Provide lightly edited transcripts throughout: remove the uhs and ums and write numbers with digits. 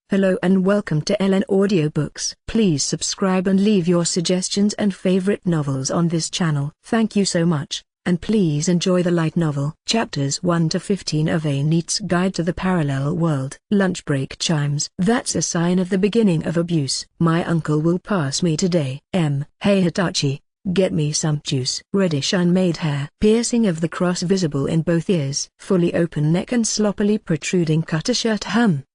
Hello and welcome to LNAudioBooks. Please subscribe and leave your suggestions and favorite novels on this channel. Thank you so much, and please enjoy the light novel. Chapters 1 to 15 of A NEET's Guide to the Parallel World. Lunch break chimes. That's a sign of the beginning of abuse. My uncle will pass me today. Hey Hitachi, get me some juice. Reddish unmade hair. Piercing of the cross visible in both ears. Fully open neck and sloppily protruding cutter shirt.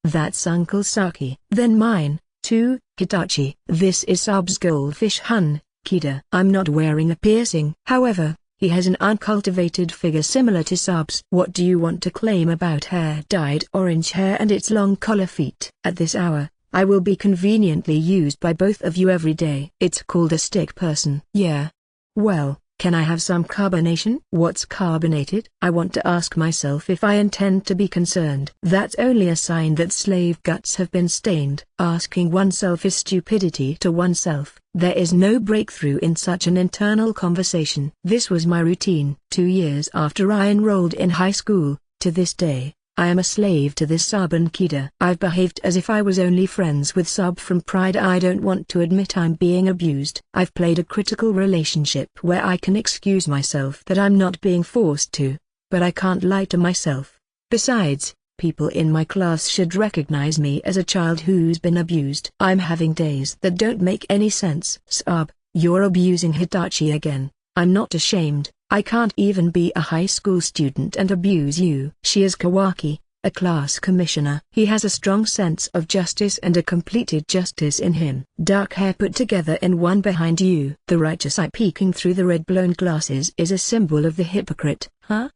That's Uncle Saki. Then mine, too, Hitachi. This is Sub's goldfish. Kida. I'm not wearing a piercing. However, he has an uncultivated figure similar to Sub's. What do you want to claim about hair? Dyed orange hair and its long collar feet. At this hour, I will be conveniently used by both of you every day. It's called a stick person. Yeah. Well, can I have some carbonation? What's carbonated? I want to ask myself if I intend to be concerned. That's only a sign that slave guts have been stained. Asking oneself is stupidity to oneself. There is no breakthrough in such an internal conversation. This was my routine. 2 years after I enrolled in high school, to this day, I am a slave to this Sub and Kida. I've behaved as if I was only friends with Sub from pride. I don't want to admit I'm being abused. I've played a critical relationship where I can excuse myself that I'm not being forced to, but I can't lie to myself. Besides, people in my class should recognize me as a child who's been abused. I'm having days that don't make any sense. Sub, you're abusing Hitachi again. I'm not ashamed. I can't even be a high school student and abuse you. She is Kawaki, a class commissioner. He has a strong sense of justice and a completed justice in him. Dark hair put together in one behind you. The righteous eye peeking through the red blown glasses is a symbol of the hypocrite.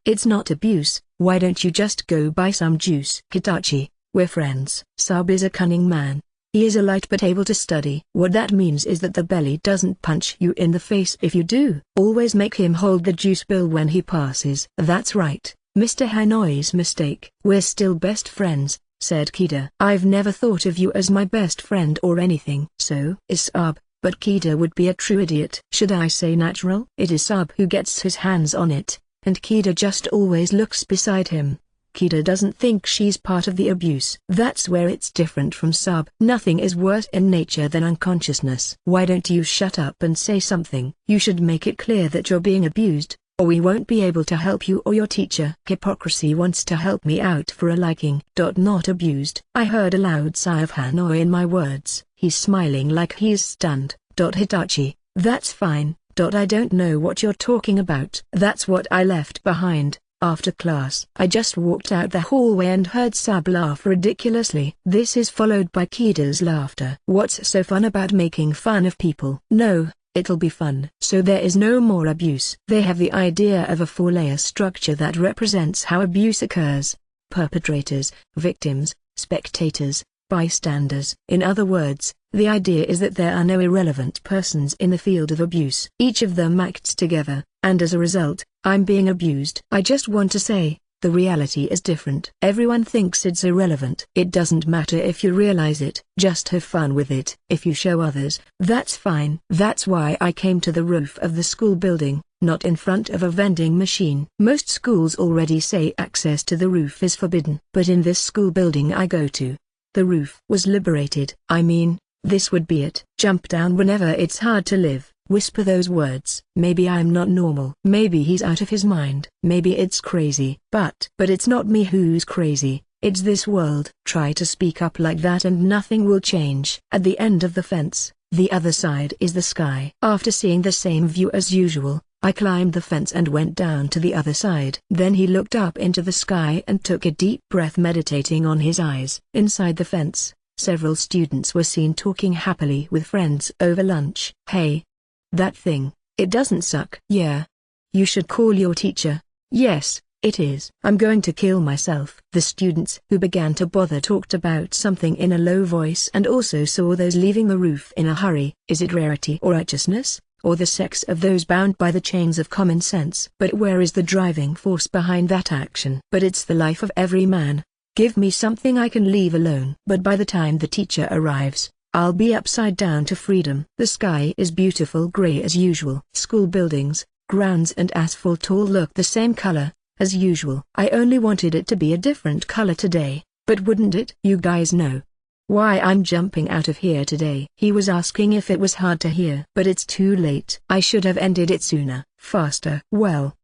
It's not abuse. Why don't you just go buy some juice? Hitachi, we're friends. Sub is a cunning man. He is a light but able to study. What that means is that the belly doesn't punch you in the face if you do. Always make him hold the juice bill when he passes. That's right, Mr. Hanoi's mistake. We're still best friends, said Kida. I've never thought of you as my best friend or anything. So is Sub, but Kida would be a true idiot. Should I say natural? It is Sub who gets his hands on it, and Kida just always looks beside him. Kida doesn't think she's part of the abuse. That's where it's different from Sub. Nothing is worse in nature than unconsciousness. Why don't you shut up and say something? You should make it clear that you're being abused, or we won't be able to help you or your teacher. Hypocrisy wants to help me out for a liking. Not abused. I heard a loud sigh of Hanoi in my words. He's smiling like he's stunned. Hitachi, that's fine. I don't know what you're talking about. That's what I left behind. After class, I just walked out the hallway and heard Sub laugh ridiculously. This is followed by Kida's laughter. What's so fun about making fun of people? No, it'll be fun. So there is no more abuse. They have the idea of a four-layer structure that represents how abuse occurs: perpetrators, victims, spectators, bystanders. In other words, the idea is that there are no irrelevant persons in the field of abuse. Each of them acts together, and as a result, I'm being abused. I just want to say, the reality is different. Everyone thinks it's irrelevant. It doesn't matter if you realize it. Just have fun with it. If you show others, that's fine. That's why I came to the roof of the school building, not in front of a vending machine. Most schools already say access to the roof is forbidden. But in this school building I go to, the roof was liberated. I mean, this would be it. Jump down whenever it's hard to live. Whisper those words. Maybe I'm not normal. Maybe he's out of his mind. Maybe it's crazy. But it's not me who's crazy. It's this world. Try to speak up like that and nothing will change. At the end of the fence, the other side is the sky. After seeing the same view as usual, I climbed the fence and went down to the other side. Then he looked up into the sky and took a deep breath, meditating on his eyes. Inside the fence, several students were seen talking happily with friends over lunch. Hey, that thing, it doesn't suck. Yeah. You should call your teacher. Yes, it is. I'm going to kill myself. The students who began to bother talked about something in a low voice and also saw those leaving the roof in a hurry. Is it rarity or righteousness, or the sex of those bound by the chains of common sense? But where is the driving force behind that action? But it's the life of every man. Give me something I can leave alone. But by the time the teacher arrives, I'll be upside down to freedom. The sky is beautiful gray as usual. School buildings, grounds and asphalt all look the same color, as usual. I only wanted it to be a different color today, but wouldn't it? You guys know, why I'm jumping out of here today. He was asking if it was hard to hear. But it's too late. I should have ended it sooner, faster. Well,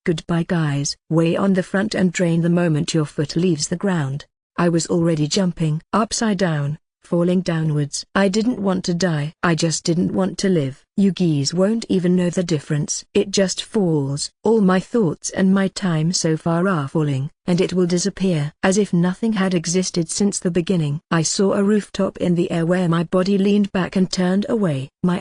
goodbye guys. Way on the front and drain the moment your foot leaves the ground. I was already jumping upside down, falling downwards. I didn't want to die. I just didn't want to live. You geese won't even know the difference. It just falls. All my thoughts and my time so far are falling, and it will disappear. As if nothing had existed since the beginning. I saw a rooftop in the air where my body leaned back and turned away. My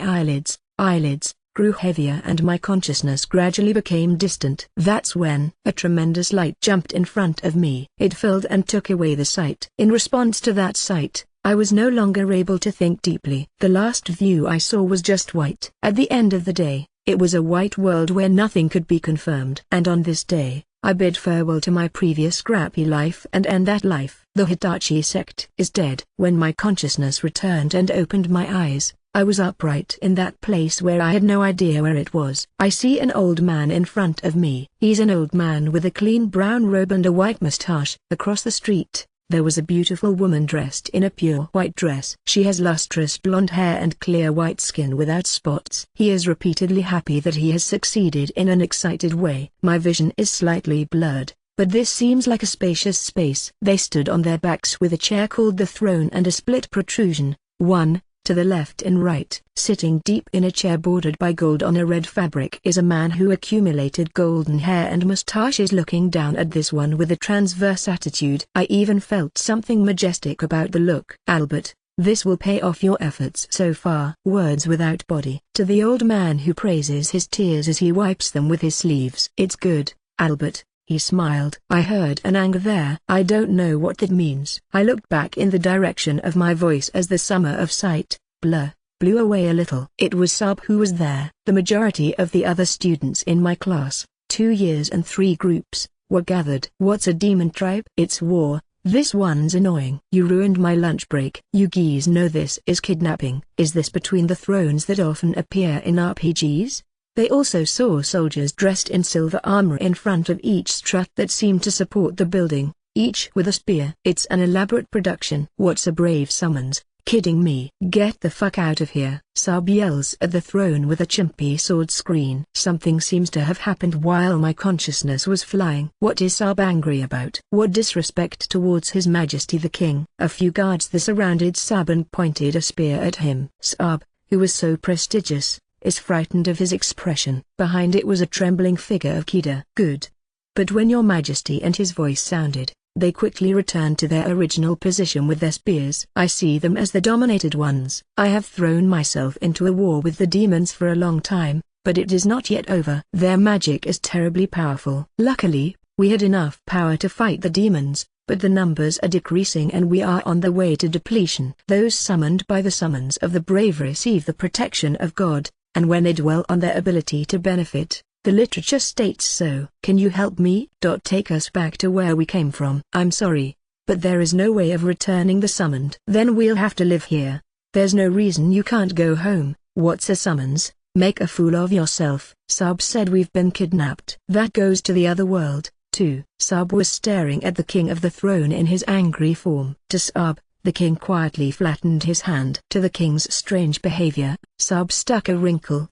eyelids grew heavier and my consciousness gradually became distant. That's when a tremendous light jumped in front of me. It filled and took away the sight. In response to that sight, I was no longer able to think deeply. The last view I saw was just white. At the end of the day, it was a white world where nothing could be confirmed. And on this day, I bid farewell to my previous scrappy life and end that life. The Hitachi sect is dead. When my consciousness returned and opened my eyes, I was upright in that place where I had no idea where it was. I see an old man in front of me. He's an old man with a clean brown robe and a white mustache. Across the street, there was a beautiful woman dressed in a pure white dress. She has lustrous blonde hair and clear white skin without spots. He is repeatedly happy that he has succeeded in an excited way. My vision is slightly blurred, but this seems like a spacious space. They stood on their backs with a chair called the throne and a split protrusion, one to the left and right. Sitting deep in a chair bordered by gold on a red fabric is a man who accumulated golden hair and mustaches, looking down at this one with a transverse attitude. I even felt something majestic about the look. Albert, this will pay off your efforts so far. Words without body. To the old man who praises his tears as he wipes them with his sleeves. It's good, Albert. He smiled. I heard an anger there. I don't know what that means. I looked back in the direction of my voice as the summer of sight, blew away a little. It was Sab who was there. The majority of the other students in my class, 2 years and 3 groups, were gathered. What's a demon tribe? It's war. This one's annoying. You ruined my lunch break. You geese know this is kidnapping. Is this between the thrones that often appear in RPGs? They also saw soldiers dressed in silver armor in front of each strut that seemed to support the building, each with a spear. It's an elaborate production. What's a brave summons? Kidding me? Get the fuck out of here. Sab yells at the throne with a chimpy sword screen. Something seems to have happened while my consciousness was flying. What is Sab angry about? What disrespect towards His Majesty the King? A few guards surrounded Sab and pointed a spear at him. Sab, who was so prestigious, is frightened of his expression. Behind it was a trembling figure of Kida. Good. But when your majesty and his voice sounded, they quickly returned to their original position with their spears. I see them as the dominated ones. I have thrown myself into a war with the demons for a long time, but it is not yet over. Their magic is terribly powerful. Luckily, we had enough power to fight the demons, but the numbers are decreasing and we are on the way to depletion. Those summoned by the summons of the brave receive the protection of God, and when they dwell on their ability to benefit, the literature states so. Can you help me? Take us back to where we came from. I'm sorry, but there is no way of returning the summoned. Then we'll have to live here. There's no reason you can't go home. What's a summons? Make a fool of yourself. Sab said we've been kidnapped. That goes to the other world, too. Sab was staring at the king of the throne in his angry form. To Sab, the king quietly flattened his hand. To the king's strange behavior, Sab stuck a wrinkle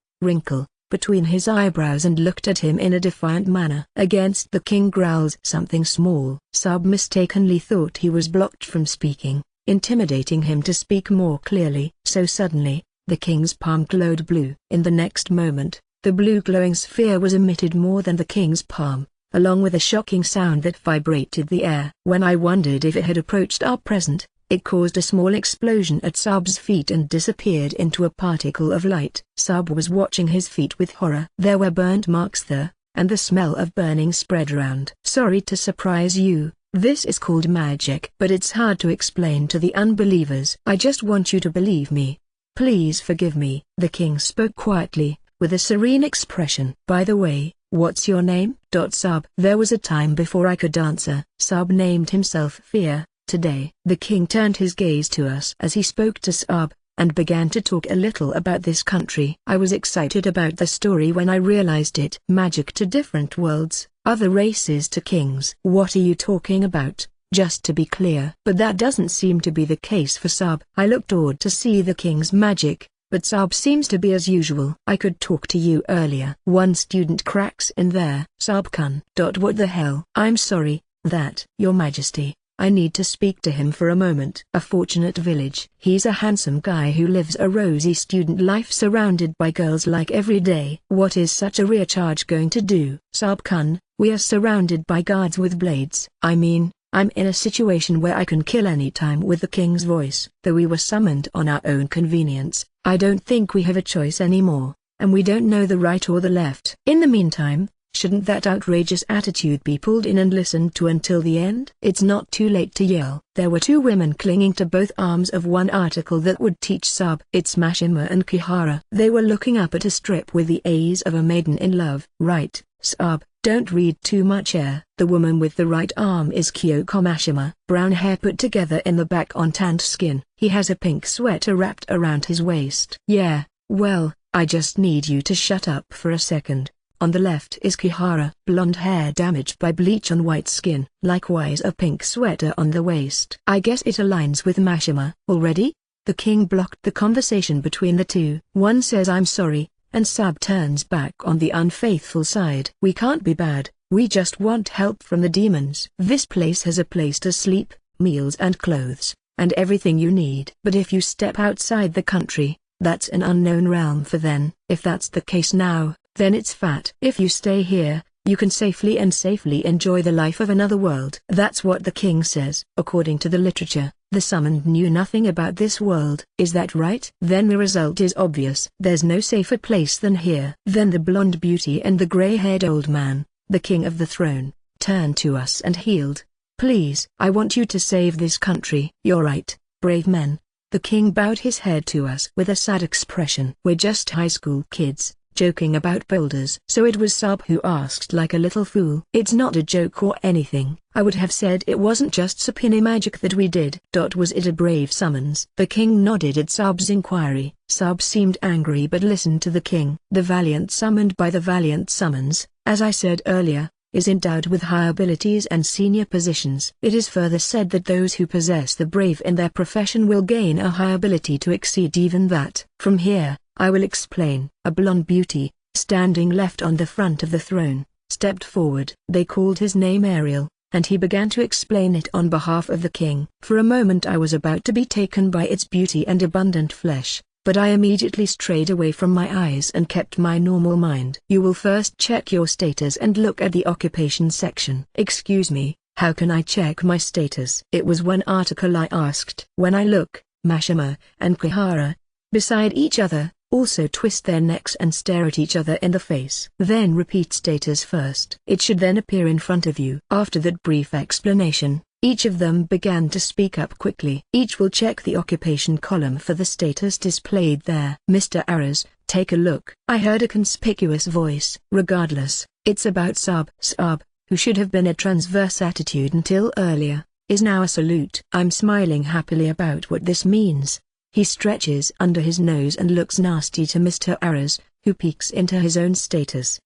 between his eyebrows and looked at him in a defiant manner. Against the king growls something small. Sab mistakenly thought he was blocked from speaking, intimidating him to speak more clearly. So suddenly, the king's palm glowed blue. In the next moment, the blue glowing sphere was emitted more than the king's palm, along with a shocking sound that vibrated the air. When I wondered if it had approached our present, it caused a small explosion at Sab's feet and disappeared into a particle of light. Sab was watching his feet with horror. There were burnt marks there, and the smell of burning spread around. Sorry to surprise you, this is called magic. But it's hard to explain to the unbelievers. I just want you to believe me. Please forgive me. The king spoke quietly, with a serene expression. By the way, what's your name? Sab. There was a time before I could answer. Sab named himself Fear. Today, the king turned his gaze to us as he spoke to Sab, and began to talk a little about this country. I was excited about the story when I realized it. Magic to different worlds, other races to kings. What are you talking about? just to be clear. But that doesn't seem to be the case for Sub. I looked awed to see the king's magic, but Sub seems to be as usual. I could talk to you earlier. One student cracks in there. Sub-kun. What the hell? I'm sorry, that, Your Majesty. I need to speak to him for a moment. A fortunate village. He's a handsome guy who lives a rosy student life surrounded by girls like every day. What is such a recharge going to do? Sub-kun, we are surrounded by guards with blades. I mean, I'm in a situation where I can kill any time with the king's voice. Though we were summoned on our own convenience, I don't think we have a choice anymore, and we don't know the right or the left. In the meantime, shouldn't that outrageous attitude be pulled in and listened to until the end? It's not too late to yell. There were two women clinging to both arms of one article that would teach Sub. It's Mashima and Kihara. They were looking up at a strip with the A's of a maiden in love. Right, Sub, don't read too much air. The woman with the right arm is Kyoko Mashima. Brown hair put together in the back on tanned skin. He has a pink sweater wrapped around his waist. Yeah, well, I just need you to shut up for a second. On the left is Kihara. Blonde hair damaged by bleach on white skin. Likewise a pink sweater on the waist. I guess it aligns with Mashima. Already? The king blocked the conversation between the two. One says I'm sorry, and Sub turns back on the unfaithful side. We can't be bad, we just want help from the demons. This place has a place to sleep, meals and clothes, and everything you need. But if you step outside the country, that's an unknown realm for then. If that's the case now, then it's fat. If you stay here, you can safely enjoy the life of another world. That's what the king says. According to the literature, the summoned knew nothing about this world. Is that right? Then the result is obvious. There's no safer place than here. Then the blonde beauty and the gray-haired old man, the king of the throne, turned to us and healed. Please, I want you to save this country. You're right, brave men. The king bowed his head to us with a sad expression. We're just high school kids, joking about boulders. So it was Sub who asked like a little fool. It's not a joke or anything. I would have said it wasn't just supine magic that we did. Was it a brave summons? The king nodded at Sub's inquiry. Sub seemed angry but listened to the king. The valiant summoned by the valiant summons, as I said earlier, is endowed with high abilities and senior positions. It is further said that those who possess the brave in their profession will gain a high ability to exceed even that. From here, I will explain. A blonde beauty, standing left on the front of the throne, stepped forward. They called his name Ariel, and he began to explain it on behalf of the king. For a moment I was about to be taken by its beauty and abundant flesh, but I immediately strayed away from my eyes and kept my normal mind. You will first check your status and look at the occupation section. Excuse me, how can I check my status? It was one article I asked. When I look, Mashima and Kihara, beside each other, also twist their necks and stare at each other in the face. Then repeat status first. It should then appear in front of you. After that brief explanation, each of them began to speak up quickly. Each will check the occupation column for the status displayed there. Mr. Aras, take a look. I heard a conspicuous voice. Regardless, it's about Sub. Sub, who should have been a transverse attitude until earlier, is now a salute. I'm smiling happily about what this means. He stretches under his nose and looks nasty to Mr. Aras, who peeks into his own status.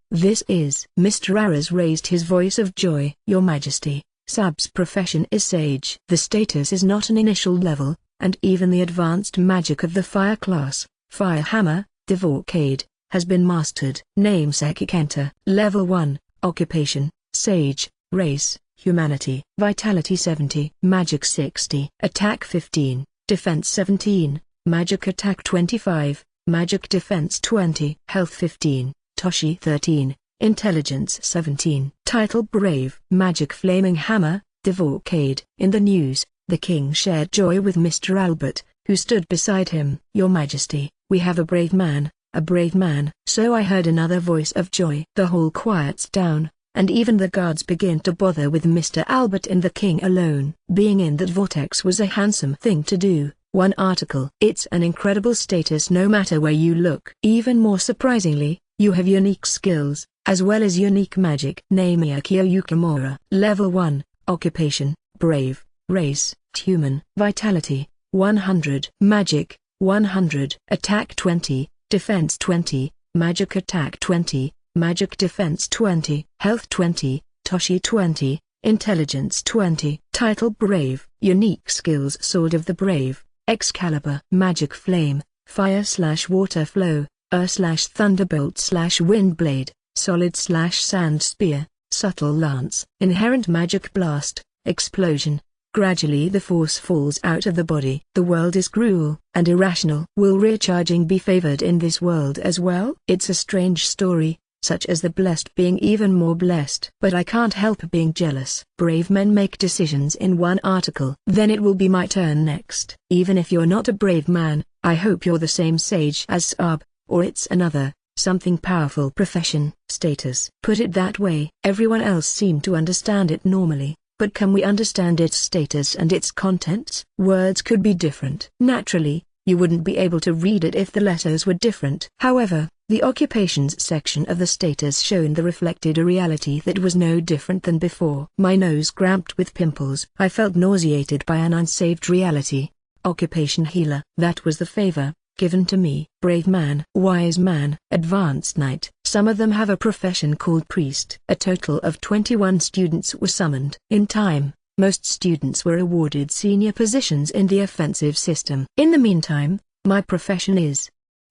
This is. Mr. Aras raised his voice of joy. Your Majesty, Sub's profession is sage. The status is not an initial level, and even the advanced magic of the fire class, Fire Hammer, Divorcade, has been mastered. Namesake enter. Level 1, Occupation, Sage, Race, Humanity. Vitality 70. Magic 60. Attack 15. Defense 17, Magic Attack 25, Magic Defense 20, Health 15, Toshi 13, Intelligence 17. Title Brave. Magic Flaming Hammer, Divorcade. In the news, the king shared joy with Mr. Albert, who stood beside him. Your Majesty, we have a brave man, a brave man. So I heard another voice of joy. The hall quiets down, and even the guards begin to bother with Mr. Albert and the king alone. Being in that vortex was a handsome thing to do. One article. It's an incredible status no matter where you look. Even more surprisingly, you have unique skills, as well as unique magic. Namiyakio Yukimura. Level 1, Occupation, Brave, Race, Human. Vitality, 100. Magic, 100. Attack 20, Defense 20, Magic Attack 20. Magic Defense 20, Health 20, Toshi 20, Intelligence 20. Title: Brave. Unique skills: Sword of the Brave, Excalibur, Magic Flame, Fire/Water Flow, Thunderbolt/Windblade, Solid/Sand Spear, Subtle Lance, Inherent Magic Blast, Explosion. Gradually the force falls out of the body. The world is cruel and irrational. Will recharging be favored in this world as well? It's a strange story, such as the blessed being even more blessed. But I can't help being jealous. Brave men make decisions in one article. Then it will be my turn next. Even if you're not a brave man, I hope you're the same sage as Saab, or it's another, something powerful profession. Status. Put it that way. Everyone else seemed to understand it normally. But can we understand its status and its contents? Words could be different. Naturally, you wouldn't be able to read it if the letters were different. However, the occupations section of the status shown the reflected a reality that was no different than before. My nose cramped with pimples. I felt nauseated by an unsaved reality. Occupation: healer. That was the favor given to me. Brave man, wise man, advanced knight. Some of them have a profession called priest. A total of 21 students were summoned. In time, most students were awarded senior positions in the offensive system. In the meantime, my profession is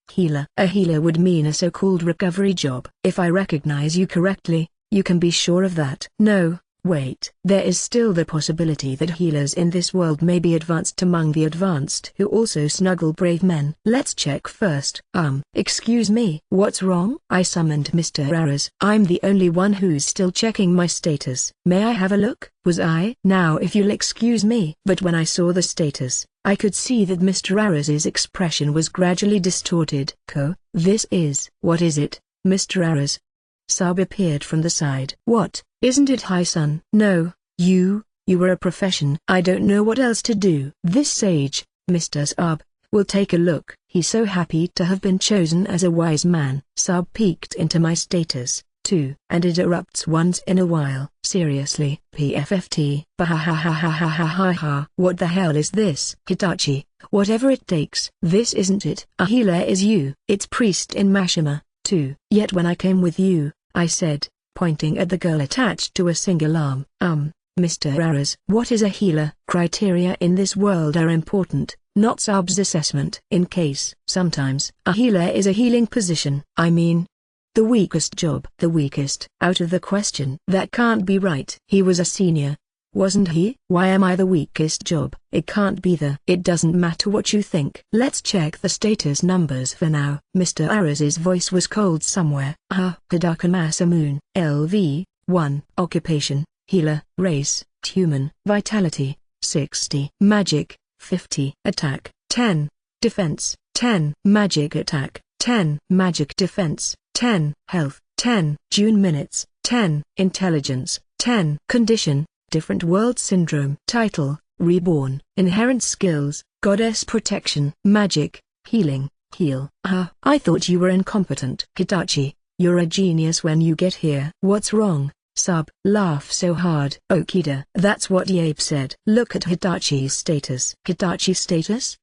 healer. A healer would mean a so-called recovery job. If I recognize you correctly, you can be sure of that. No. Wait. There is still the possibility that healers in this world may be advanced among the advanced who also snuggle brave men. Let's check first. Excuse me. What's wrong? I summoned Mr. Aras. I'm the only one who's still checking my status. May I have a look? Was I? Now if you'll excuse me. But when I saw the status, I could see that Mr. Aras's expression was gradually distorted. This is. What is it, Mr. Aras? Saab appeared from the side. What? Isn't it high sun? No, you were a profession. I don't know what else to do. This sage, Mr. Saab, will take a look. He's so happy to have been chosen as a wise man. Saab peeked into my status, too, and it erupts once in a while. Seriously, PFFT. Bahahahahahaha. What the hell is this? Hitachi, whatever it takes. This isn't it. A healer is you. It's priest in Mashima, too. Yet when I came with you, I said, pointing at the girl attached to a single arm. Mr. Aras. What is a healer? Criteria in this world are important, not Saab's assessment. In case. Sometimes. A healer is a healing position. I mean, the weakest job. The weakest. Out of the question. That can't be right. He was a senior, wasn't he? Why am I the weakest job? It can't be the. It doesn't matter what you think. Let's check the status numbers for now. Mr. Aras's voice was cold somewhere. Hidaka Masamoon. LV, 1. Occupation, healer. Race, human. Vitality, 60. Magic, 50. Attack, 10. Defense, 10. Magic attack, 10. Magic defense, 10. Health, 10. June minutes, 10. Intelligence, 10. Condition, Different World Syndrome. Title: Reborn. Inherent skills: Goddess Protection, Magic, Healing, Heal. I thought you were incompetent. Hitachi, you're a genius when you get here. What's wrong, Saab? Laugh so hard. Okida. That's what Yabe said. Look at Hitachi's status. Hitachi's status?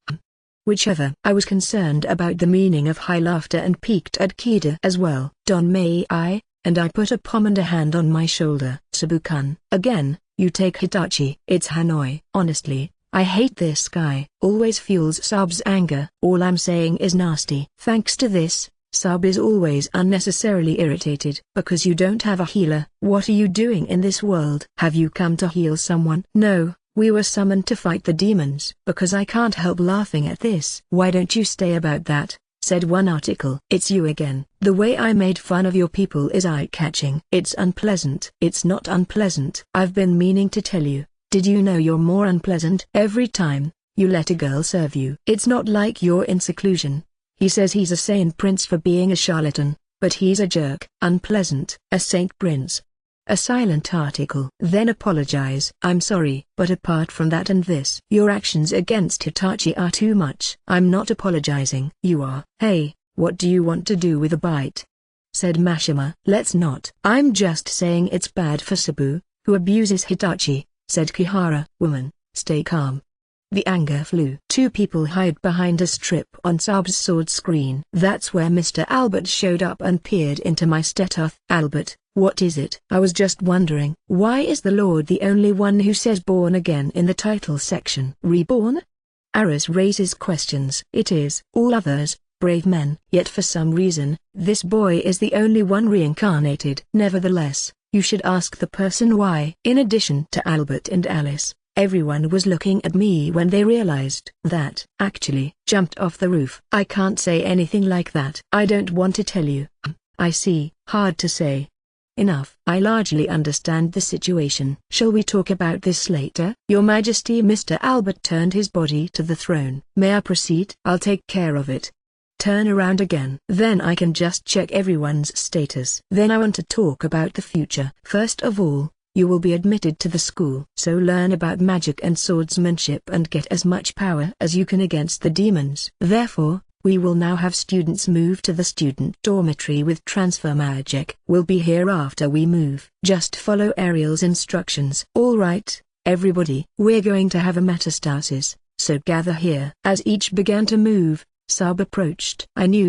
Whichever. I was concerned about the meaning of high laughter and peeked at Kida as well. Don may I? And I put a palm and a hand on my shoulder. Sabu-kun. Again, you take Hitachi. It's Hanoi. Honestly, I hate this guy. Always fuels Saab's anger. All I'm saying is nasty. Thanks to this, Saab is always unnecessarily irritated. Because you don't have a healer. What are you doing in this world? Have you come to heal someone? No, we were summoned to fight the demons. Because I can't help laughing at this. Why don't you stay about that? Said one article. It's you again. The way I made fun of your people is eye-catching. It's unpleasant. It's not unpleasant. I've been meaning to tell you. Did you know you're more unpleasant every time you let a girl serve you? It's not like you're in seclusion. He says he's a saint prince for being a charlatan, but he's a jerk. Unpleasant. A saint prince. A silent article. Then apologize. I'm sorry, but apart from that and this, your actions against Hitachi are too much. I'm not apologizing. You are. Hey, what do you want to do with a bite? Said Mashima. Let's not. I'm just saying it's bad for Sabu, who abuses Hitachi, said Kihara. Woman, stay calm. The anger flew. Two people hide behind a strip on Saab's sword screen. That's where Mr. Albert showed up and peered into my status. Albert, What is it? I was just wondering. Why is the Lord the only one who says born again in the title section? Reborn? Aris raises questions. It is. All others, brave men. Yet for some reason, this boy is the only one reincarnated. Nevertheless, you should ask the person why. In addition to Albert and Alice, everyone was looking at me when they realized that actually jumped off the roof. I can't say anything like that. I don't want to tell you. I see. Hard to say. Enough. I largely understand the situation. Shall we talk about this later? Your Majesty. Mr. Albert turned his body to the throne. May I proceed? I'll take care of it. Turn around again. Then I can just check everyone's status. Then I want to talk about the future. First of all, you will be admitted to the school. So learn about magic and swordsmanship and get as much power as you can against the demons. Therefore, we will now have students move to the student dormitory with transfer magic. We'll be here after we move. Just follow Ariel's instructions. All right, everybody. We're going to have a metastasis, so gather here. As each began to move, Sab approached. I knew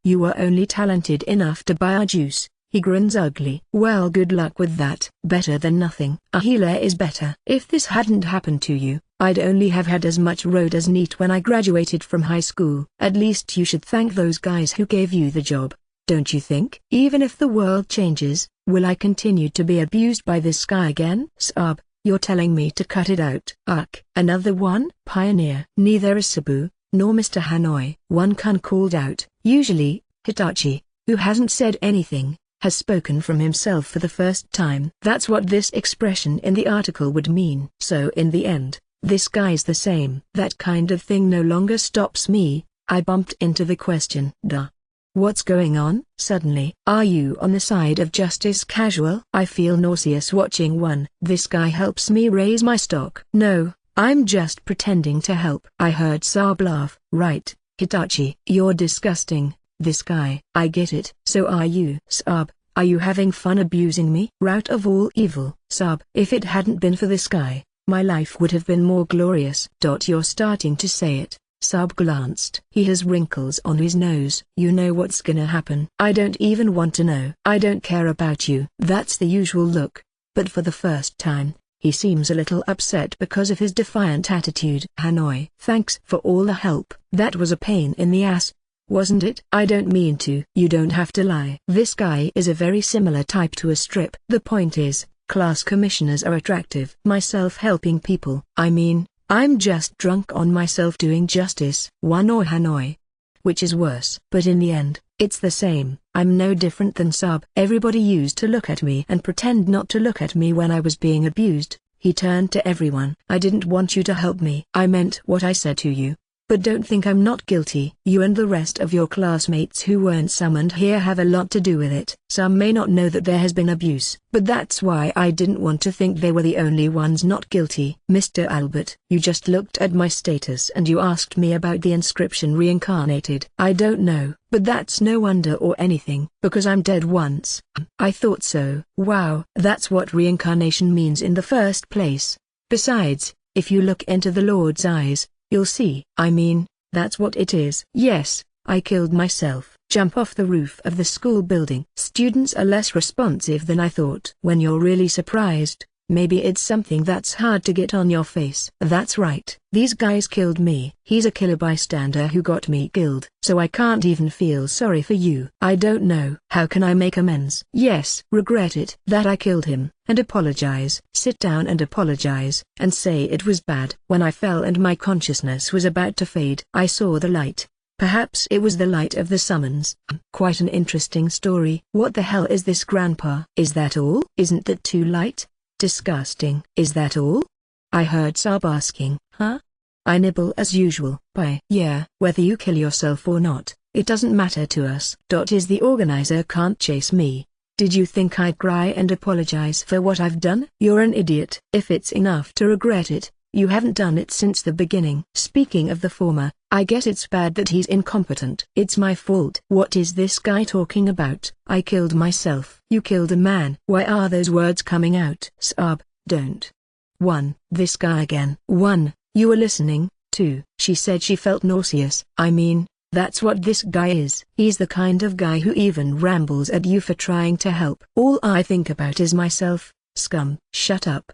you were only talented enough to buy our juice. He grins ugly. Well, good luck with that. Better than nothing. A healer is better. If this hadn't happened to you, I'd only have had as much road as NEET when I graduated from high school. At least you should thank those guys who gave you the job, don't you think? Even if the world changes, will I continue to be abused by this guy again? Sab, you're telling me to cut it out. Ugh. Another one? Pioneer. Neither is Sabu, nor Mr. Hanoi. One Kun called out. Usually, Hitachi, who hasn't said anything, has spoken from himself for the first time. That's what this expression in the article would mean. So in the end, this guy's the same. That kind of thing no longer stops me. I bumped into the question. Duh. What's going on? Suddenly, are you on the side of justice casual? I feel nauseous watching one. This guy helps me raise my stock. No, I'm just pretending to help. I heard Sab laugh. Right, Hitachi. You're disgusting. This guy. I get it. So are you. Sab, are you having fun abusing me? Root of all evil. Sab, if it hadn't been for this guy, my life would have been more glorious. You're starting to say it. Sab glanced. He has wrinkles on his nose. You know what's gonna happen. I don't even want to know. I don't care about you. That's the usual look. But for the first time, he seems a little upset because of his defiant attitude. Hanoi. Thanks for all the help. That was a pain in the ass, wasn't it? I don't mean to. You don't have to lie. This guy is a very similar type to a strip. The point is, class commissioners are attractive. Myself helping people. I mean, I'm just drunk on myself doing justice. One or Hanoi. Which is worse? But in the end, it's the same. I'm no different than Sab. Everybody used to look at me and pretend not to look at me when I was being abused. He turned to everyone. I didn't want you to help me. I meant what I said to you. But don't think I'm not guilty. You and the rest of your classmates who weren't summoned here have a lot to do with it. Some may not know that there has been abuse, but that's why I didn't want to think they were the only ones not guilty. Mr. Albert, you just looked at my status and you asked me about the inscription reincarnated. I don't know, but that's no wonder or anything, because I'm dead once. I thought so. Wow, that's what reincarnation means in the first place. Besides, if you look into the Lord's eyes, you'll see. I mean, that's what it is. Yes, I killed myself. Jump off the roof of the school building. Students are less responsive than I thought. When you're really surprised, maybe it's something that's hard to get on your face. That's right. These guys killed me. He's a killer bystander who got me killed. So I can't even feel sorry for you. I don't know. How can I make amends? Yes, regret it. That I killed him, and apologize. Sit down and apologize, and say it was bad. When I fell and my consciousness was about to fade, I saw the light. Perhaps it was the light of the summons. Quite an interesting story. What the hell is this, Grandpa? Is that all? Isn't that too light? Disgusting. Is that all? I heard Sab asking. Huh? I nibble as usual. Bye. Yeah, whether you kill yourself or not, it doesn't matter to us. Is the organizer can't chase me. Did you think I'd cry and apologize for what I've done? You're an idiot. If it's enough to regret it, you haven't done it since the beginning. Speaking of the former, I guess it's bad that he's incompetent. It's my fault. What is this guy talking about? I killed myself. You killed a man. Why are those words coming out? Sab, don't. 1. This guy again. 1. You were listening. 2. She said she felt nauseous. I mean, That's what this guy is. He's the kind of guy who even rambles at you for trying to help. All I think about is myself. Scum. Shut up,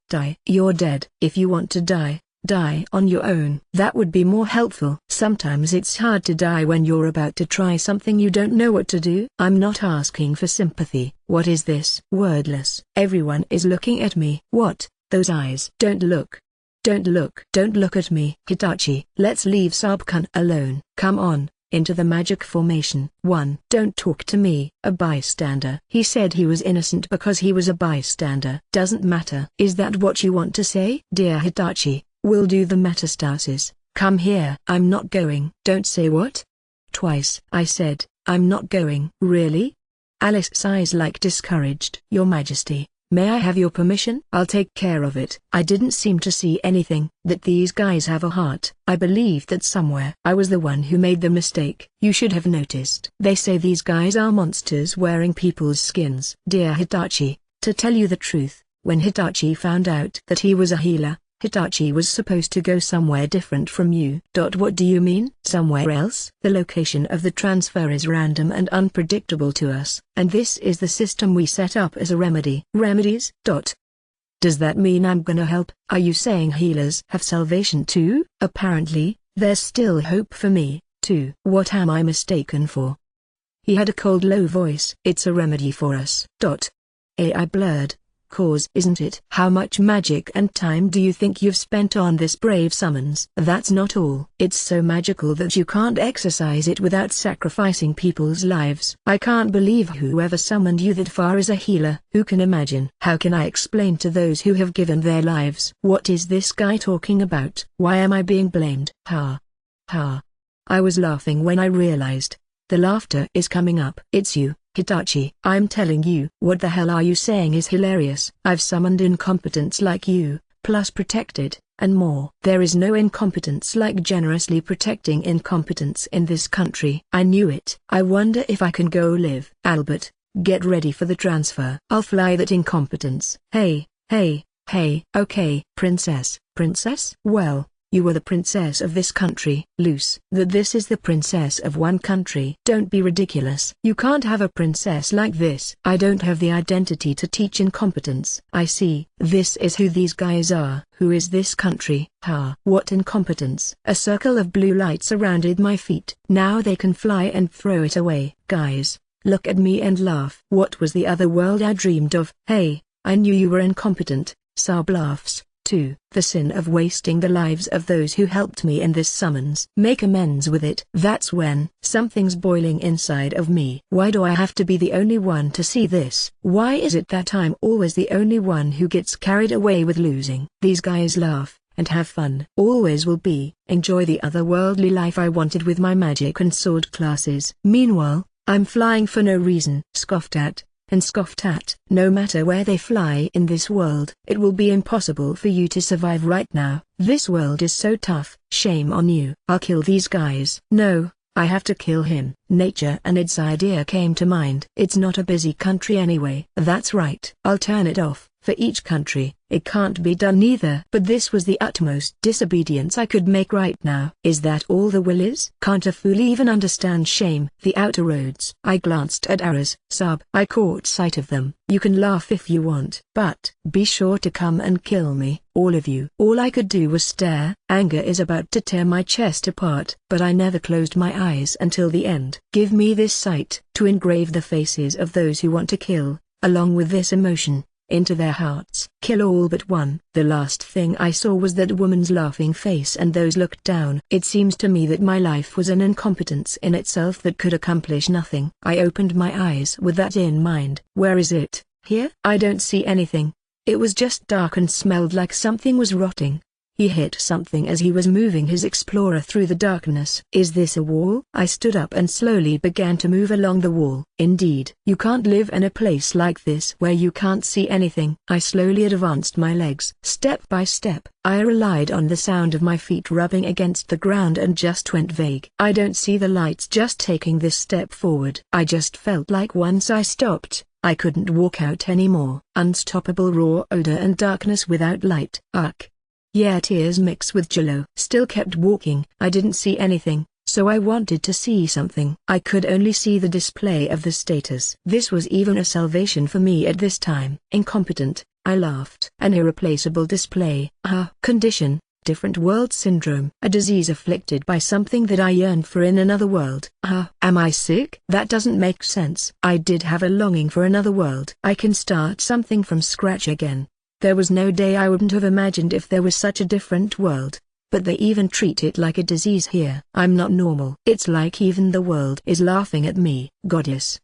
die. You're dead. If you want to die, die on your own. That would be more helpful. Sometimes it's hard to die when you're about to try something you don't know what to do. I'm not asking for sympathy. What is this? Wordless. Everyone is looking at me. What? Those eyes. Don't look. Don't look at me. Hitachi, let's leave Sabkan alone. Come on, into the magic formation. 1. Don't talk to me, a bystander. He said he was innocent because he was a bystander. Doesn't matter. Is that what you want to say? Dear Hitachi, we'll do the metastasis. Come here. I'm not going. Don't say what? Twice. I said, I'm not going. Really? Alice sighs like discouraged. Your Majesty, may I have your permission? I'll take care of it. I didn't seem to see anything. That these guys have a heart. I believe that somewhere. I was the one who made the mistake. You should have noticed. They say these guys are monsters wearing people's skins. Dear Hitachi, to tell you the truth, when Hitachi found out that he was a healer, Hitachi was supposed to go somewhere different from you. What do you mean? Somewhere else? The location of the transfer is random and unpredictable to us, and this is the system we set up as a remedy. Remedies? Does that mean I'm gonna help? Are you saying healers have salvation too? Apparently, there's still hope for me, too. What am I mistaken for? He had a cold low voice. It's a remedy for us. AI blurred. Cause, isn't it? How much magic and time do you think you've spent on this brave summons? That's not all. It's so magical that you can't exercise it without sacrificing people's lives. I can't believe whoever summoned you that far is a healer. Who can imagine? How can I explain to those who have given their lives? What is this guy talking about? Why am I being blamed? Ha. I was laughing when I realized. The laughter is coming up. It's you, Hitachi. I'm telling you. What the hell are you saying is hilarious. I've summoned incompetents like you, plus protected, and more. There is no incompetence like generously protecting incompetence in this country. I knew it. I wonder if I can go live. Albert, get ready for the transfer. I'll fly that incompetence. Hey. Okay, princess. Princess? Well, you were the princess of this country. Loose. That this is the princess of one country. Don't be ridiculous. You can't have a princess like this. I don't have the identity to teach incompetence. I see. This is who these guys are. Who is this country? Ha. What incompetence? A circle of blue light surrounded my feet. Now they can fly and throw it away. Guys, look at me and laugh. What was the other world I dreamed of? Hey, I knew you were incompetent. Saab laughs. 2. The sin of wasting the lives of those who helped me in this summons. Make amends with it. That's when something's boiling inside of me. Why do I have to be the only one to see this? Why is it that I'm always the only one who gets carried away with losing? These guys laugh and have fun. Always will be. Enjoy the otherworldly life I wanted with my magic and sword classes. Meanwhile, I'm flying for no reason. Scoffed at. And scoffed at. No matter where they fly in this world, it will be impossible for you to survive right now. This world is so tough. Shame on you. I'll kill these guys. No, I have to kill him. Nature and its idea came to mind. It's not a busy country anyway. That's right. I'll turn it off. For each country, it can't be done either. But this was the utmost disobedience I could make right now. Is that all the will is? Can't a fool even understand shame? The outer roads. I glanced at arrows. Saab. I caught sight of them. You can laugh if you want. But be sure to come and kill me. All of you. All I could do was stare. Anger is about to tear my chest apart. But I never closed my eyes until the end. Give me this sight, to engrave the faces of those who want to kill, along with this emotion, into their hearts. Kill all but one. The last thing I saw was that woman's laughing face and those looked down. It seems to me that my life was an incompetence in itself that could accomplish nothing. I opened my eyes with that in mind. Where is it? Here? I don't see anything. It was just dark and smelled like something was rotting. He hit something as he was moving his explorer through the darkness. Is this a wall? I stood up and slowly began to move along the wall. Indeed, you can't live in a place like this where you can't see anything. I slowly advanced my legs. Step by step, I relied on the sound of my feet rubbing against the ground and just went vague. I don't see the lights just taking this step forward. I just felt like once I stopped, I couldn't walk out anymore. Unstoppable raw odor and darkness without light. Ugh. Yeah, tears mixed with jello. Still kept walking. I didn't see anything, so I wanted to see something. I could only see the display of the status. This was even a salvation for me at this time. Incompetent, I laughed. An irreplaceable display. Condition, different world syndrome. A disease afflicted by something that I yearned for in another world. Am I sick? That doesn't make sense. I did have a longing for another world. I can start something from scratch again. There was no day I wouldn't have imagined if there was such a different world. But they even treat it like a disease here. I'm not normal. It's like even the world is laughing at me. Goddess.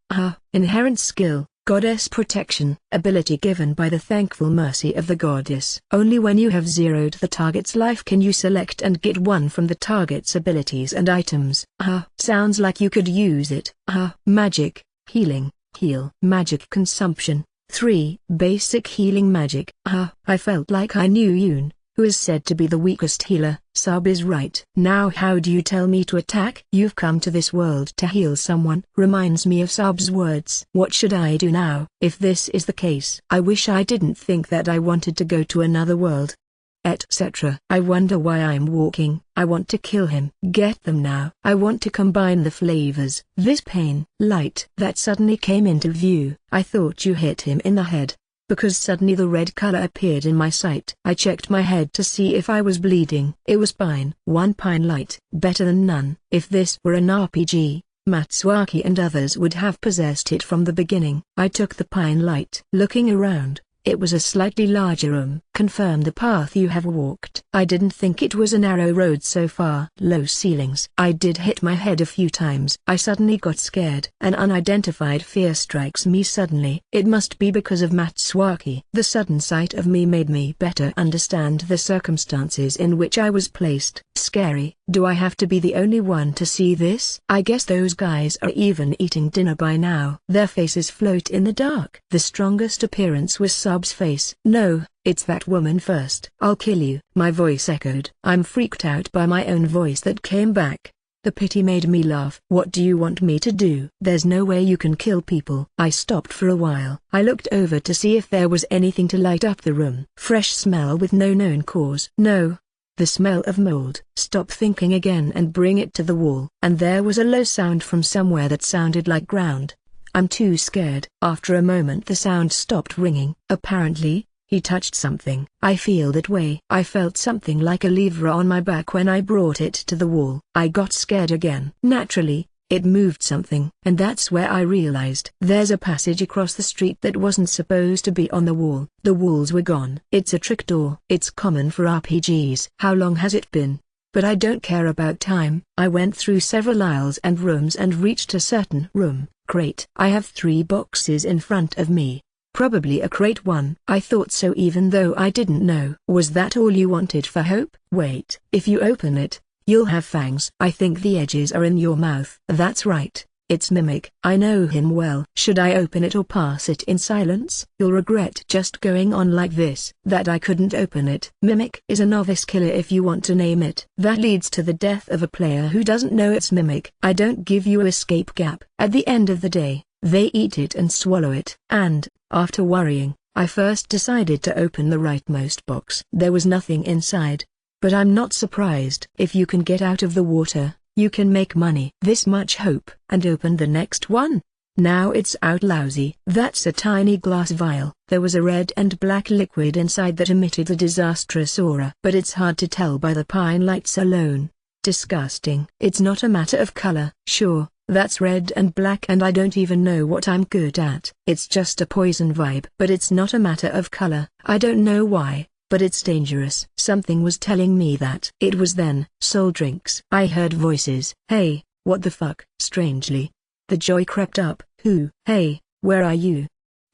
Inherent skill, goddess protection, ability given by the thankful mercy of the goddess. Only when you have zeroed the target's life can you select and get one from the target's abilities and items. Sounds like you could use it. Magic, healing, heal. Magic consumption. 3. Basic healing magic. I felt like I knew Yoon, who is said to be the weakest healer. Sub is right. Now how do you tell me to attack? You've come to this world to heal someone. Reminds me of Sub's words. What should I do now? If this is the case, I wish I didn't think that I wanted to go to another world, etc. I wonder why I'm walking. I want to kill him. Get them now. I want to combine the flavors. This pain, light that suddenly came into view. I thought you hit him in the head, because suddenly the red color appeared in my sight. I checked my head to see if I was bleeding. It was pine. One pine light. Better than none. If this were an RPG, Matsuaki and others would have possessed it from the beginning. I took the pine light. Looking around, it was a slightly larger room. Confirm the path you have walked. I didn't think it was a narrow road so far. Low ceilings. I did hit my head a few times. I suddenly got scared. An unidentified fear strikes me suddenly. It must be because of Matsuaki. The sudden sight of me made me better understand the circumstances in which I was placed. Scary. Do I have to be the only one to see this? I guess those guys are even eating dinner by now. Their faces float in the dark. The strongest appearance was Sub's face. No, it's that woman first. I'll kill you. My voice echoed. I'm freaked out by my own voice that came back. The pity made me laugh. What do you want me to do? There's no way you can kill people. I stopped for a while. I looked over to see if there was anything to light up the room. Fresh smell with no known cause. No. The smell of mold. Stop thinking again and bring it to the wall. And there was a low sound from somewhere that sounded like ground. I'm too scared. After a moment the sound stopped ringing. Apparently, he touched something. I feel that way. I felt something like a lever on my back when I brought it to the wall. I got scared again. Naturally, it moved something. And that's where I realized there's a passage across the street that wasn't supposed to be on the wall. The walls were gone. It's a trick door. It's common for RPGs. How long has it been? But I don't care about time. I went through several aisles and rooms and reached a certain room. Crate. I have 3 boxes in front of me. Probably a crate 1. I thought so even though I didn't know. Was that all you wanted for hope? Wait. If you open it, you'll have fangs. I think the edges are in your mouth. That's right. It's Mimic. I know him well. Should I open it or pass it in silence? You'll regret just going on like this. That I couldn't open it. Mimic is a novice killer if you want to name it. That leads to the death of a player who doesn't know it's Mimic. I don't give you escape gap. At the end of the day, they eat it and swallow it. And, after worrying, I first decided to open the rightmost box. There was nothing inside. But I'm not surprised. If you can get out of the water, you can make money. This much hope. And open the next one. Now it's out lousy. That's a tiny glass vial. There was a red and black liquid inside that emitted a disastrous aura. But it's hard to tell by the pine lights alone. Disgusting. It's not a matter of color. Sure, that's red and black and I don't even know what I'm good at. It's just a poison vibe. But it's not a matter of color. I don't know why, but it's dangerous. Something was telling me that. It was then. Soul drinks. I heard voices. Hey, what the fuck? Strangely, the joy crept up. Who? Hey, where are you?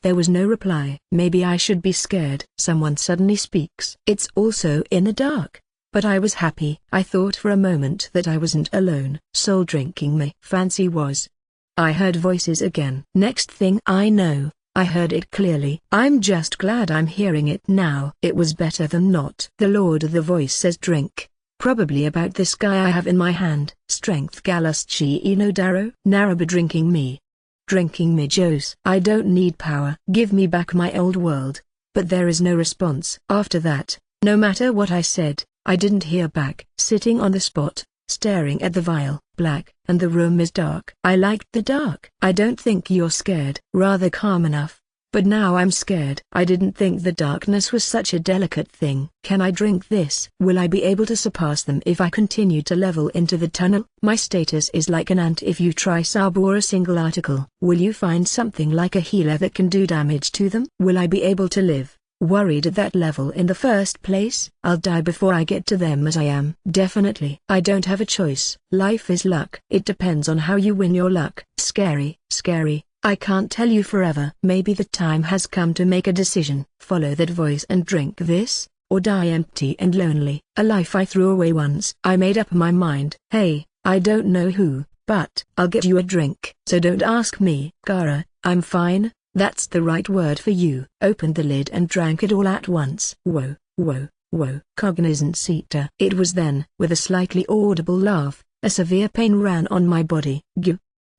There was no reply. Maybe I should be scared. Someone suddenly speaks. It's also in the dark. But I was happy. I thought for a moment that I wasn't alone. Soul drinking me. Fancy was. I heard voices again. Next thing I know, I heard it clearly. I'm just glad I'm hearing it now. It was better than not. The Lord of the Voice says drink. Probably about this guy I have in my hand. Strength Galuschi Inodaro. Naraba drinking me. Drinking me Jose. I don't need power. Give me back my old world. But there is no response. After that, no matter what I said, I didn't hear back. Sitting on the spot, staring at the vial. Black, and the room is dark. I liked the dark. I don't think you're scared. Rather calm enough. But now I'm scared. I didn't think the darkness was such a delicate thing. Can I drink this? Will I be able to surpass them if I continue to level into the tunnel? My status is like an ant if you try Sabu or a single article. Will you find something like a healer that can do damage to them? Will I be able to live? Worried at that level in the first place? I'll die before I get to them as I am. Definitely. I don't have a choice. Life is luck. It depends on how you win your luck. Scary, scary. I can't tell you forever. Maybe the time has come to make a decision. Follow that voice and drink this, or die empty and lonely. A life I threw away once. I made up my mind. Hey, I don't know who, but I'll get you a drink. So don't ask me. Gara, I'm fine. That's the right word for you. Opened the lid and drank it all at once. Whoa, whoa, whoa. Cognizance Sita. It was then, with a slightly audible laugh, a severe pain ran on my body.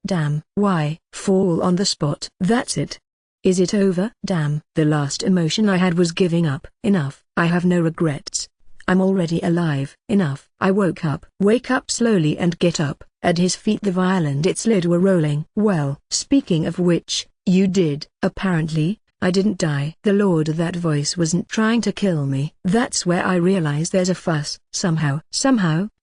Damn. Why? Fall on the spot. That's it. Is it over? Damn. The last emotion I had was giving up. Enough. I have no regrets. I'm already alive. Enough. I woke up. Wake up slowly and get up. At his feet the vial and its lid were rolling. Well, speaking of which, you did. Apparently, I didn't die. The Lord, that voice wasn't trying to kill me. That's where I realize there's a fuss. Somehow,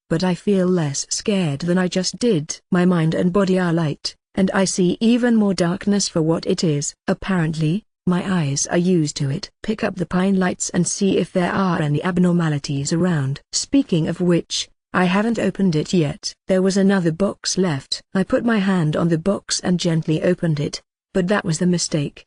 but I feel less scared than I just did. My mind and body are light, and I see even more darkness for what it is. Apparently, my eyes are used to it. Pick up the pine lights and see if there are any abnormalities around. Speaking of which, I haven't opened it yet. There was another box left. I put my hand on the box and gently opened it, but that was the mistake.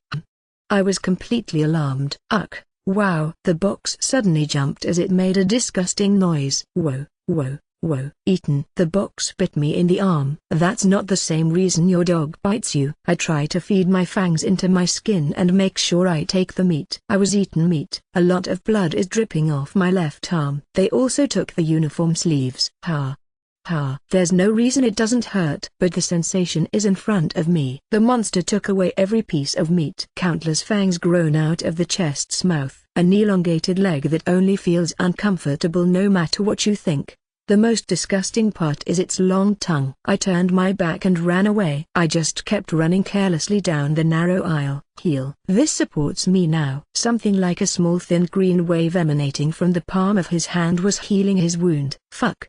I was completely alarmed. Ugh, wow. The box suddenly jumped as it made a disgusting noise. Whoa, whoa. Whoa. Eaten. The box bit me in the arm. That's not the same reason your dog bites you. I try to feed my fangs into my skin and make sure I take the meat. I was eaten meat. A lot of blood is dripping off my left arm. They also took the uniform sleeves. Ha. Ha. There's no reason it doesn't hurt. But the sensation is in front of me. The monster took away every piece of meat. Countless fangs grown out of the chest's mouth. An elongated leg that only feels uncomfortable no matter what you think. The most disgusting part is its long tongue. I turned my back and ran away. I just kept running carelessly down the narrow aisle. Heal. This supports me now. Something like a small thin green wave emanating from the palm of his hand was healing his wound. Fuck.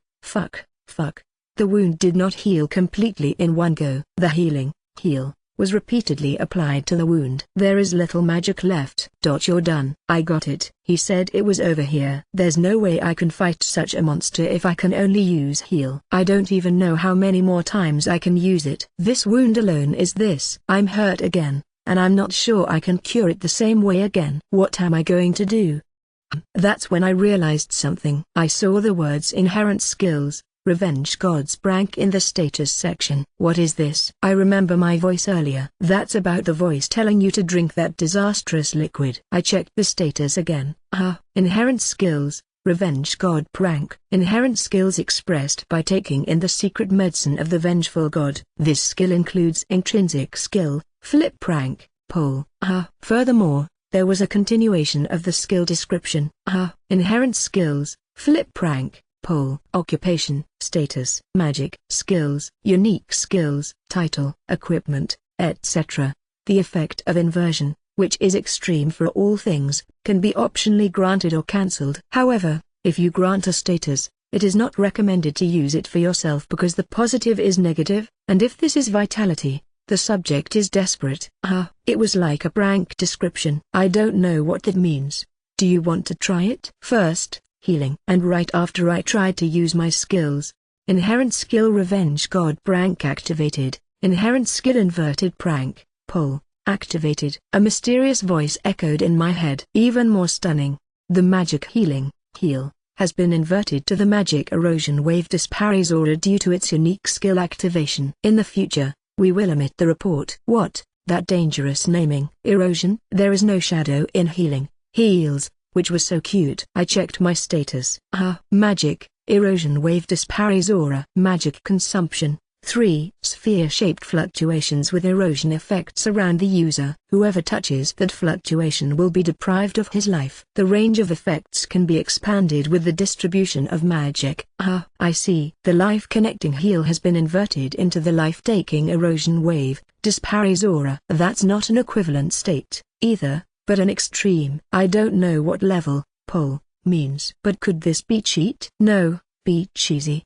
The wound did not heal completely in one go. The heal, was repeatedly applied to the wound. There is little magic left. You're done. I got it. He said it was over here. There's no way I can fight such a monster if I can only use heal. I don't even know how many more times I can use it. This wound alone is this. I'm hurt again, and I'm not sure I can cure it the same way again. What am I going to do? That's when I realized something. I saw the words inherent skills. Revenge Gods rank in the status section. What is this? I remember my voice earlier. That's about the voice telling you to drink that disastrous liquid. I checked the status again. Inherent skills, Revenge God rank. Inherent skills expressed by taking in the secret medicine of the vengeful god. This skill includes intrinsic skill, flip rank, pull. Furthermore, there was a continuation of the skill description. Inherent skills, flip rank. Pull. Occupation, status, magic, skills, unique skills, title, equipment, etc. The effect of inversion, which is extreme for all things, can be optionally granted or cancelled. However, if you grant a status, it is not recommended to use it for yourself because the positive is negative, and if this is vitality, the subject is desperate. It was like a rank description. I don't know what that means. Do you want to try it? First, healing. And right after I tried to use my skills, inherent skill Revenge God rank activated, inherent skill inverted rank, pull, activated. A mysterious voice echoed in my head. Even more stunning, the magic heal, has been inverted to the magic erosion wave Disparizora due to its unique skill activation. In the future, we will omit the report. What? That dangerous naming. Erosion? There is no shadow in heals, which was so cute. I checked my status. Magic, erosion wave Disparizora. Magic consumption, 3. Sphere-shaped fluctuations with erosion effects around the user. Whoever touches that fluctuation will be deprived of his life. The range of effects can be expanded with the distribution of magic. Ah, I see. The life-connecting heal has been inverted into the life-taking erosion wave. Disparizora. That's not an equivalent state, either, but an extreme. I don't know what level, pole, means. But could this be cheat? No, be cheesy.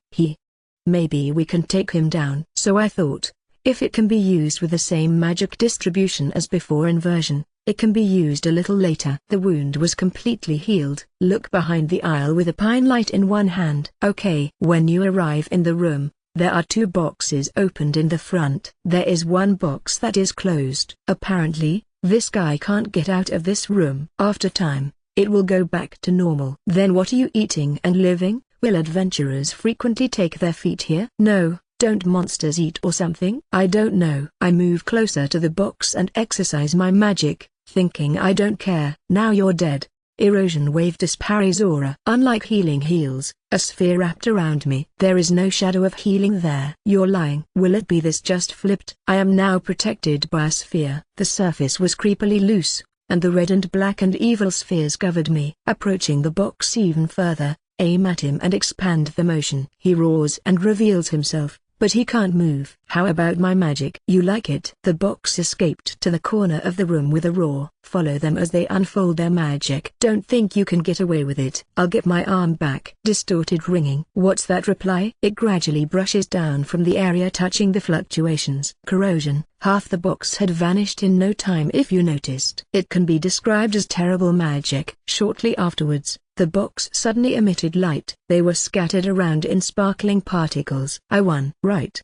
Maybe we can take him down. So I thought, if it can be used with the same magic distribution as before inversion, it can be used a little later. The wound was completely healed. Look behind the aisle with a pine light in one hand. Okay. When you arrive in the room, there are 2 boxes opened in the front. There is one box that is closed. Apparently, this guy can't get out of this room. After time, it will go back to normal. Then what are you eating and living? Will adventurers frequently take their feet here? No. Don't monsters eat or something? I don't know. I move closer to the box and exercise my magic, thinking I don't care. Now you're dead. Erosion wave Disparizora. Unlike healing heals, a sphere wrapped around me. There is no shadow of healing there. You're lying. Will it be this just flipped? I am now protected by a sphere. The surface was creepily loose, and the red and black and evil spheres covered me. Approaching the box even further, aim at him and expand the motion. He roars and reveals himself, but he can't move. How about my magic? You like it? The box escaped to the corner of the room with a roar. Follow them as they unfold their magic. Don't think you can get away with it. I'll get my arm back. Distorted ringing. What's that reply? It gradually brushes down from the area touching the fluctuations. Corrosion. Half the box had vanished in no time if you noticed. It can be described as terrible magic. Shortly afterwards, the box suddenly emitted light. They were scattered around in sparkling particles. I won. Right.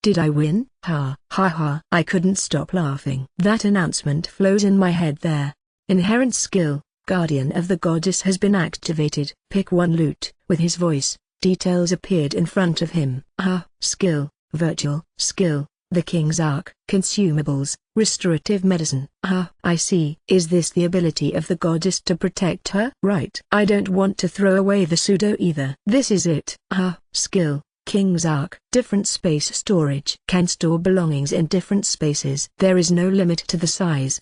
Did I win? Ha ha ha. I couldn't stop laughing. That announcement flows in my head there. Inherent skill, Guardian of the Goddess has been activated. Pick one loot. With his voice, details appeared in front of him. Skill, virtual, skill, the King's Ark. Consumables, restorative medicine. I see. Is this the ability of the goddess to protect her? Right. I don't want to throw away the pseudo either. This is it. Skill, King's Ark. Different space storage. Can store belongings in different spaces. There is no limit to the size.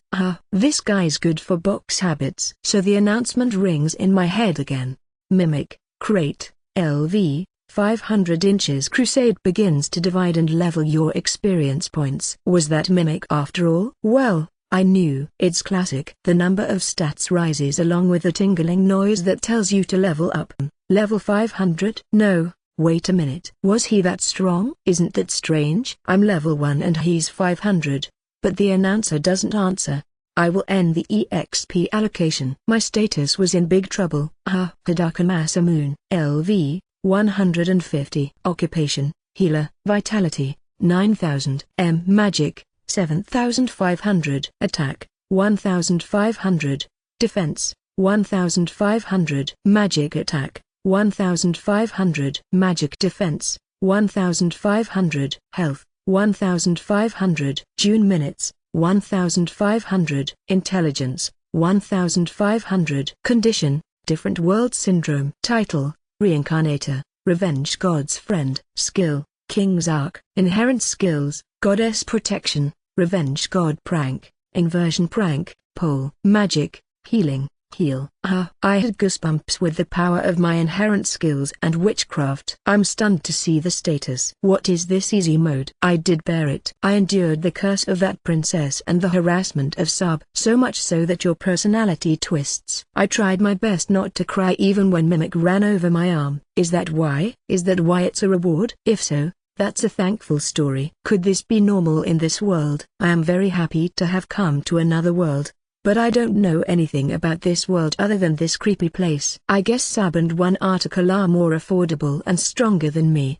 This guy's good for box habits. So the announcement rings in my head again. Mimic, crate, LV. 500 inches. Crusade begins to divide and level your experience points. Was that Mimic after all? Well, I knew. It's classic. The number of stats rises along with the tingling noise that tells you to level up. Level 500? No, wait a minute. Was he that strong? Isn't that strange? I'm level 1 and he's 500. But the announcer doesn't answer. I will end the EXP allocation. My status was in big trouble. Hidaka Masamune. LV. 150. Occupation, Healer. Vitality, 9000. Magic, 7500. Attack, 1500. Defense, 1500. Magic attack, 1500. Magic defense, 1500. Health, 1500. June minutes, 1500. Intelligence, 1500. Condition, Different World Syndrome. Title, Reincarnator, Revenge God's Friend. Skill, King's Ark. Inherent skills, Goddess Protection, Revenge God Prank, Inversion Prank, Pole. Magic, Healing, Heal. I had goosebumps with the power of my inherent skills and witchcraft. I'm stunned to see the status. What is this easy mode? I did bear it. I endured the curse of that princess and the harassment of Sub. So much so that your personality twists. I tried my best not to cry even when Mimic ran over my arm. Is that why? Is that why it's a reward? If so, that's a thankful story. Could this be normal in this world? I am very happy to have come to another world. But I don't know anything about this world other than this creepy place. I guess Sub and one article are more affordable and stronger than me.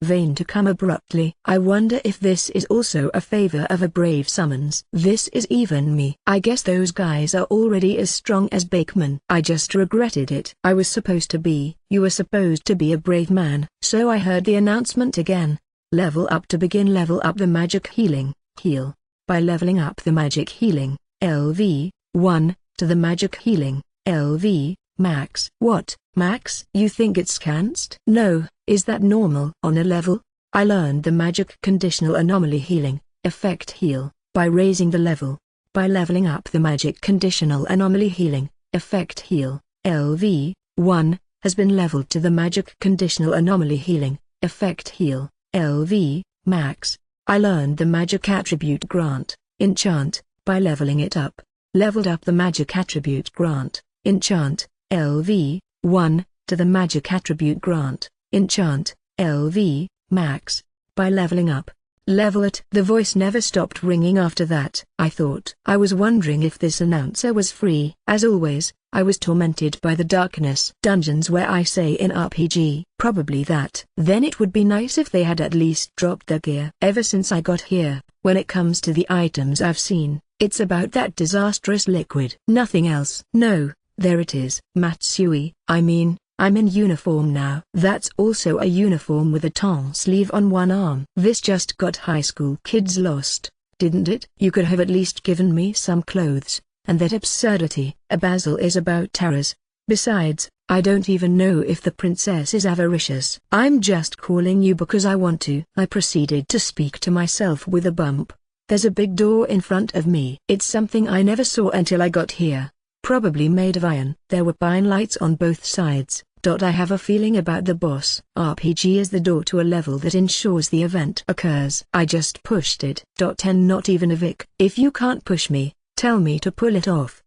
Vain to come abruptly. I wonder if this is also a favor of a brave summons. This is even me. I guess those guys are already as strong as Bakeman. I just regretted it. You were supposed to be a brave man. So I heard the announcement again. Level up to begin. Level up the magic healing. Heal. By leveling up the magic healing. LV, 1, to the magic healing, LV, max. What, max? You think it's canced? No, is that normal? On a level I learned the magic conditional anomaly healing, effect heal, by raising the level. By leveling up the magic conditional anomaly healing, effect heal, LV1, has been leveled to the magic conditional anomaly healing, effect heal, LV, max. I learned the magic attribute grant, enchant, by leveling it up. Leveled up the magic attribute grant, enchant, LV1, to the magic attribute grant, enchant, LV, max, by leveling up. Level it. The voice never stopped ringing after that. I thought. I was wondering if this announcer was free. As always, I was tormented by the darkness. Dungeons where I say in RPG. Probably that. Then it would be nice if they had at least dropped their gear. Ever since I got here, when it comes to the items I've seen, it's about that disastrous liquid. Nothing else. No, there it is. Matsui, I'm in uniform now. That's also a uniform with a tongue sleeve on one arm. This just got high school kids lost, didn't it? You could have at least given me some clothes, and that absurdity. A basil is about terrors. Besides, I don't even know if the princess is avaricious. I'm just calling you because I want to. I proceeded to speak to myself with a bump. There's a big door in front of me. It's something I never saw until I got here. Probably made of iron. There were pine lights on both sides. I have a feeling about the boss. RPG is the door to a level that ensures the event occurs. I just pushed it. And not even a Vic. If you can't push me, tell me to pull it off.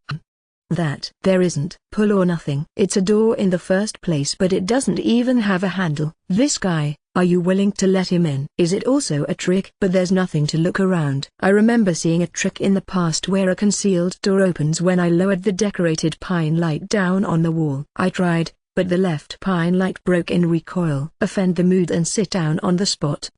That. There isn't pull or nothing. It's a door in the first place, but it doesn't even have a handle. This guy, are you willing to let him in? Is it also a trick? But there's nothing to look around. I remember seeing a trick in the past where a concealed door opens when I lowered the decorated pine light down on the wall. I tried, but the left pine light broke in recoil. Offend the mood and sit down on the spot.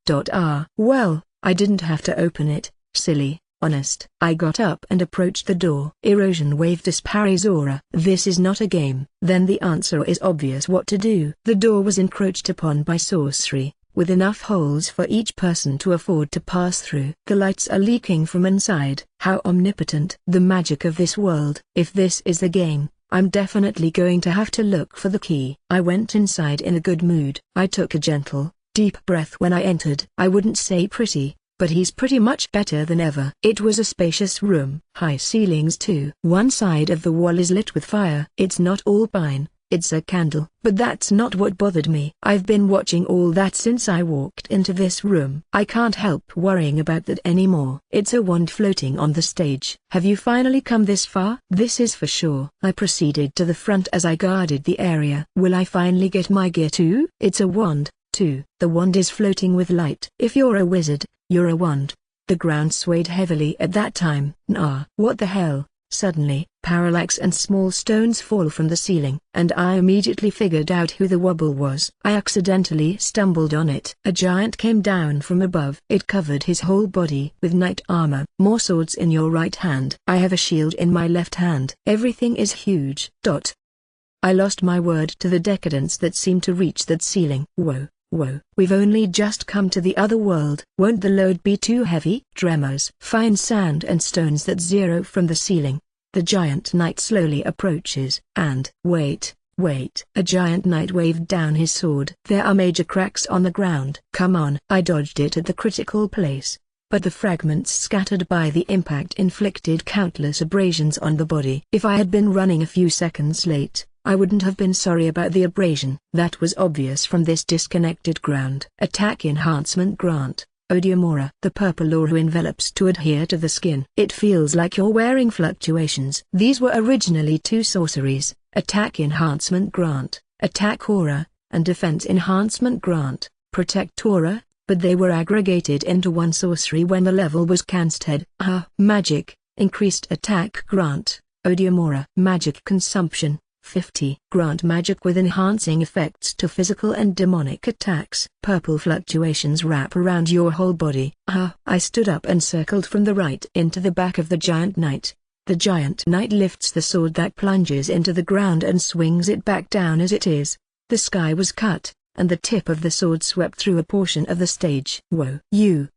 Well, I didn't have to open it, silly. Honest. I got up and approached the door. Erosion wave disparizora. This is not a game. Then the answer is obvious what to do. The door was encroached upon by sorcery, with enough holes for each person to afford to pass through. The lights are leaking from inside. How omnipotent. The magic of this world. If this is the game, I'm definitely going to have to look for the key. I went inside in a good mood. I took a gentle, deep breath when I entered. I wouldn't say pretty, but he's pretty much better than ever. It was a spacious room. High ceilings too. One side of the wall is lit with fire. It's not all pine, it's a candle. But that's not what bothered me. I've been watching all that since I walked into this room. I can't help worrying about that anymore. It's a wand floating on the stage. Have you finally come this far? This is for sure. I proceeded to the front as I guarded the area. Will I finally get my gear too? It's a wand, too. The wand is floating with light. If you're a wizard, you're a wand. The ground swayed heavily at that time. Nah. What the hell? Suddenly, parallax and small stones fall from the ceiling, and I immediately figured out who the wobble was. I accidentally stumbled on it. A giant came down from above. It covered his whole body with knight armor. More swords in your right hand. I have a shield in my left hand. Everything is huge. I lost my word to the decadence that seemed to reach that ceiling. Whoa. Whoa. We've only just come to the other world. Won't the load be too heavy? Tremors. Fine sand and stones that zero from the ceiling. The giant knight slowly approaches, and wait. A giant knight waved down his sword. There are major cracks on the ground. Come on. I dodged it at the critical place, but the fragments scattered by the impact inflicted countless abrasions on the body. If I had been running a few seconds late, I wouldn't have been sorry about the abrasion. That was obvious from this disconnected ground. Attack enhancement grant, Odiomora. The purple aura envelops to adhere to the skin. It feels like you're wearing fluctuations. These were originally two sorceries, attack enhancement grant, attack aura, and defense enhancement grant, protect aura, but they were aggregated into one sorcery when the level was casted. Magic, increased attack grant, Odiomora. Magic consumption, 50. Grant magic with enhancing effects to physical and demonic attacks. Purple fluctuations wrap around your whole body. I stood up and circled from the right into the back of the giant knight. The giant knight lifts the sword that plunges into the ground and swings it back down as it is. The sky was cut, and the tip of the sword swept through a portion of the stage. Whoa.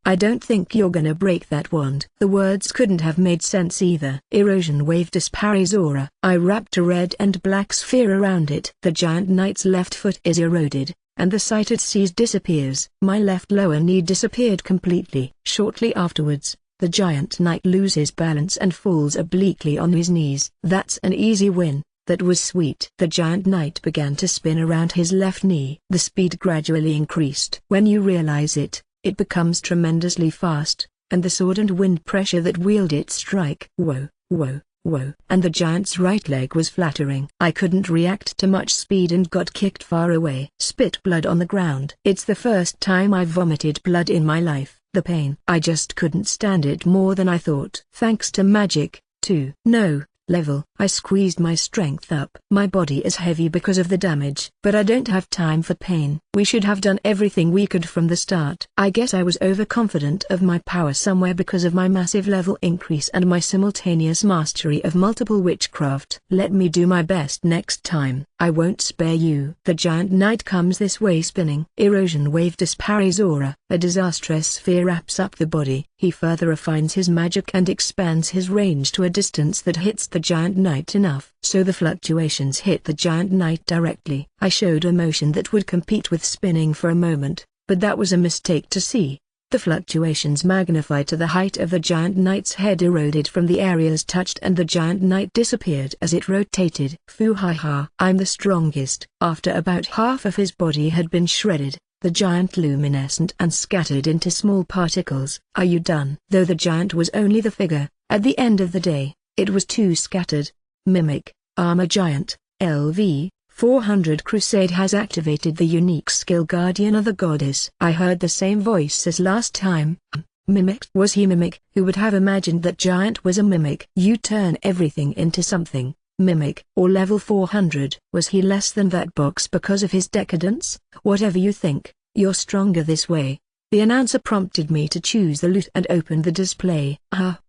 I don't think you're gonna break that wand. The words couldn't have made sense either. Erosion wave disparizora. I wrapped a red and black sphere around it. The giant knight's left foot is eroded, and the sight it sees disappears. My left lower knee disappeared completely. Shortly afterwards, the giant knight loses balance and falls obliquely on his knees. That's an easy win. That was sweet. The giant knight began to spin around his left knee. The speed gradually increased. When you realize it, it becomes tremendously fast, and the sword and wind pressure that wield it strike. Whoa, whoa, whoa. And the giant's right leg was flattering. I couldn't react to much speed and got kicked far away. Spit blood on the ground. It's the first time I've vomited blood in my life. The pain. I just couldn't stand it more than I thought. Thanks to magic, too. No. Level. I squeezed my strength up. My body is heavy because of the damage. But I don't have time for pain. We should have done everything we could from the start. I guess I was overconfident of my power somewhere because of my massive level increase and my simultaneous mastery of multiple witchcraft. Let me do my best next time. I won't spare you. The giant knight comes this way spinning. Erosion wave disparys aura. A disastrous sphere wraps up the body. He further refines his magic and expands his range to a distance that hits the giant knight enough so the fluctuations hit the giant knight directly. I showed a motion that would compete with spinning for a moment, but that was a mistake to see. The fluctuations magnified to the height of the giant knight's head eroded from the areas touched and the giant knight disappeared as it rotated. Foo ha ha. I'm the strongest. After about half of his body had been shredded, the giant luminescent and scattered into small particles. Are you done? Though the giant was only the figure, at the end of the day, it was too scattered. Mimic, Armor Giant, LV, 400 Crusade has activated the unique skill Guardian of the Goddess. I heard the same voice as last time. Mimic? Was he Mimic? Who would have imagined that Giant was a Mimic? You turn everything into something. Mimic, or level 400. Was he less than that box because of his decadence? Whatever you think, you're stronger this way. The announcer prompted me to choose the loot and opened the display.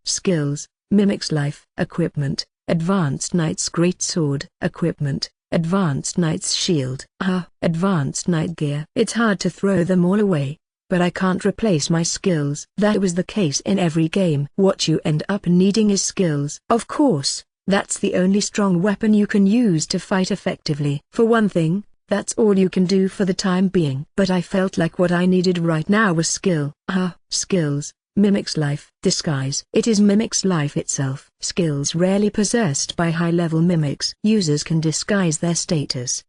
Skills, Mimic's Life. Equipment, Advanced Knight's Greatsword. Equipment, Advanced Knight's Shield. Advanced Knight Gear. It's hard to throw them all away, but I can't replace my skills. That was the case in every game. What you end up needing is skills. Of course. That's the only strong weapon you can use to fight effectively. For one thing, that's all you can do for the time being. But I felt like what I needed right now was skill. Skills, Mimic's Life. Disguise. It is Mimic's Life itself. Skills rarely possessed by high-level mimics. Users can disguise their status.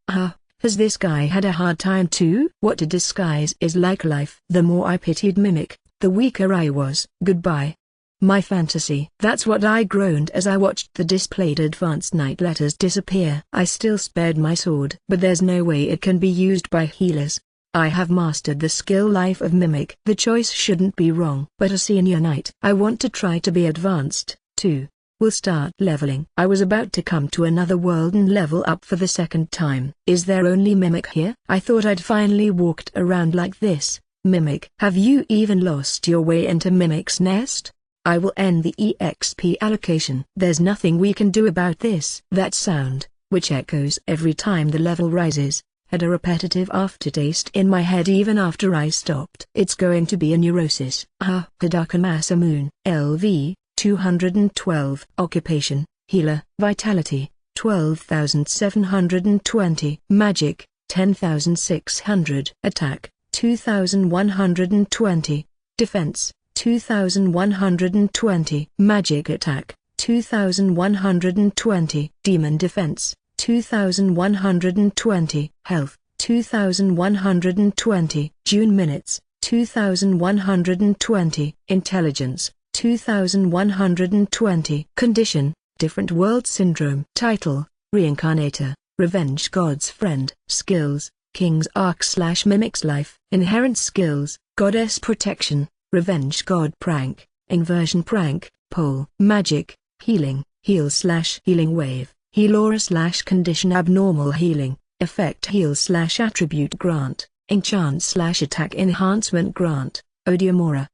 Has this guy had a hard time too? What a disguise is like life. The more I pitied Mimic, the weaker I was. Goodbye. My fantasy. That's what I groaned as I watched the displayed Advanced Knight letters disappear. I still spared my sword. But there's no way it can be used by healers. I have mastered the skill Life of Mimic. The choice shouldn't be wrong. But a senior knight. I want to try to be advanced, too. We'll start leveling. I was about to come to another world and level up for the second time. Is there only Mimic here? I thought I'd finally walked around like this. Mimic. Have you even lost your way into Mimic's nest? I will end the EXP allocation. There's nothing we can do about this. That sound, which echoes every time the level rises, had a repetitive aftertaste in my head even after I stopped. It's going to be a neurosis. Hidaka Masamune, LV, 212. Occupation, Healer. Vitality, 12,720. Magic, 10,600. Attack, 2,120. Defense, 2,120. Magic attack, 2,120. Demon defense, 2,120. Health, 2,120. June minutes, 2,120. Intelligence, 2,120. Condition, Different World Syndrome. Title, Reincarnator, Revenge God's Friend. Skills, King's Arc/Mimic's Life. Inherent skills, Goddess Protection, Revenge God Prank, Inversion Prank, Pole. Magic, Healing, Heal/Healing Wave, Heal Aura/Condition Abnormal Healing, Effect Heal/Attribute Grant, Enchant/Attack Enhancement Grant, Odium Aura.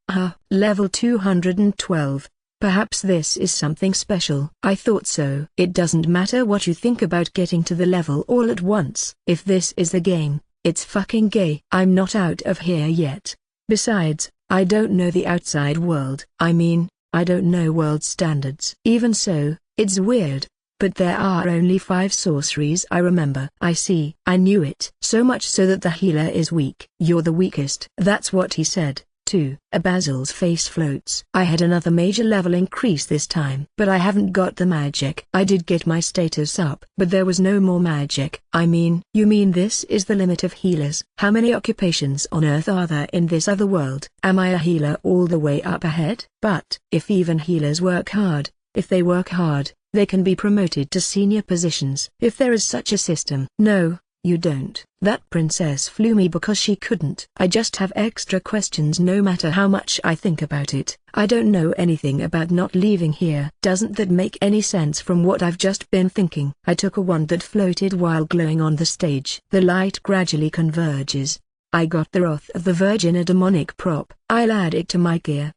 Level 212. Perhaps this is something special. I thought so. It doesn't matter what you think about getting to the level all at once. If this is the game, it's fucking gay. I'm not out of here yet. Besides, I don't know the outside world. I mean, I don't know world standards. Even so, it's weird. but there are only 5 sorceries I remember. I see. I knew it. So much so that the healer is weak. You're the weakest. That's what he said, too. Basil's face floats. I had another major level increase this time. But I haven't got the magic. I did get my status up. But there was no more magic. You mean this is the limit of healers? How many occupations on Earth are there in this other world? Am I a healer all the way up ahead? But if even healers work hard, if they work hard, they can be promoted to senior positions. If there is such a system. No, you don't. That princess flew me because she couldn't. I just have extra questions no matter how much I think about it. I don't know anything about not leaving here. Doesn't that make any sense from what I've just been thinking? I took a wand that floated while glowing on the stage. The light gradually converges. I got the Wrath of the Virgin, a demonic prop. I'll add it to my gear.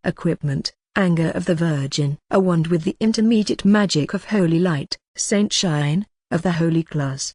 Equipment. Anger of the Virgin. A wand with the intermediate magic of holy light, Saint Shine, of the holy class.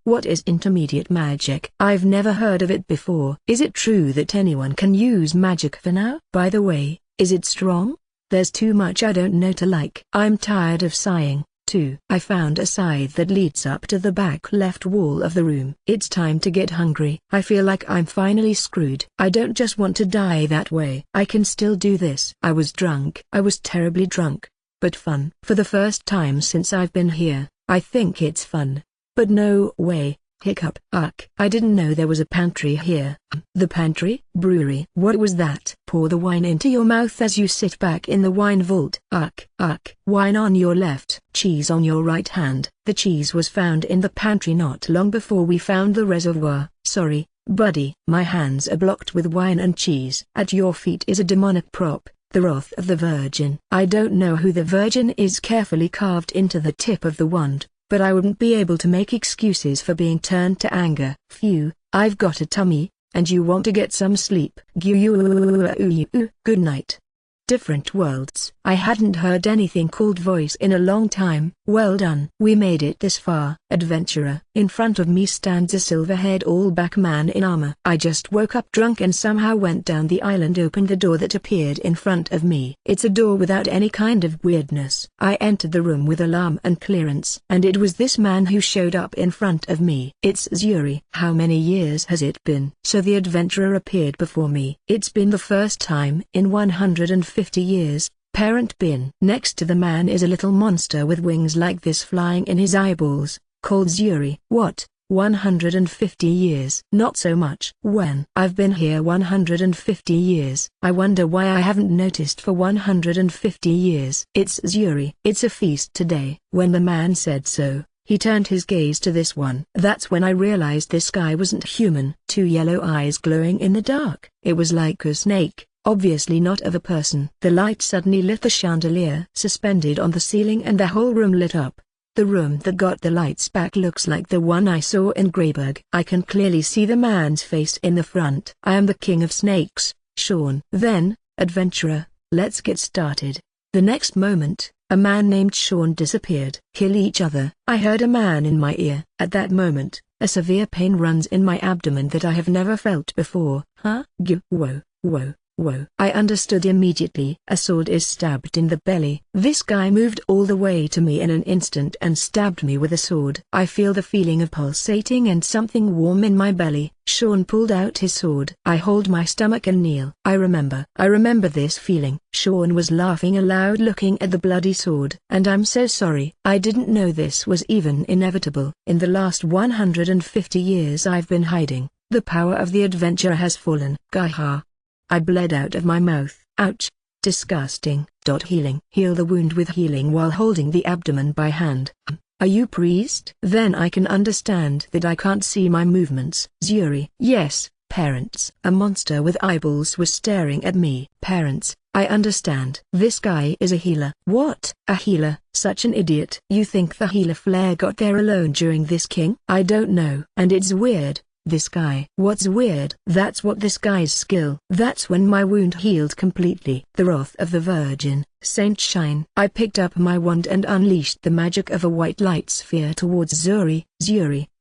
What is intermediate magic? I've never heard of it before. Is it true that anyone can use magic for now? By the way, is it strong? There's too much I don't know to like. I'm tired of sighing, too. I found a side that leads up to the back left wall of the room. It's time to get hungry. I feel like I'm finally screwed. I don't just want to die that way. I can still do this. I was drunk. I was terribly drunk. But fun. For the first time since I've been here, I think it's fun. But no way. Hiccup. I didn't know there was a pantry here. The pantry? Brewery. What was that? Pour the wine into your mouth as you sit back in the wine vault. Wine on your left, cheese on your right hand. The cheese was found in the pantry not long before we found the reservoir. Sorry, buddy. My hands are blocked with wine and cheese. At your feet is a demonic prop, the Wrath of the Virgin. I don't know who the Virgin is carefully carved into the tip of the wand, but I wouldn't be able to make excuses for being turned to anger. Phew, I've got a tummy, and you want to get some sleep. Jyouryuu. Good night. Different worlds. I hadn't heard anything called voice in a long time. Well done. We made it this far, adventurer. In front of me stands a silver-haired all-black man in armor. I just woke up drunk and somehow went down the aisle and opened the door that appeared in front of me. It's a door without any kind of weirdness. I entered the room with alarm and clearance. And it was this man who showed up in front of me. It's Jyouryuu. How many years has it been? So the adventurer appeared before me. It's been the first time in 150 years. Parent bin. Next to the man is a little monster with wings like this flying in his eyeballs, called Jyouryuu. What? 150 years? Not so much. When? I've been here 150 years. I wonder why I haven't noticed for 150 years. It's Jyouryuu. It's a feast today. When the man said so, he turned his gaze to this one. That's when I realized this guy wasn't human. 2 yellow eyes glowing in the dark. It was like a snake. Obviously not of a person. The light suddenly lit the chandelier suspended on the ceiling and the whole room lit up. The room that got the lights back looks like the one I saw in Greyburg. I can clearly see the man's face in the front. I am the king of snakes, Sean. Then, adventurer, let's get started. The next moment, a man named Sean disappeared. Kill each other. I heard a man in my ear. At that moment, a severe pain runs in my abdomen that I have never felt before. Whoa. I understood immediately. A sword is stabbed in the belly. This guy moved all the way to me in an instant and stabbed me with a sword. I feel the feeling of pulsating and something warm in my belly. Sean pulled out his sword. I hold my stomach and kneel. I remember this feeling. Sean was laughing aloud looking at the bloody sword. And I'm so sorry. I didn't know this was even inevitable. In the last 150 years I've been hiding. The power of the adventurer has fallen. Gaiha. I bled out of my mouth. Ouch. Disgusting. Healing. Heal the wound with healing while holding the abdomen by hand. Are you priest? Then I can understand that I can't see my movements. Jyouryuu. Yes, parents. A monster with eyeballs was staring at me. Parents, I understand. This guy is a healer. What? A healer? Such an idiot. You think the healer flare got there alone during this king? I don't know. And it's weird. This guy. What's weird? That's what this guy's skill. That's when my wound healed completely. The Wrath of the Virgin, Saint Shine. I picked up my wand and unleashed the magic of a white light sphere towards Jyouryuu.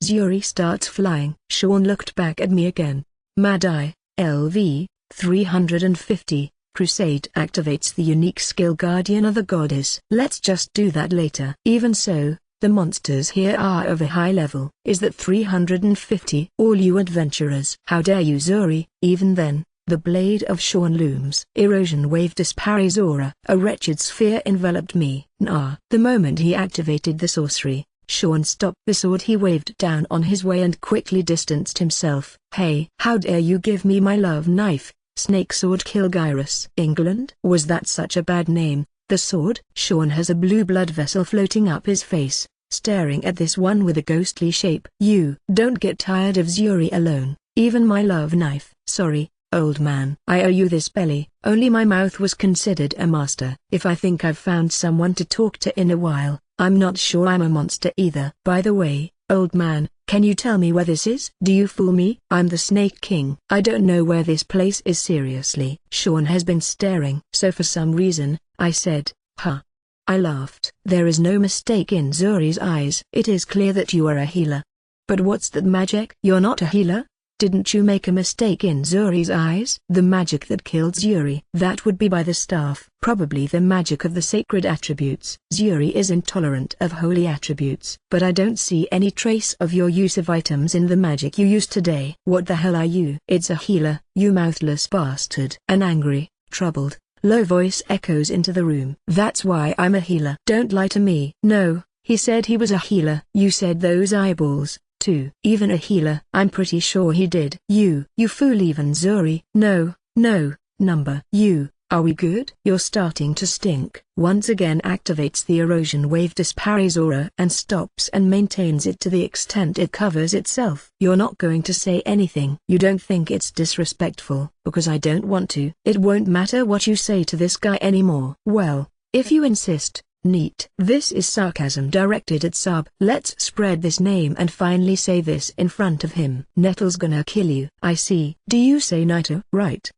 Jyouryuu starts flying. Sean looked back at me again. Mad Eye, LV, 350. Crusade activates the unique skill Guardian of the Goddess. Let's just do that later. Even so, the monsters here are of a high level. Is that 350? All you adventurers. How dare you, Jyouryuu? Even then, the blade of Sean looms. Erosion wave dispares aura. A wretched sphere enveloped me. Nah. The moment he activated the sorcery, Sean stopped the sword he waved down on his way and quickly distanced himself. Hey, how dare you give me my love knife? Snake sword kill Gyrus. England? Was that such a bad name? The sword? Sean has a blue blood vessel floating up his face, staring at this one with a ghostly shape. You don't get tired of Jyouryuu alone, even my love knife. Sorry, old man. I owe you this belly. Only my mouth was considered a master. If I think I've found someone to talk to in a while, I'm not sure I'm a monster either. By the way, old man, can you tell me where this is? Do you fool me? I'm the Snake King. I don't know where this place is seriously. Sean has been staring. So for some reason, I said, huh. I laughed. There is no mistake in Jyouryuu's eyes. It is clear that you are a healer. But what's that magic? You're not a healer? Didn't you make a mistake in Jyouryuu's eyes? The magic that killed Jyouryuu. That would be by the staff. Probably the magic of the sacred attributes. Jyouryuu is intolerant of holy attributes. But I don't see any trace of your use of items in the magic you used today. What the hell are you? It's a healer, you mouthless bastard. An angry, troubled, low voice echoes into the room. That's why I'm a healer. Don't lie to me. No, he said he was a healer. You said those eyeballs, too. Even a healer. I'm pretty sure he did. You fool. Even Jyouryuu. No, number. Are we good? You're starting to stink. Once again activates the erosion wave dispares aura and stops and maintains it to the extent it covers itself. You're not going to say anything. You don't think it's disrespectful? Because I don't want to. It won't matter what you say to this guy anymore. Well, if you insist. NEET. This is sarcasm directed at Sub. Let's spread this name and finally say this in front of him. Nettle's gonna kill you. I see. Do you say Naito? Right.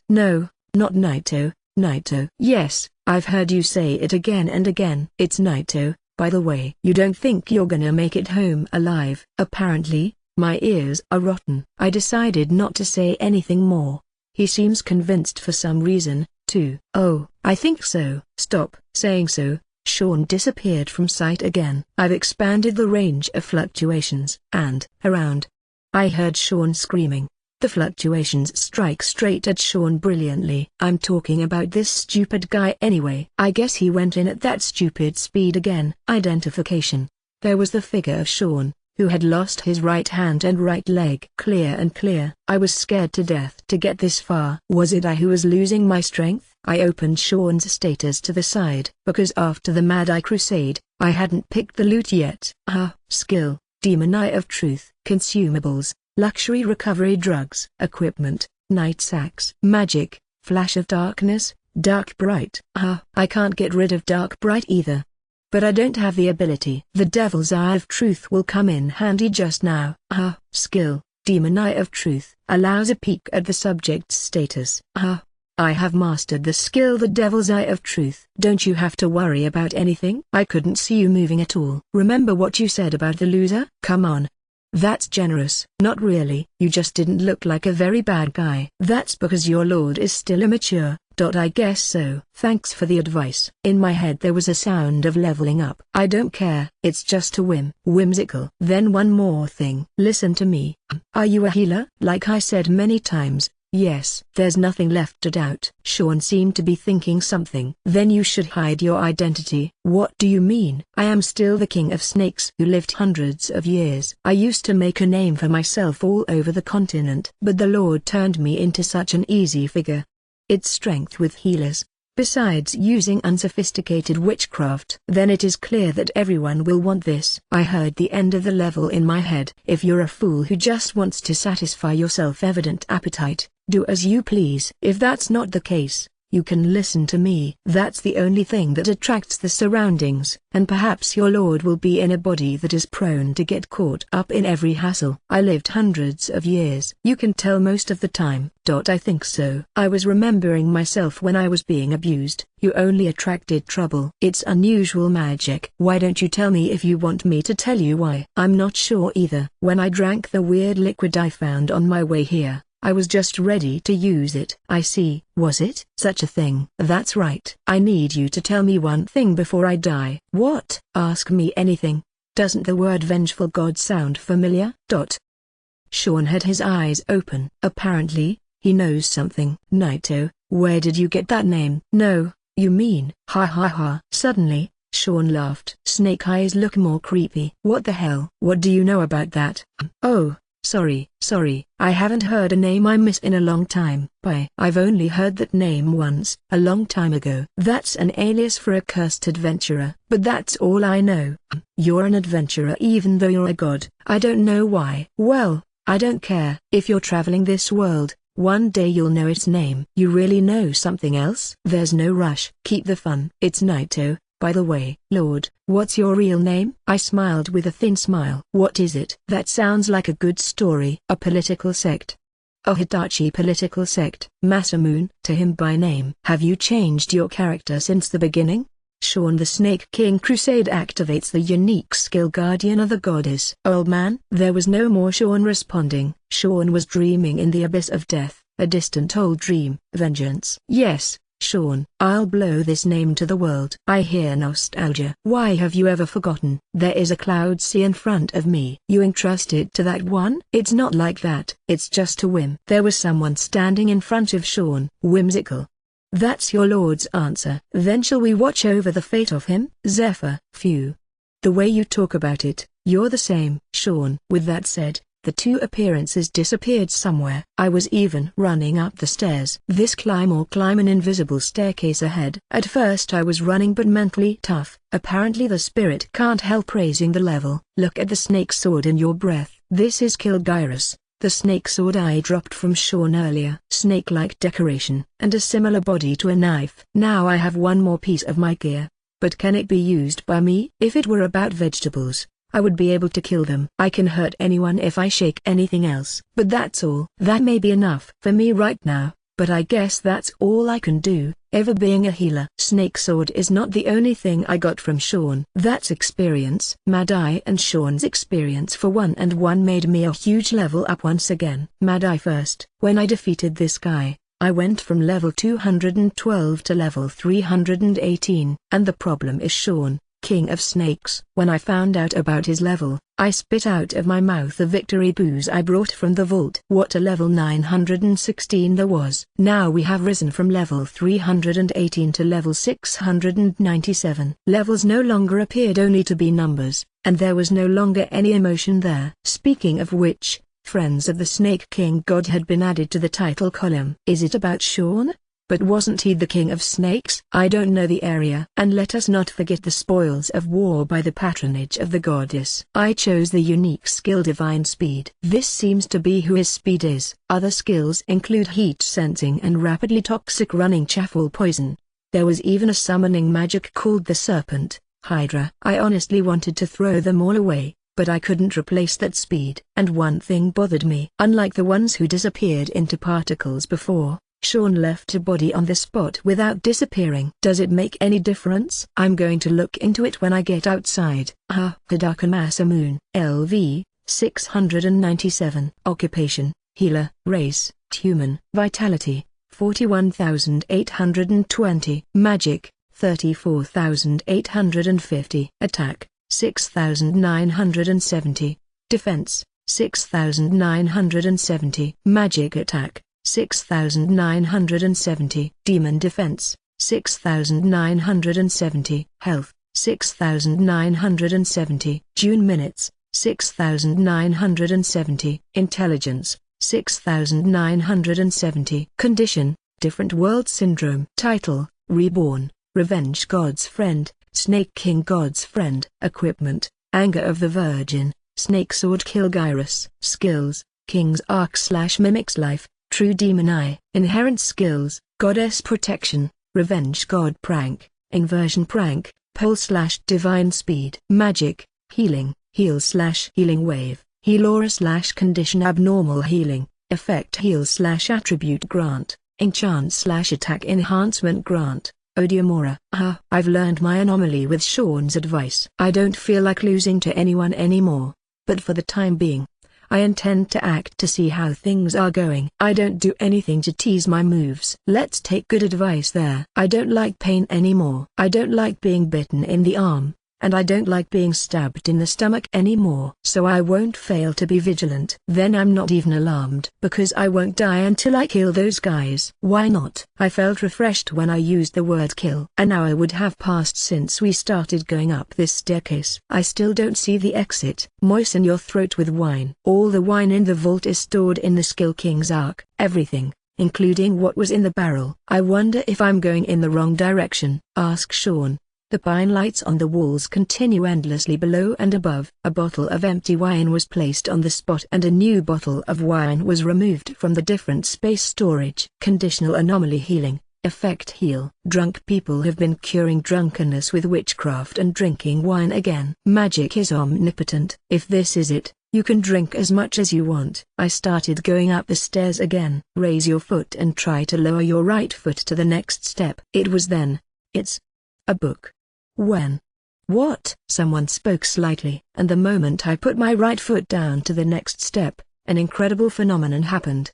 No, not Naito. Naito. Yes, I've heard you say it again and again. It's Naito, by the way. You don't think you're gonna make it home alive? Apparently, my ears are rotten. I decided not to say anything more. He seems convinced for some reason, too. Oh, I think so. Stop saying so. Sean disappeared from sight again. I've expanded the range of fluctuations and around. I heard Sean screaming. The fluctuations strike straight at Sean brilliantly. I'm talking about this stupid guy anyway. I guess he went in at that stupid speed again. Identification. There was the figure of Sean, who had lost his right hand and right leg. Clear and clear. I was scared to death to get this far. Was it I who was losing my strength? I opened Sean's status to the side. Because after the Mad Eye Crusade, I hadn't picked the loot yet. Skill, Demon Eye of Truth. Consumables, luxury recovery drugs. Equipment, night sacks. Magic, Flash of Darkness, Dark Bright. I can't get rid of Dark Bright either. But I don't have the ability. The Devil's Eye of Truth will come in handy just now. Skill, Demon Eye of Truth. Allows a peek at the subject's status. I have mastered the skill the Devil's Eye of Truth. Don't you have to worry about anything? I couldn't see you moving at all. Remember what you said about the loser? Come on. That's generous. Not really. You just didn't look like a very bad guy. That's because your lord is still immature. I guess so. Thanks for the advice. In my head there was a sound of leveling up. I don't care. It's just a whim. Whimsical. Then one more thing. Listen to me. Are you a healer? Like I said many times. Yes. There's nothing left to doubt. Sean seemed to be thinking something. Then you should hide your identity. What do you mean? I am still the king of snakes who lived hundreds of years. I used to make a name for myself all over the continent. But the Lord turned me into such an easy figure. It's strength with healers. Besides using unsophisticated witchcraft. Then it is clear that everyone will want this. I heard the end of the level in my head. If you're a fool who just wants to satisfy your self-evident appetite, do as you please. If that's not the case, you can listen to me. That's the only thing that attracts the surroundings, and perhaps your lord will be in a body that is prone to get caught up in every hassle. I lived hundreds of years. You can tell most of the time. I think so. I was remembering myself when I was being abused. You only attracted trouble. It's unusual magic. Why don't you tell me if you want me to tell you why? I'm not sure either. When I drank the weird liquid I found on my way here, I was just ready to use it. I see. Was it such a thing? That's right. I need you to tell me one thing before I die. What? Ask me anything. Doesn't the word vengeful god sound familiar? Sean had his eyes open. Apparently, he knows something. Naito, where did you get that name? No, you mean? Ha ha ha. Suddenly, Sean laughed. Snake eyes look more creepy. What the hell? What do you know about that? Oh, sorry, I haven't heard a name I miss in a long time. I've only heard that name once, a long time ago. That's an alias for a cursed adventurer. But that's all I know. You're an adventurer even though you're a god. I don't know why. Well, I don't care. If you're traveling this world, one day you'll know its name. You really know something else? There's no rush. Keep the fun. It's Naito, by the way. Lord, what's your real name? I smiled with a thin smile. What is it? That sounds like a good story. A political sect. A Hitachi political sect. Masamune, to him by name. Have you changed your character since the beginning? Sean the Snake King Crusade activates the unique skill Guardian of the Goddess. Old man? There was no more Sean responding. Sean was dreaming in the abyss of death, a distant old dream. Vengeance. Yes, Sean. I'll blow this name to the world. I hear nostalgia. Why have you ever forgotten? There is a cloud sea in front of me. You entrusted to that one? It's not like that. It's just a whim. There was someone standing in front of Sean. Whimsical. That's your lord's answer. Then shall we watch over the fate of him? Zephyr. Phew. The way you talk about it, you're the same. Sean. With that said, the two appearances disappeared somewhere. I was even running up the stairs. This climb an invisible staircase ahead. At first I was running but mentally tough. Apparently the spirit can't help raising the level. Look at the snake sword in your breath. This is Jyouryuu, the snake sword I dropped from Sean earlier. Snake-like decoration, and a similar body to a knife. Now I have one more piece of my gear. But can it be used by me? If it were about vegetables, I would be able to kill them. I can hurt anyone if I shake anything else. But that's all. That may be enough for me right now, but I guess that's all I can do, ever being a healer. Snake sword is not the only thing I got from Sean. That's experience. Mad-Eye and Sean's experience for 1-1 made me a huge level up once again. Mad-Eye first. When I defeated this guy, I went from level 212 to level 318. And the problem is Sean, King of Snakes. When I found out about his level, I spit out of my mouth the victory booze I brought from the vault. What a level 916 there was. Now we have risen from level 318 to level 697. Levels no longer appeared only to be numbers, and there was no longer any emotion there. Speaking of which, Friends of the Snake King God had been added to the title column. Is it about Sean? But wasn't he the king of snakes? I don't know the area. And let us not forget the spoils of war by the patronage of the goddess. I chose the unique skill Divine Speed. This seems to be who his speed is. Other skills include heat sensing and rapidly toxic running chaffle poison. There was even a summoning magic called the Serpent, Hydra. I honestly wanted to throw them all away, but I couldn't replace that speed. And one thing bothered me. Unlike the ones who disappeared into particles before, Sean left a body on the spot without disappearing. Does it make any difference? I'm going to look into it when I get outside. Hidaka Masamune, LV, 697. Occupation, healer. Race, human. Vitality, 41,820. Magic, 34,850. Attack, 6,970. Defense, 6,970. Magic attack, 6,970. Demon defense, 6,970. Health, 6,970. June minutes, 6,970. Intelligence, 6,970. Condition, Different World Syndrome. Title, Reborn, Revenge God's Friend, Snake King God's Friend. Equipment, Anger of the Virgin, Snake Sword Jyouryuu. Skills, King's Arc/Mimic's Life, True Demon Eye. Inherent skills, Goddess Protection, Revenge God Prank, Inversion Prank, Pole/Divine Speed. Magic, Healing, Heal/Healing Wave, Heal/Condition Abnormal Healing, Effect Heal/Attribute Grant, Enchant/Attack Enhancement Grant. Odiomora. I've learned my anomaly with Sean's advice. I don't feel like losing to anyone anymore, but for the time being, I intend to act to see how things are going. I don't do anything to tease my moves. Let's take good advice there. I don't like pain anymore. I don't like being bitten in the arm. And I don't like being stabbed in the stomach anymore. So I won't fail to be vigilant. Then I'm not even alarmed because I won't die until I kill those guys. Why not? I felt refreshed when I used the word kill. An hour would have passed since we started going up this staircase. I still don't see the exit. Moisten your throat with wine. All the wine in the vault is stored in the Skill King's Ark. Everything, including what was in the barrel. I wonder if I'm going in the wrong direction. Ask Sean. The pine lights on the walls continue endlessly below and above. A bottle of empty wine was placed on the spot and a new bottle of wine was removed from the different space storage. Conditional anomaly healing. Effect heal. Drunk people have been curing drunkenness with witchcraft and drinking wine again. Magic is omnipotent. If this is it, you can drink as much as you want. I started going up the stairs again. Raise your foot and try to lower your right foot to the next step. It was then. It's a book. When? What? Someone spoke slightly. And the moment I put my right foot down to the next step, an incredible phenomenon happened.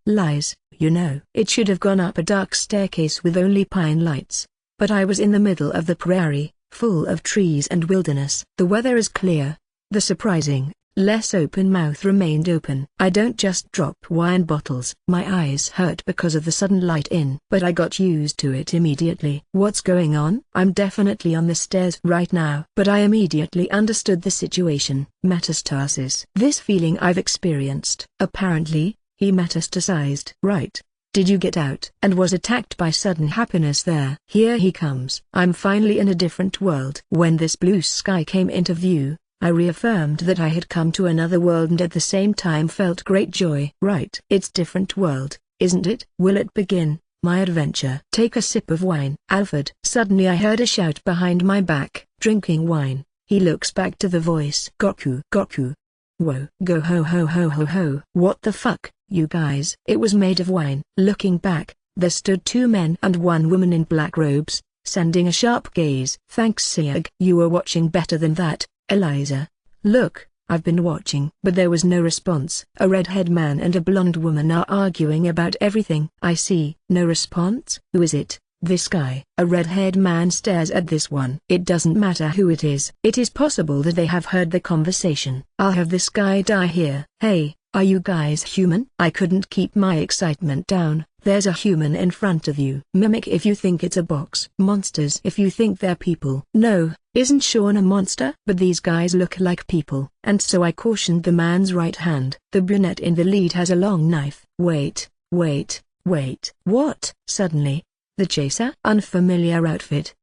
Lies, you know. It should have gone up a dark staircase with only pine lights. But I was in the middle of the prairie, full of trees and wilderness. The weather is clear. The surprising, less open mouth remained open. I don't just drop wine bottles. My eyes hurt because of the sudden light in. But I got used to it immediately. What's going on? I'm definitely on the stairs right now. But I immediately understood the situation. Metastasis. This feeling I've experienced. Apparently, he metastasized. Right. Did you get out? And was attacked by sudden happiness there. Here he comes. I'm finally in a different world. When this blue sky came into view, I reaffirmed that I had come to another world and at the same time felt great joy. Right. It's different world, isn't it? Will it begin, my adventure? Take a sip of wine. Alfred. Suddenly I heard a shout behind my back. Drinking wine. He looks back to the voice. Goku. Goku. Whoa. Go ho ho ho ho ho. What the fuck, you guys? It was made of wine. Looking back, there stood 2 men and 1 woman in black robes, sending a sharp gaze. Thanks Siag. You were watching better than that. Eliza. Look, I've been watching. But there was no response. A red-haired man and a blonde woman are arguing about everything. I see. No response? Who is it? This guy. A red-haired man stares at this one. It doesn't matter who it is. It is possible that they have heard the conversation. I'll have this guy die here. Hey, are you guys human? I couldn't keep my excitement down. There's a human in front of you. Mimic if you think it's a box. Monsters if you think they're people. No, isn't Sean a monster? But these guys look like people. And so I cautioned the man's right hand. The brunette in the lead has a long knife. Wait. What? Suddenly, the chaser? Unfamiliar outfit.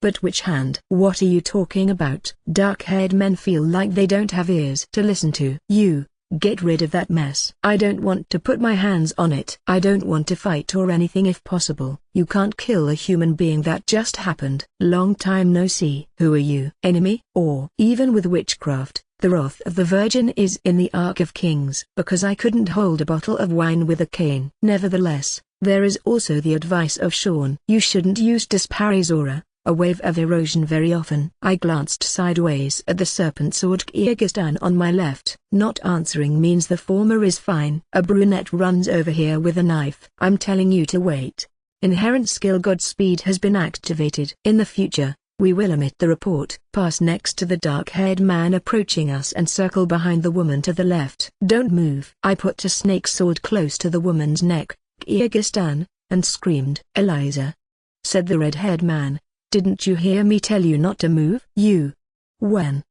But which hand? What are you talking about? Dark-haired men feel like they don't have ears to listen to. You. Get rid of that mess. I don't want to put my hands on it. I don't want to fight or anything if possible. You can't kill a human being. That just happened. Long time no see. Who are you? Enemy? Or even with witchcraft, the wrath of the Virgin is in the Ark of Kings. Because I couldn't hold a bottle of wine with a cane. Nevertheless, there is also the advice of Sean. You shouldn't use Disparizora, a wave of erosion, very often. I glanced sideways at the serpent sword Kyrgyzstan on my left. Not answering means the former is fine. A brunette runs over here with a knife. I'm telling you to wait. Inherent skill Godspeed has been activated. In the future, we will omit the report. Pass next to the dark-haired man approaching us and circle behind the woman to the left. Don't move. I put a snake sword close to the woman's neck, Kyrgyzstan, and screamed. Eliza, said the red-haired man. Didn't you hear me tell you not to move? You. When?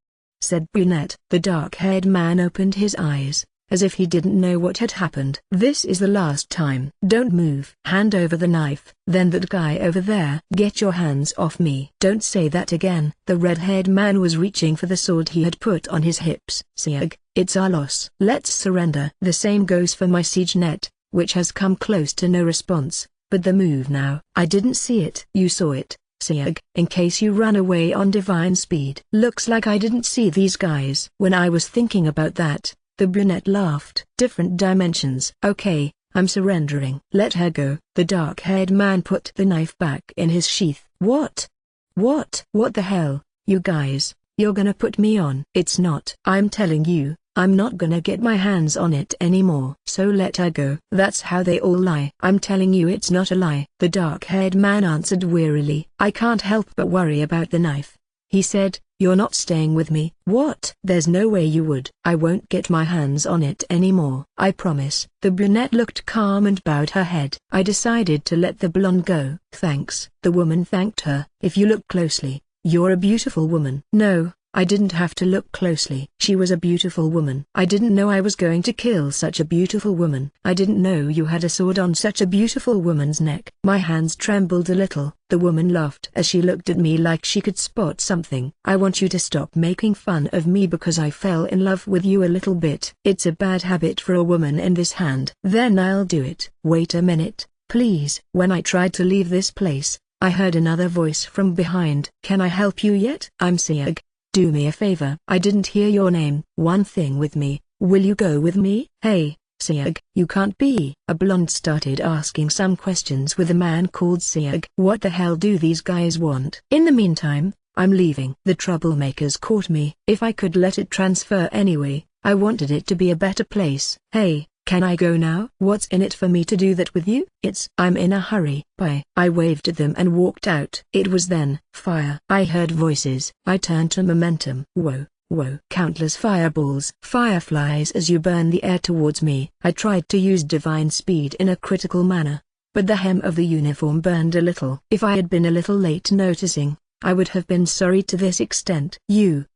Said brunette. The dark-haired man opened his eyes, as if he didn't know what had happened. This is the last time. Don't move. Hand over the knife. Then that guy over there. Get your hands off me. Don't say that again. The red-haired man was reaching for the sword he had put on his hips. Siag, it's our loss. Let's surrender. The same goes for my siege net, which has come close to no response. But the move now. I didn't see it. You saw it. Siag, in case you ran away on divine speed. Looks like I didn't see these guys. When I was thinking about that, the brunette laughed. Different dimensions. Okay, I'm surrendering. Let her go. The dark-haired man put the knife back in his sheath. What? What the hell, you guys, you're gonna put me on? It's not. I'm telling you, I'm not gonna get my hands on it anymore. So let her go. That's how they all lie. I'm telling you it's not a lie. The dark-haired man answered wearily. I can't help but worry about the knife. He said, you're not staying with me. What? There's no way you would. I won't get my hands on it anymore. I promise. The brunette looked calm and bowed her head. I decided to let the blonde go. Thanks. The woman thanked her. If you look closely, you're a beautiful woman. No, I didn't have to look closely. She was a beautiful woman. I didn't know I was going to kill such a beautiful woman. I didn't know you had a sword on such a beautiful woman's neck. My hands trembled a little. The woman laughed as she looked at me like she could spot something. I want you to stop making fun of me because I fell in love with you a little bit. It's a bad habit for a woman in this hand. Then I'll do it. Wait a minute, please. When I tried to leave this place, I heard another voice from behind. Can I help you yet? I'm Jyouryuu. Do me a favor. I didn't hear your name. One thing with me. Will you go with me? Hey, Jyouryuu. You can't be. A blonde started asking some questions with a man called Jyouryuu. What the hell do these guys want? In the meantime, I'm leaving. The troublemakers caught me. If I could let it transfer anyway, I wanted it to be a better place. Hey, can I go now? What's in it for me to do that with you? I'm in a hurry. Bye. I waved at them and walked out. It was then, fire. I heard voices. I turned to momentum. Whoa, whoa. Countless fireballs. Fireflies as you burn the air towards me. I tried to use divine speed in a critical manner, but the hem of the uniform burned a little. If I had been a little late noticing, I would have been sorry to this extent.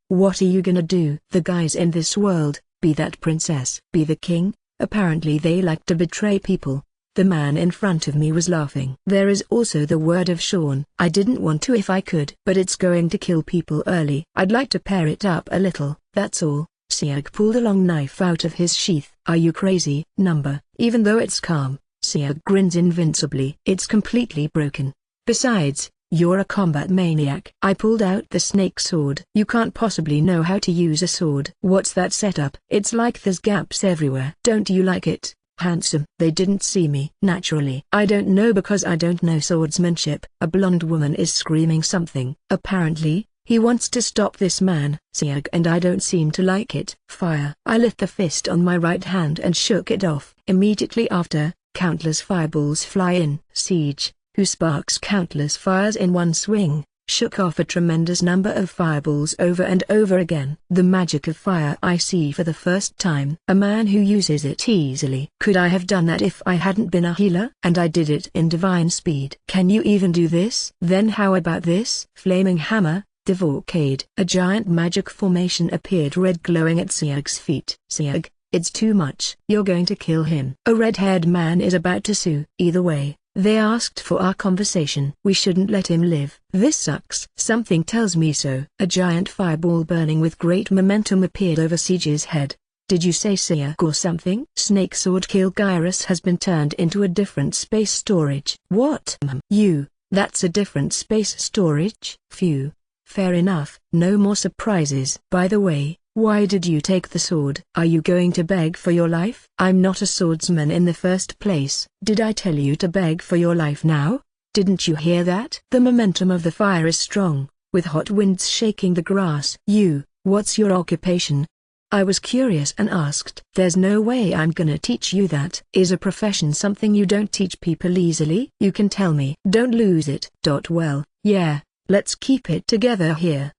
What are you gonna do? The guys in this world, be that princess, be the king, apparently they like to betray people. The man in front of me was laughing. There is also the word of Sean. I didn't want to if I could, but it's going to kill people early. I'd like to pair it up a little, that's all. Jyouryuu pulled a long knife out of his sheath. Are you crazy? Number. Even though it's calm, Jyouryuu grins invincibly. It's completely broken. Besides, you're a combat maniac. I pulled out the snake sword. You can't possibly know how to use a sword. What's that setup? It's like there's gaps everywhere. Don't you like it, handsome? They didn't see me. Naturally. I don't know because I don't know swordsmanship. A blonde woman is screaming something. Apparently, he wants to stop this man, Jyouryuu, and I don't seem to like it. Fire. I lit the fist on my right hand and shook it off. Immediately after, countless fireballs fly in. Siege, who sparks countless fires in one swing, shook off a tremendous number of fireballs over and over again. The magic of fire I see for the first time. A man who uses it easily. Could I have done that if I hadn't been a healer? And I did it in divine speed. Can you even do this? Then how about this? Flaming hammer, Divorcade. A giant magic formation appeared red glowing at Jyouryuu's feet. Jyouryuu, it's too much. You're going to kill him. A red-haired man is about to sue. Either way, they asked for our conversation. We shouldn't let him live. This sucks. Something tells me so. A giant fireball burning with great momentum appeared over Siege's head. Did you say Jyouryuu or something? Snake Sword Kill Gyrus has been turned into a different space storage. What? That's a different space storage? Phew. Fair enough. No more surprises. By the way, why did you take the sword? Are you going to beg for your life? I'm not a swordsman in the first place. Did I tell you to beg for your life now? Didn't you hear that? The momentum of the fire is strong, with hot winds shaking the grass. What's your occupation? I was curious and asked. There's no way I'm gonna teach you that. Is a profession something you don't teach people easily? You can tell me. Don't lose it. Well, yeah, let's keep it together here.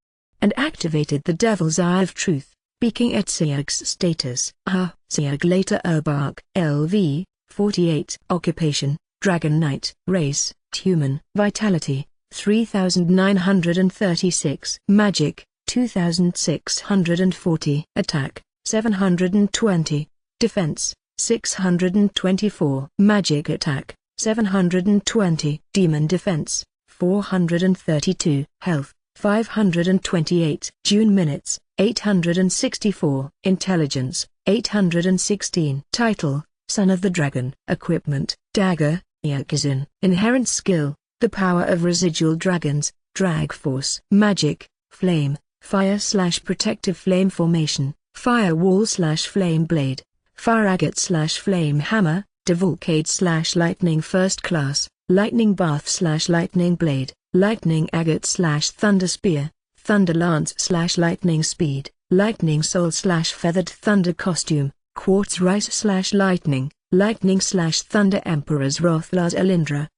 And activated the Devil's Eye of Truth, peeking at Jyouryuu's status. Jyouryuu later Bark. LV, 48. Occupation, Dragon Knight. Race, Human. Vitality, 3936. Magic, 2640. Attack, 720. Defense, 624. Magic attack, 720. Demon defense, 432. Health, 528. June minutes, 864. Intelligence, 816. Title, Son of the Dragon. Equipment, Dagger, Yakuzin. Inherent skill, the power of residual dragons, Drag Force. Magic, Flame, Fire/Protective Flame Formation, Firewall/Flame Blade, Fire Agate/Flame Hammer, Divorcade/Lightning First Class, Lightning Bath/Lightning Blade, Lightning Agate/Thunder Spear, Thunder Lance/Lightning Speed, lightning soul/feathered thunder costume, quartz rice/lightning, lightning/thunder emperor's wrath Lars Elindra.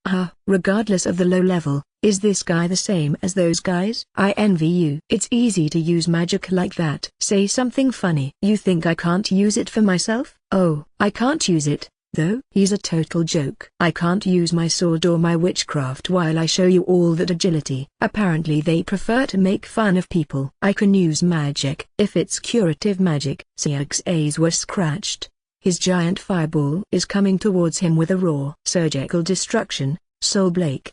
Regardless of the low level, is this guy the same as those guys? I envy you. It's easy to use magic like that. Say something funny. You think I can't use it for myself? Oh, I can't use it, though? He's a total joke. I can't use my sword or my witchcraft while I show you all that agility. Apparently they prefer to make fun of people. I can use magic if it's curative magic. Siag's eyes were scratched. His giant fireball is coming towards him with a raw surgical destruction, Soul Blake.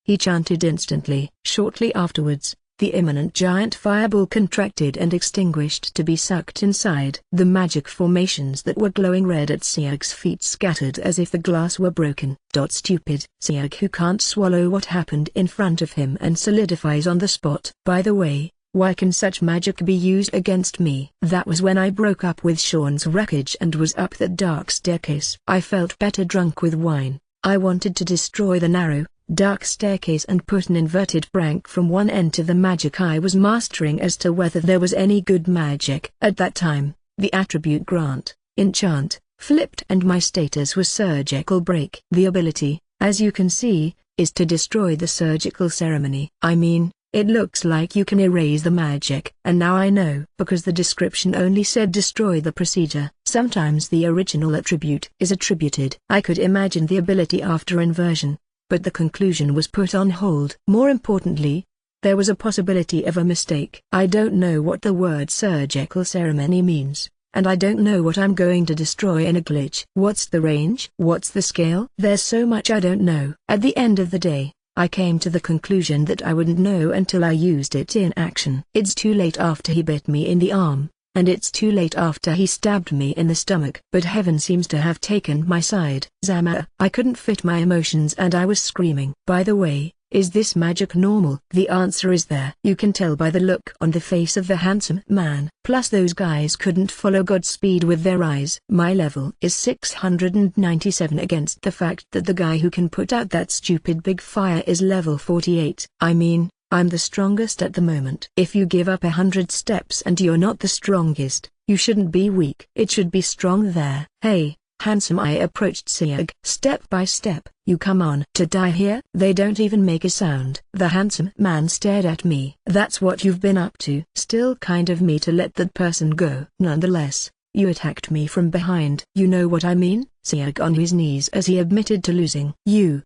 He chanted instantly. Shortly afterwards, the imminent giant fireball contracted and extinguished to be sucked inside. The magic formations that were glowing red at Siag's feet scattered as if the glass were broken. Stupid Siag, who can't swallow what happened in front of him and solidifies on the spot. By the way, why can such magic be used against me? That was when I broke up with Sean's wreckage and was up that dark staircase. I felt better drunk with wine. I wanted to destroy the narrow, dark staircase and put an inverted prank from one end to the magic I was mastering as to whether there was any good magic. At that time, the attribute grant, enchant, flipped and my status was surgical break. The ability, as you can see, is to destroy the surgical ceremony. I mean, it looks like you can erase the magic. And now I know, because the description only said destroy the procedure. Sometimes the original attribute is attributed. I could imagine the ability after inversion, but the conclusion was put on hold. More importantly, there was a possibility of a mistake. I don't know what the word surgical ceremony means, and I don't know what I'm going to destroy in a glitch. What's the range? What's the scale? There's so much I don't know. At the end of the day, I came to the conclusion that I wouldn't know until I used it in action. It's too late after he bit me in the arm, and it's too late after he stabbed me in the stomach. But heaven seems to have taken my side. Zama, I couldn't fit my emotions and I was screaming. By the way, is this magic normal? The answer is there. You can tell by the look on the face of the handsome man. Plus those guys couldn't follow Godspeed with their eyes. My level is 697 against the fact that the guy who can put out that stupid big fire is level 48. I mean, I'm the strongest at the moment. If you give up 100 steps and you're not the strongest, you shouldn't be weak. It should be strong there. Hey, handsome, I approached Siag. Step by step. You come on to die here? They don't even make a sound. The handsome man stared at me. That's what you've been up to. Still kind of me to let that person go. Nonetheless, you attacked me from behind. You know what I mean? Siag on his knees as he admitted to losing. You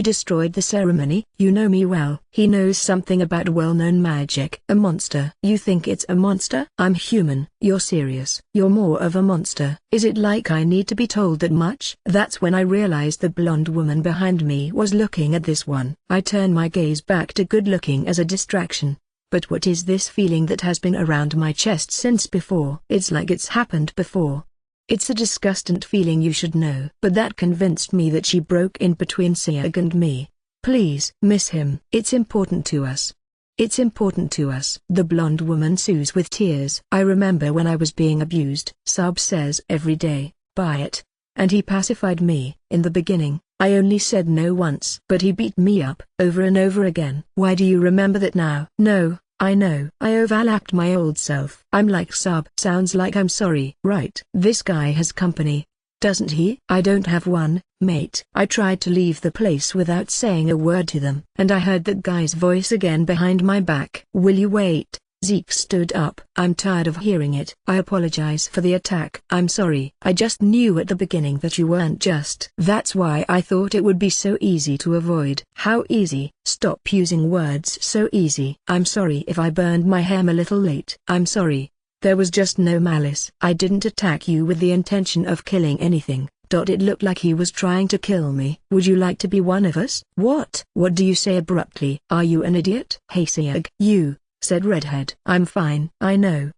destroyed the ceremony. You know me well. He knows something about well-known magic. A monster. You think it's a monster? I'm human. You're serious. You're more of a monster. Is it like I need to be told that much? That's when I realized the blonde woman behind me was looking at this one. I turn my gaze back to good-looking as a distraction. But what is this feeling that has been around my chest since before? It's like it's happened before. It's a disgusting feeling, you should know. But that convinced me that she broke in between Siag and me. Please, miss him. It's important to us. It's important to us. The blonde woman soos with tears. I remember when I was being abused. Sab says every day, buy it. And he pacified me. In the beginning, I only said no once. But he beat me up, over and over again. Why do you remember that now? No. I know. I overlapped my old self. I'm like Sab. Sounds like I'm sorry. Right. This guy has company, doesn't he? I don't have one, mate. I tried to leave the place without saying a word to them. And I heard that guy's voice again behind my back. Will you wait? Zeke stood up. I'm tired of hearing it. I apologize for the attack. I'm sorry. I just knew at the beginning that you weren't just. That's why I thought it would be so easy to avoid. How easy? Stop using words so easy. I'm sorry if I burned my ham a little late. I'm sorry. There was just no malice. I didn't attack you with the intention of killing anything. It looked like he was trying to kill me. Would you like to be one of us? What do you say abruptly? Are you an idiot? Hey Siag. You, said Redhead. I'm fine. I know.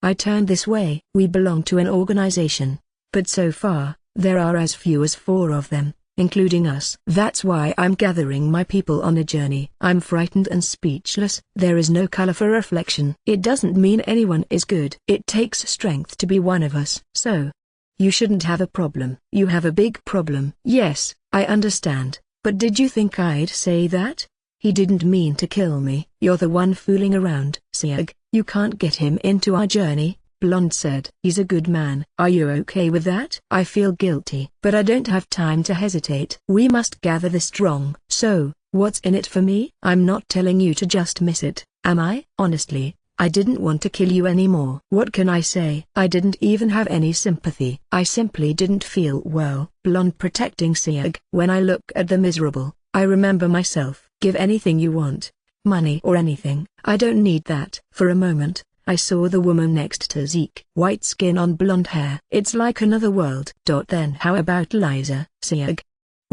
I turned this way. We belong to an organization, but so far, there are as few as 4 of them, including us. That's why I'm gathering my people on a journey. I'm frightened and speechless. There is no color for reflection. It doesn't mean anyone is good. It takes strength to be one of us. So, you shouldn't have a problem. You have a big problem. Yes, I understand, but did you think I'd say that? He didn't mean to kill me. You're the one fooling around. Siag, You can't get him into our journey, Blonde said. He's a good man. Are you okay with that? I feel guilty, but I don't have time to hesitate. We must gather the strong. So, what's in it for me? I'm not telling you to just miss it, am I? Honestly, I didn't want to kill you anymore. What can I say? I didn't even have any sympathy. I simply didn't feel well. Blonde protecting Jyouryuu. When I look at the miserable, I remember myself. Give anything you want. Money or anything. I don't need that. For a moment, I saw the woman next to Zeke. White skin on blonde hair. It's like another world. Then how about Liza? Jyouryuu.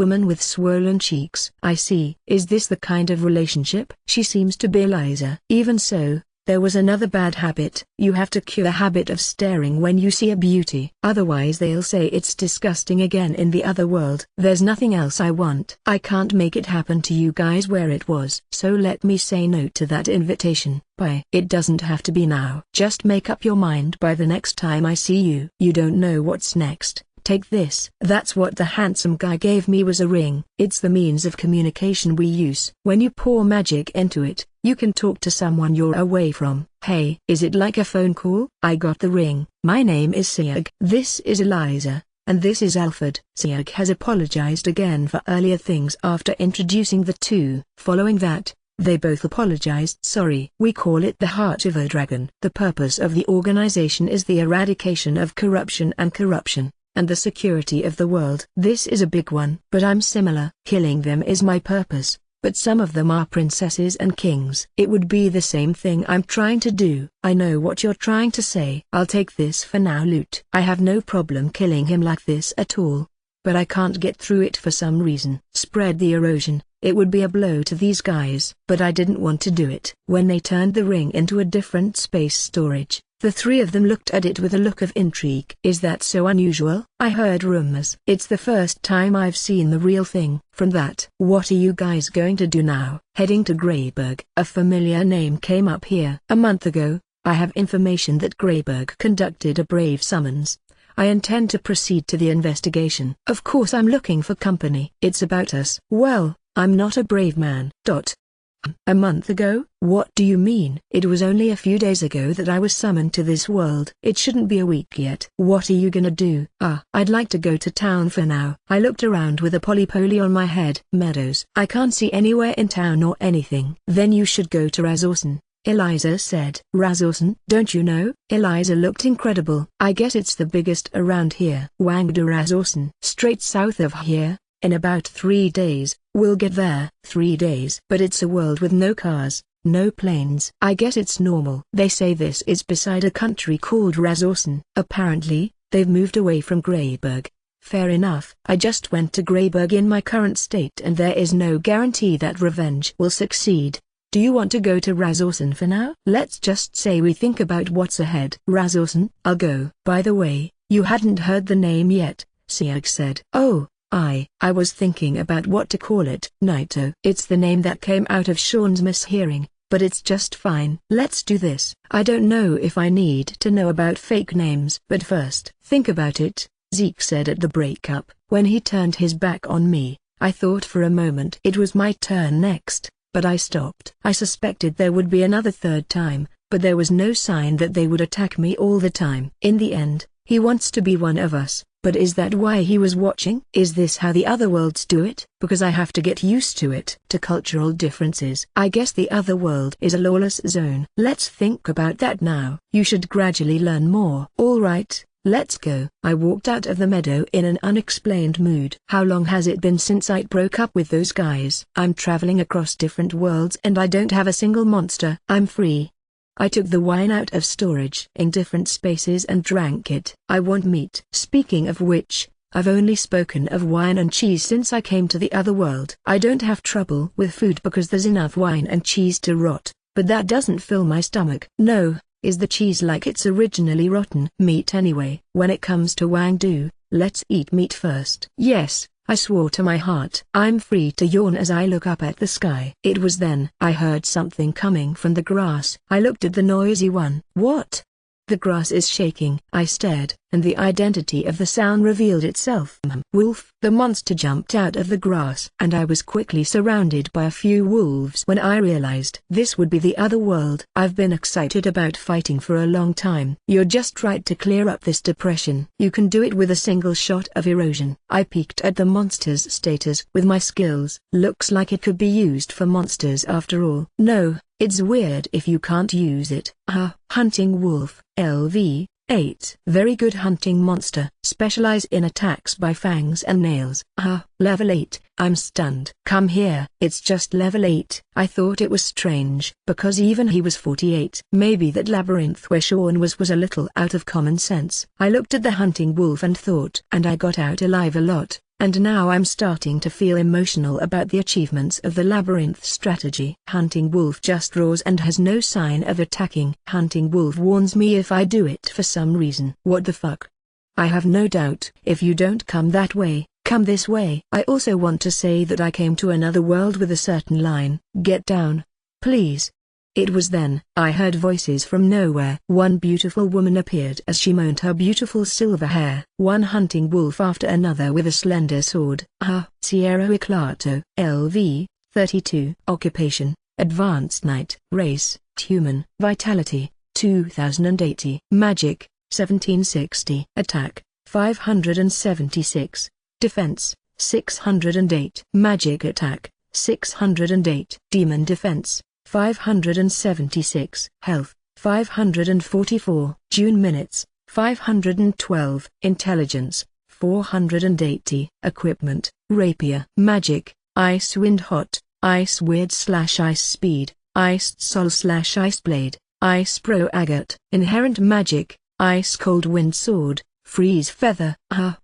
Woman with swollen cheeks. I see. Is this the kind of relationship? She seems to be Liza. Even so, there was another bad habit. You have to cure the habit of staring when you see a beauty. Otherwise they'll say it's disgusting again in the other world. There's nothing else I want. I can't make it happen to you guys where it was. So let me say no to that invitation. Bye. It doesn't have to be now. Just make up your mind by the next time I see you. You don't know what's next. Take this. That's what the handsome guy gave me, was a ring. It's the means of communication we use. When you pour magic into it, you can talk to someone you're away from. Hey, is it like a phone call? I got the ring. My name is Jyouryuu. This is Eliza, and this is Alfred. Jyouryuu has apologized again for earlier things after introducing the two. Following that, they both apologized. Sorry. We call it the Heart of a Dragon. The purpose of the organization is the eradication of corruption and the security of the world. This is a big one. But I'm similar. Killing them is my purpose, but some of them are princesses and kings. It would be the same thing I'm trying to do. I know what you're trying to say. I'll take this for now, loot. I have no problem killing him like this at all, but I can't get through it for some reason. Spread the erosion. It would be a blow to these guys. But I didn't want to do it. When they turned the ring into a different space storage, the three of them looked at it with a look of intrigue. Is that so unusual? I heard rumors. It's the first time I've seen the real thing. From that, what are you guys going to do now? Heading to Greyberg. A familiar name came up here. A month ago, I have information that Greyberg conducted a brave summons. I intend to proceed to the investigation. Of course I'm looking for company. It's about us. Well, I'm not a brave man. A month ago? What do you mean? It was only a few days ago that I was summoned to this world. It shouldn't be a week yet. What are you gonna do? I'd like to go to town for now. I looked around with a poly on my head. Meadows. I can't see anywhere in town or anything. Then you should go to Razorson, Eliza said. Razorson? Don't you know? Eliza looked incredible. I guess it's the biggest around here. Wangdu Razorson. Straight south of here. In about 3 days, we'll get there. 3 days. But it's a world with no cars, no planes. I guess it's normal. They say this is beside a country called Razorson. Apparently, they've moved away from Greyberg. Fair enough. I just went to Greyberg in my current state and there is no guarantee that revenge will succeed. Do you want to go to Razorson for now? Let's just say we think about what's ahead. Razorson? I'll go. By the way, you hadn't heard the name yet, Jyouryuu said. Oh. I was thinking about what to call it. Naito. It's the name that came out of Sean's mishearing, but it's just fine. Let's do this. I don't know if I need to know about fake names. But first, think about it, Zeke said at the breakup. When he turned his back on me, I thought for a moment it was my turn next, but I stopped. I suspected there would be another third time, but there was no sign that they would attack me all the time. In the end, he wants to be one of us. But is that why he was watching? Is this how the other worlds do it? Because I have to get used to it. To cultural differences. I guess the other world is a lawless zone. Let's think about that now. You should gradually learn more. Alright, let's go. I walked out of the meadow in an unexplained mood. How long has it been since I broke up with those guys? I'm traveling across different worlds and I don't have a single monster. I'm free. I took the wine out of storage in different spaces and drank it. I want meat. Speaking of which, I've only spoken of wine and cheese since I came to the other world. I don't have trouble with food because there's enough wine and cheese to rot, but that doesn't fill my stomach. No, is the cheese like it's originally rotten? Meat anyway. When it comes to Wangdu, let's eat meat first. Yes. I swore to my heart. I'm free to yawn as I look up at the sky. It was then I heard something coming from the grass. I looked at the noisy one. What? The grass is shaking. I stared, and the identity of the sound revealed itself. Wolf. The monster jumped out of the grass, and I was quickly surrounded by a few wolves when I realized this would be the other world. I've been excited about fighting for a long time. You're just right to clear up this depression. You can do it with a single shot of erosion. I peeked at the monster's status with my skills. Looks like it could be used for monsters after all. No, it's weird if you can't use it. Hunting wolf. LV 8. Very good hunting monster. Specialize in attacks by fangs and nails. Level 8. I'm stunned. Come here. It's just level 8. I thought it was strange, because even he was 48. Maybe that labyrinth where Sean was a little out of common sense. I looked at the hunting wolf and thought, and I got out alive a lot. And now I'm starting to feel emotional about the achievements of the labyrinth strategy. Hunting wolf just roars and has no sign of attacking. Hunting wolf warns me if I do it for some reason. What the fuck? I have no doubt. If you don't come that way, come this way. I also want to say that I came to another world with a certain line. Get down, please. It was then I heard voices from nowhere. One beautiful woman appeared as she moaned her beautiful silver hair. One hunting wolf after another with a slender sword. Jyouryuu Eclato. LV 32. Occupation, Advanced Knight. Race, Human. Vitality, 2080. Magic, 1760. Attack, 576. Defense, 608. Magic attack, 608. Demon defense, 576. Health, 544. June minutes, 512. Intelligence, 480. Equipment, Rapier. Magic, Ice Wind Hot, Ice Weird / Ice Speed, Ice Soul / Ice Blade, Ice Pro Agate. Inherent magic, Ice Cold Wind Sword, Freeze Feather.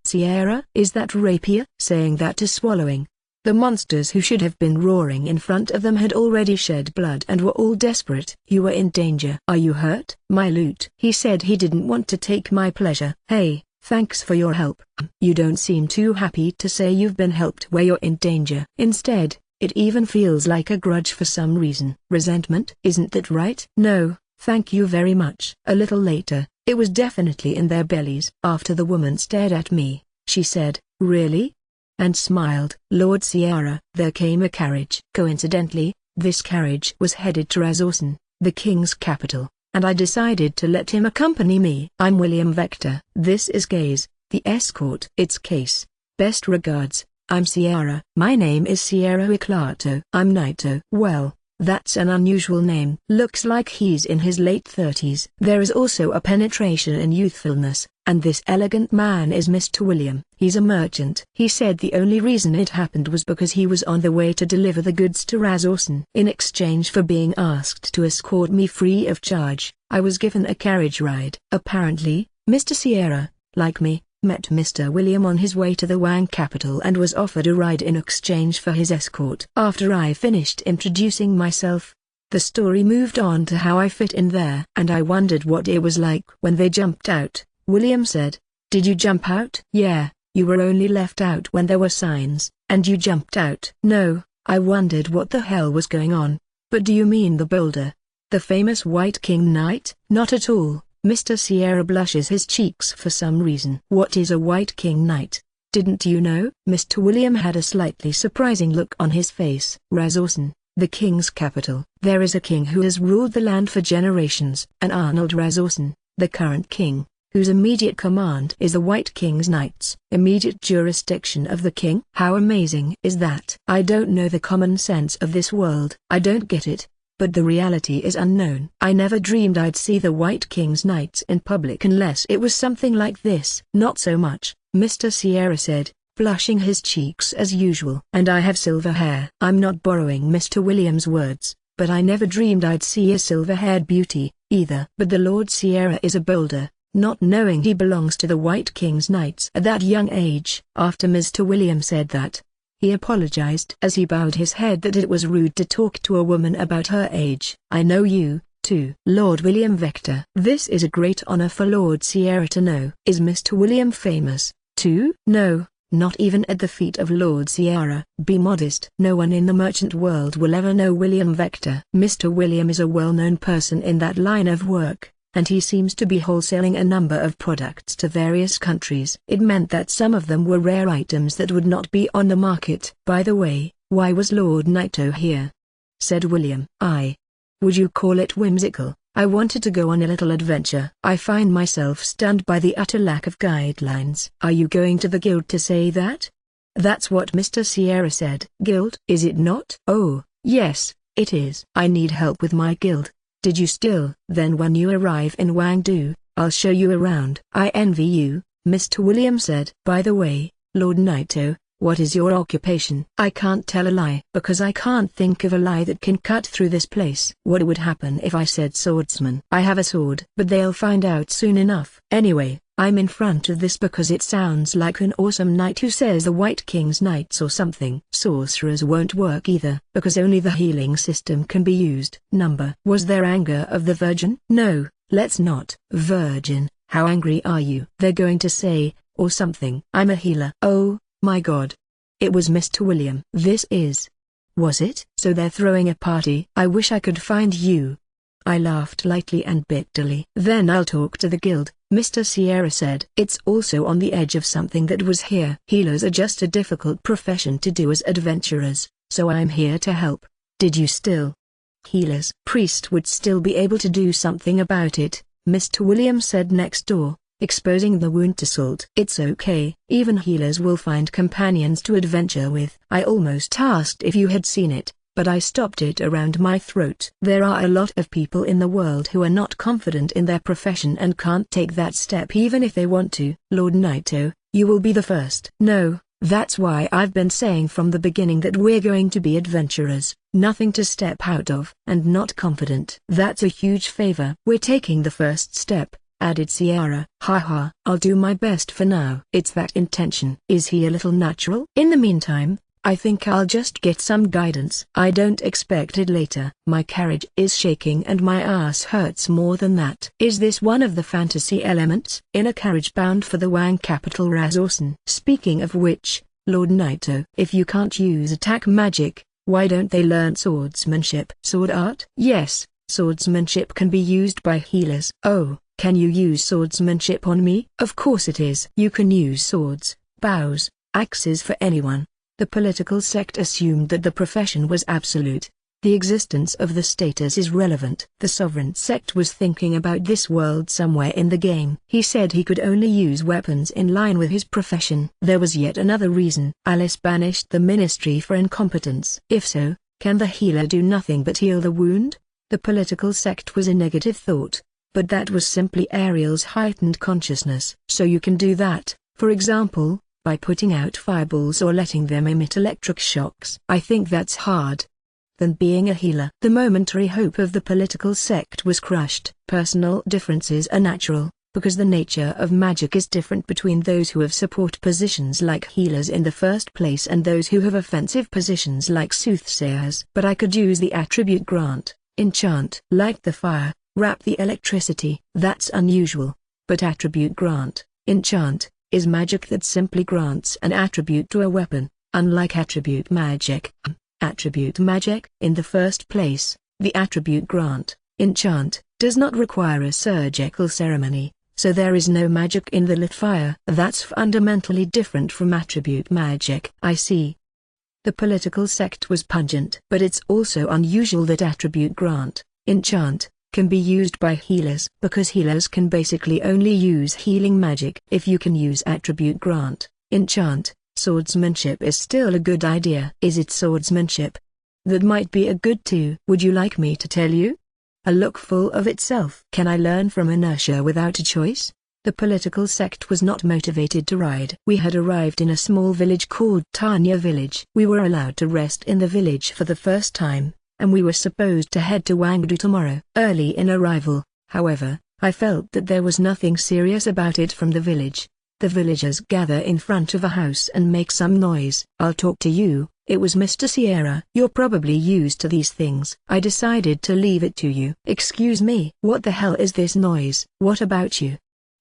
Sierra, is that Rapier? Saying that to swallowing. The monsters who should have been roaring in front of them had already shed blood and were all desperate. You were in danger. Are you hurt? My loot. He said he didn't want to take my pleasure. Hey, thanks for your help. You don't seem too happy to say you've been helped where you're in danger. Instead, it even feels like a grudge for some reason. Resentment? Isn't that right? No, thank you very much. A little later, it was definitely in their bellies. After the woman stared at me, she said, "Really?" and smiled. Lord Sierra. There came a carriage. Coincidentally, this carriage was headed to Razorson, the king's capital, and I decided to let him accompany me. I'm William Vector. This is Gaze, the escort. It's Case. Best regards, I'm Sierra. My name is Jyouryuu Eclato. I'm Naito. Well, that's an unusual name. Looks like he's in his late 30s. There is also a penetration in youthfulness, and this elegant man is Mr. William. He's a merchant. He said the only reason it happened was because he was on the way to deliver the goods to Razorson. In exchange for being asked to escort me free of charge, I was given a carriage ride. Apparently, Mr. Sierra, like me, met Mr. William on his way to the Wang capital and was offered a ride in exchange for his escort. After I finished introducing myself, the story moved on to how I fit in there. And I wondered what it was like when they jumped out. William said, "Did you jump out?" "Yeah, you were only left out when there were signs, and you jumped out." "No." I wondered what the hell was going on. "But do you mean the boulder? The famous White King Knight?" "Not at all." Mr. Sierra blushes his cheeks for some reason. "What is a White King Knight? Didn't you know?" Mr. William had a slightly surprising look on his face. Razorson, the king's capital. There is a king who has ruled the land for generations, an Arnold Razorson, the current king, whose immediate command is the White King's Knights. Immediate jurisdiction of the king? How amazing is that? I don't know the common sense of this world. I don't get it. But the reality is unknown. I never dreamed I'd see the White King's Knights in public unless it was something like this. "Not so much," Mr. Sierra said, flushing his cheeks as usual. "And I have silver hair." I'm not borrowing Mr. William's words, but I never dreamed I'd see a silver-haired beauty, either. But the Lord Sierra is a boulder, not knowing he belongs to the White King's Knights at that young age. After Mr. William said that, he apologized as he bowed his head that it was rude to talk to a woman about her age. "I know you, too." Lord William Vector. This is a great honor for Lord Sierra to know. Is Mr. William famous, too? No, not even at the feet of Lord Sierra. Be modest. No one in the merchant world will ever know William Vector. Mr. William is a well-known person in that line of work, and he seems to be wholesaling a number of products to various countries. It meant that some of them were rare items that would not be on the market. By the way, why was Lord Naito here? Said William. Would you call it whimsical? I wanted to go on a little adventure. I find myself stunned by the utter lack of guidelines. Are you going to the guild to say that? That's what Mr. Sierra said. Guild? Is it not? Oh, yes, it is. I need help with my guild. Did you still? Then when you arrive in Wangdu, I'll show you around. I envy you, Mr. William said. By the way, Lord Naito, what is your occupation? I can't tell a lie because I can't think of a lie that can cut through this place. What would happen if I said swordsman? I have a sword. But they'll find out soon enough. Anyway, I'm in front of this because it sounds like an awesome knight who says the White King's Knights or something. Sorcerers won't work either because only the healing system can be used. Was there anger of the Virgin? No, let's not. Virgin, how angry are you? They're going to say, or something. I'm a healer. Oh, my God. It was Mr. William. Was it? So they're throwing a party. I wish I could find you. I laughed lightly and bitterly. Then I'll talk to the guild, Mr. Sierra said. It's also on the edge of something that was here. Healers are just a difficult profession to do as adventurers, so I'm here to help. Did you still? Healers. Priest would still be able to do something about it, Mr. William said next door, exposing the wound to salt. It's okay. Even healers will find companions to adventure with. I almost asked if you had seen it, but I stopped it around my throat. There are a lot of people in the world who are not confident in their profession and can't take that step even if they want to. Lord Naito, you will be the first. No, that's why I've been saying from the beginning that we're going to be adventurers, nothing to step out of. And not confident. That's a huge favor. We're taking the first step, added Sierra. Haha. I'll do my best for now. It's that intention. Is he a little natural? In the meantime, I think I'll just get some guidance. I don't expect it later. My carriage is shaking and my ass hurts more than that. Is this one of the fantasy elements? In a carriage bound for the Wang capital Razorson. Speaking of which, Lord Naito, if you can't use attack magic, why don't they learn swordsmanship? Sword art? Yes, swordsmanship can be used by healers. Oh, can you use swordsmanship on me? Of course it is. You can use swords, bows, axes for anyone. The political sect assumed that the profession was absolute. The existence of the status is relevant. The sovereign sect was thinking about this world somewhere in the game. He said he could only use weapons in line with his profession. There was yet another reason. Alice banished the ministry for incompetence. If so, can the healer do nothing but heal the wound? The political sect was a negative thought, but that was simply Ariel's heightened consciousness. So you can do that, for example, by putting out fireballs or letting them emit electric shocks. I think that's hard than being a healer. The momentary hope of the political sect was crushed. Personal differences are natural, because the nature of magic is different between those who have support positions like healers in the first place and those who have offensive positions like soothsayers. But I could use the attribute grant, enchant, light the fire, wrap the electricity. That's unusual. But attribute grant, enchant, is magic that simply grants an attribute to a weapon, unlike attribute magic. Attribute magic, in the first place, the attribute grant, enchant, does not require a surgical ceremony, so there is no magic in the lit fire. That's fundamentally different from attribute magic. I see. The political sect was pungent. But it's also unusual that attribute grant, enchant, can be used by healers, because healers can basically only use healing magic. If you can use attribute grant, enchant, swordsmanship is still a good idea. Is it swordsmanship? That might be a good too. Would you like me to tell you? A look full of itself. Can I learn from inertia without a choice? The political sect was not motivated to ride. We had arrived in a small village called Tanya Village. We were allowed to rest in the village for the first time, and we were supposed to head to Wangdu tomorrow. Early in arrival, however, I felt that there was nothing serious about it from the village. The villagers gather in front of a house and make some noise. I'll talk to you. It was Mr. Sierra. You're probably used to these things. I decided to leave it to you. Excuse me. What the hell is this noise? What about you?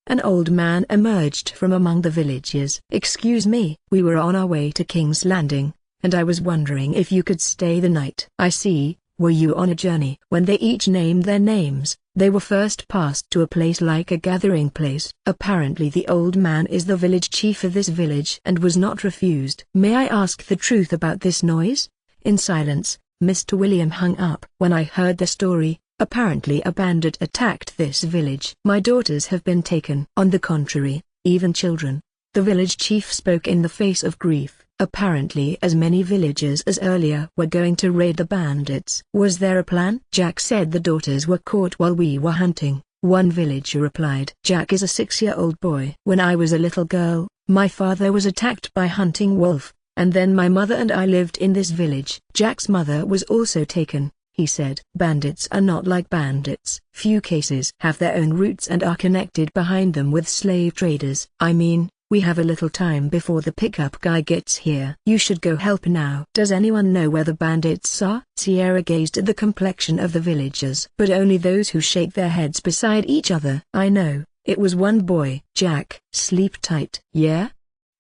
An old man emerged from among the villagers. Excuse me. We were on our way to King's Landing, and I was wondering if you could stay the night. I see. Were you on a journey? When they each named their names, They were first passed to a place like a gathering place. Apparently the old man is the village chief of this village and was not refused. May I ask the truth about this noise? In silence, Mr. William hung up. When I heard the story, apparently a bandit attacked this village. My daughters have been taken. On the contrary, even children. The village chief spoke in the face of grief. Apparently as many villagers as earlier were going to raid the bandits. Was there a plan? Jack said the daughters were caught while we were hunting. One villager replied. Jack is a 6-year-old boy. When I was a little girl, my father was attacked by hunting wolf, and then my mother and I lived in this village. Jack's mother was also taken, he said. Bandits are not like bandits. Few cases have their own roots and are connected behind them with slave traders. I mean, we have a little time before the pickup guy gets here. You should go help now. Does anyone know where the bandits are? Sierra gazed at the complexion of the villagers. But only those who shake their heads beside each other. I know, it was one boy. Jack. Sleep tight. Yeah?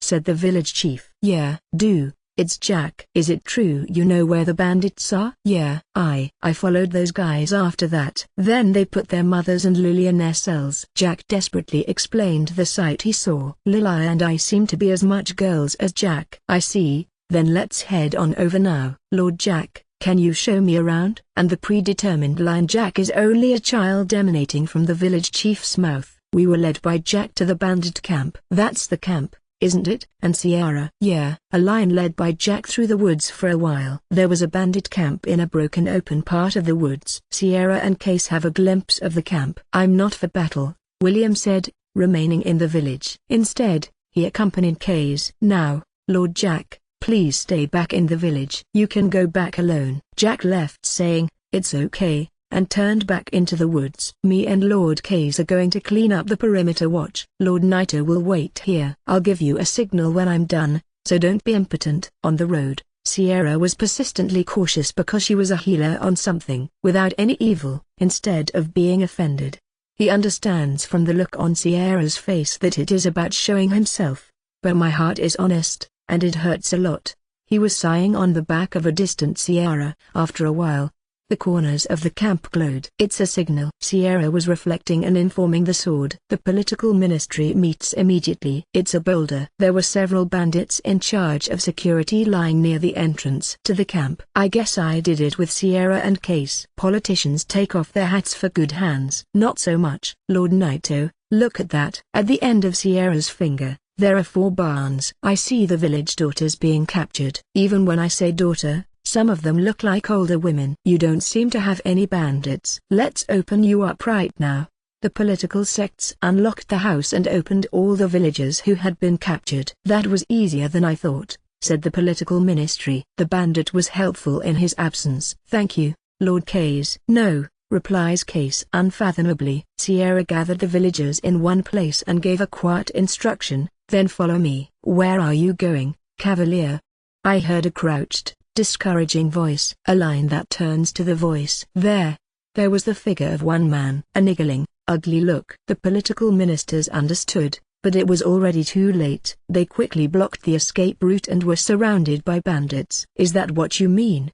Said the village chief. Yeah. Do. It's Jack. Is it true you know where the bandits are? Yeah. I followed those guys after that. Then they put their mothers and Lily in their cells. Jack desperately explained the sight he saw. Lily and I seem to be as much girls as Jack. I see, then let's head on over now. Lord Jack, can you show me around? And the predetermined line Jack is only a child emanating from the village chief's mouth. We were led by Jack to the bandit camp. That's the camp, isn't it? And Sierra? Yeah. A line led by Jack through the woods for a while. There was a bandit camp in a broken open part of the woods. Sierra and Case have a glimpse of the camp. I'm not for battle, William said, remaining in the village. Instead, he accompanied Case. Now, Lord Jack, please stay back in the village. You can go back alone. Jack left saying, it's okay, and turned back into the woods. Me and Lord Case are going to clean up the perimeter watch. Lord Naito will wait here. I'll give you a signal when I'm done, so don't be impotent. On the road, Sierra was persistently cautious because she was a healer on something. Without any evil, instead of being offended. He understands from the look on Sierra's face that it is about showing himself. But my heart is honest, and it hurts a lot. He was sighing on the back of a distant Sierra. After a while, the corners of the camp glowed. It's a signal. Sierra was reflecting and informing the sword. The political ministry meets immediately. It's a boulder. There were several bandits in charge of security lying near the entrance to the camp. I guess I did it with Sierra and Case. Politicians take off their hats for good hands. Not so much. Lord Naito, look at that. At the end of Sierra's finger, there are 4 barns. I see the village daughters being captured. Even when I say daughter, some of them look like older women. You don't seem to have any bandits. Let's open you up right now. The political sects unlocked the house and opened all the villagers who had been captured. That was easier than I thought, said the political ministry. The bandit was helpful in his absence. Thank you, Lord Case. No, replies Case unfathomably. Sierra gathered the villagers in one place and gave a quiet instruction, then follow me. Where are you going, Cavalier? I heard a crouched, discouraging voice. A line that turns to the voice. There was the figure of one man. A niggling, ugly look. The political ministers understood, but it was already too late. They quickly blocked the escape route and were surrounded by bandits. Is that what you mean?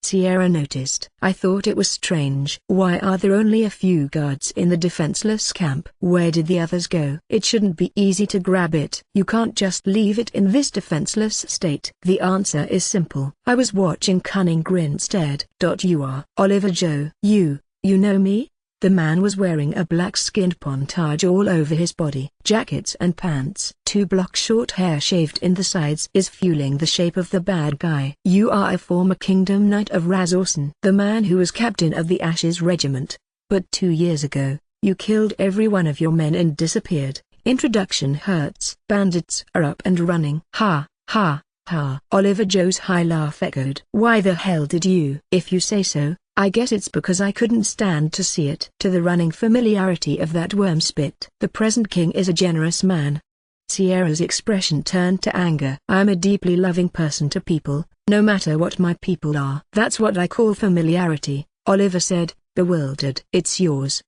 Sierra noticed. I thought it was strange. Why are there only a few guards in the defenseless camp? Where did the others go? It shouldn't be easy to grab it. You can't just leave it in this defenseless state. The answer is simple. I was watching. Cunning grin stared. You are Oliver Joe. You know me? The man was wearing a black-skinned pontage all over his body. Jackets and pants. 2-block short hair shaved in the sides is fueling the shape of the bad guy. You are a former Kingdom Knight of Razorson. The man who was captain of the Ashes Regiment. But 2 years ago, you killed every one of your men and disappeared. Introduction hurts. Bandits are up and running. Ha, ha, ha. Oliver Joe's high laugh echoed. Why the hell did you? If you say so, I guess it's because I couldn't stand to see it. To the running familiarity of that worm spit. The present king is a generous man. Sierra's expression turned to anger. I'm a deeply loving person to people, no matter what my people are. That's what I call familiarity, Oliver said, bewildered. It's yours.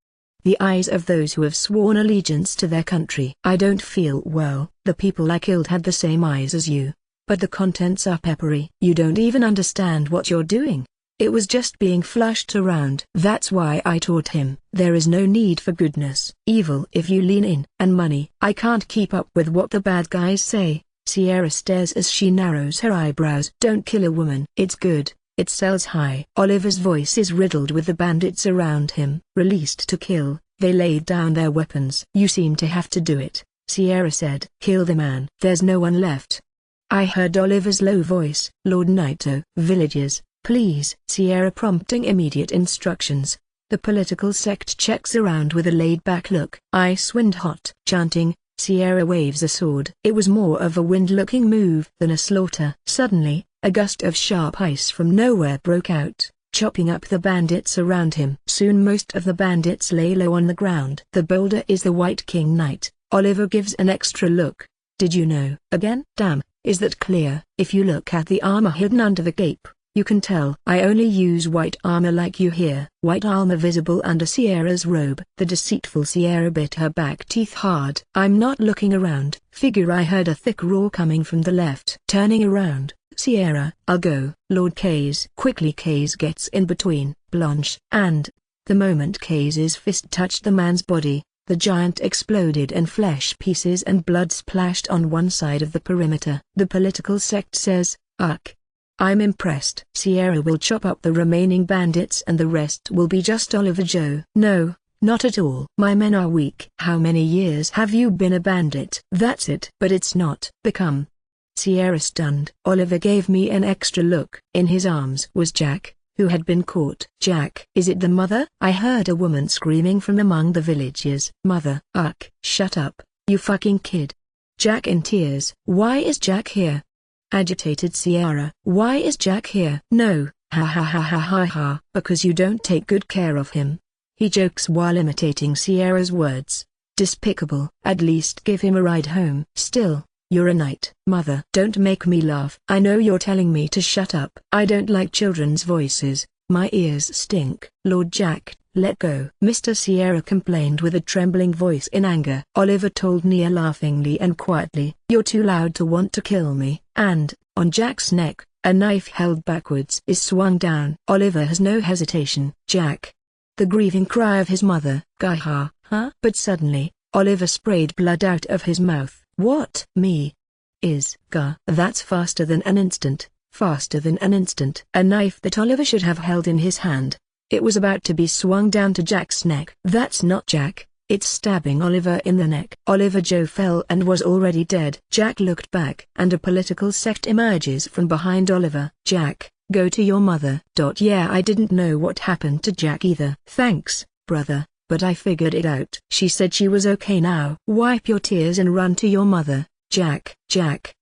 The eyes of those who have sworn allegiance to their country. I don't feel well. The people I killed had the same eyes as you. But the contents are peppery. You don't even understand what you're doing. It was just being flushed around. That's why I taught him. There is no need for goodness. Evil if you lean in. And money. I can't keep up with what the bad guys say. Sierra stares as she narrows her eyebrows. Don't kill a woman. It's good. It sells high. Oliver's voice is riddled with the bandits around him. Released to kill, they laid down their weapons. You seem to have to do it, Sierra said. Kill the man. There's no one left. I heard Oliver's low voice. Lord Naito. Villagers, please. Sierra prompting immediate instructions. The political sect checks around with a laid-back look. Ice wind hot. Chanting, Sierra waves a sword. It was more of a wind-looking move than a slaughter. Suddenly, a gust of sharp ice from nowhere broke out, chopping up the bandits around him. Soon most of the bandits lay low on the ground. The boulder is the White King Knight. Oliver gives an extra look. Did you know? Again? Damn, is that clear? If you look at the armor hidden under the cape, you can tell. I only use white armor like you here. White armor visible under Sierra's robe. The deceitful Sierra bit her back teeth hard. I'm not looking around. Figure I heard a thick roar coming from the left. Turning around, Sierra. I'll go. Lord Kaze. Quickly Kaze gets in between Blanche and. The moment Kaze's fist touched the man's body, the giant exploded and flesh pieces and blood splashed on one side of the perimeter. The political sect says, "Ugh. I'm impressed." Sierra will chop up the remaining bandits and the rest will be just Oliver Joe. No, not at all. My men are weak. How many years have you been a bandit? That's it. But it's not. Become. Sierra stunned. Oliver gave me an extra look. In his arms was Jack, who had been caught. Jack. Is it the mother? I heard a woman screaming from among the villagers. Mother. Ugh. Shut up, you fucking kid. Jack in tears. Why is Jack here? Agitated Sierra. Why is Jack here? No, ha ha ha ha ha ha. Because you don't take good care of him. He jokes while imitating Sierra's words. Despicable. At least give him a ride home. Still, you're a knight. Mother. Don't make me laugh. I know you're telling me to shut up. I don't like children's voices. My ears stink. Lord Jack, let go. Mr. Sierra complained with a trembling voice in anger. Oliver told Nia laughingly and quietly, "You're too loud to want to kill me." And, on Jack's neck, a knife held backwards is swung down. Oliver has no hesitation. Jack. The grieving cry of his mother. Gaha, huh? But suddenly, Oliver sprayed blood out of his mouth. What? Me? Is. Ga. That's faster than an instant. Faster than an instant. A knife that Oliver should have held in his hand. It was about to be swung down to Jack's neck. That's not Jack. It's stabbing Oliver in the neck. Oliver Joe fell and was already dead. Jack looked back and a political sect emerges from behind Oliver. Jack, go to your mother. Yeah, I didn't know what happened to Jack either. Thanks, brother, but I figured it out. She said she was okay now. Wipe your tears and run to your mother. Jack.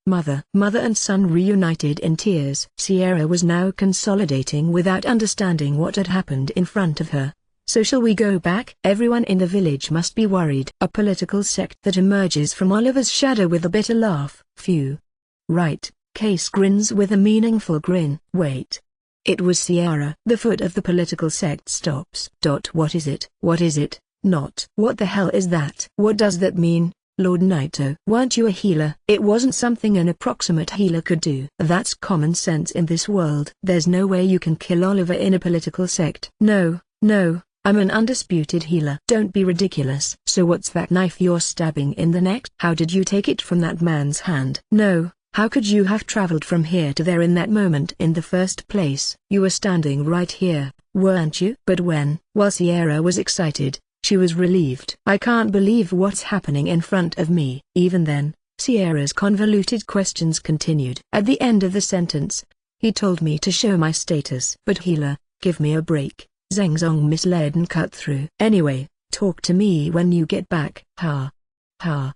Mother and son reunited in tears. Sierra was now consolidating without understanding what had happened in front of her. So shall we go back? Everyone in the village must be worried. A political sect that emerges from Oliver's shadow with a bitter laugh. Phew. Right, Case grins with a meaningful grin. Wait. It was Sierra. The foot of the political sect stops. What is it? What is it? Not. What the hell is that? What does that mean? Lord Naito. Weren't you a healer? It wasn't something an approximate healer could do. That's common sense in this world. There's no way you can kill Oliver in a political sect. No, I'm an undisputed healer. Don't be ridiculous. So what's that knife you're stabbing in the neck? How did you take it from that man's hand? No, how could you have traveled from here to there in that moment in the first place? You were standing right here, weren't you? But while Sierra was excited, she was relieved. I can't believe what's happening in front of me. Even then, Sierra's convoluted questions continued. At the end of the sentence, he told me to show my status. But healer, give me a break. Zhang Zong misled and cut through. Anyway, talk to me when you get back. Ha.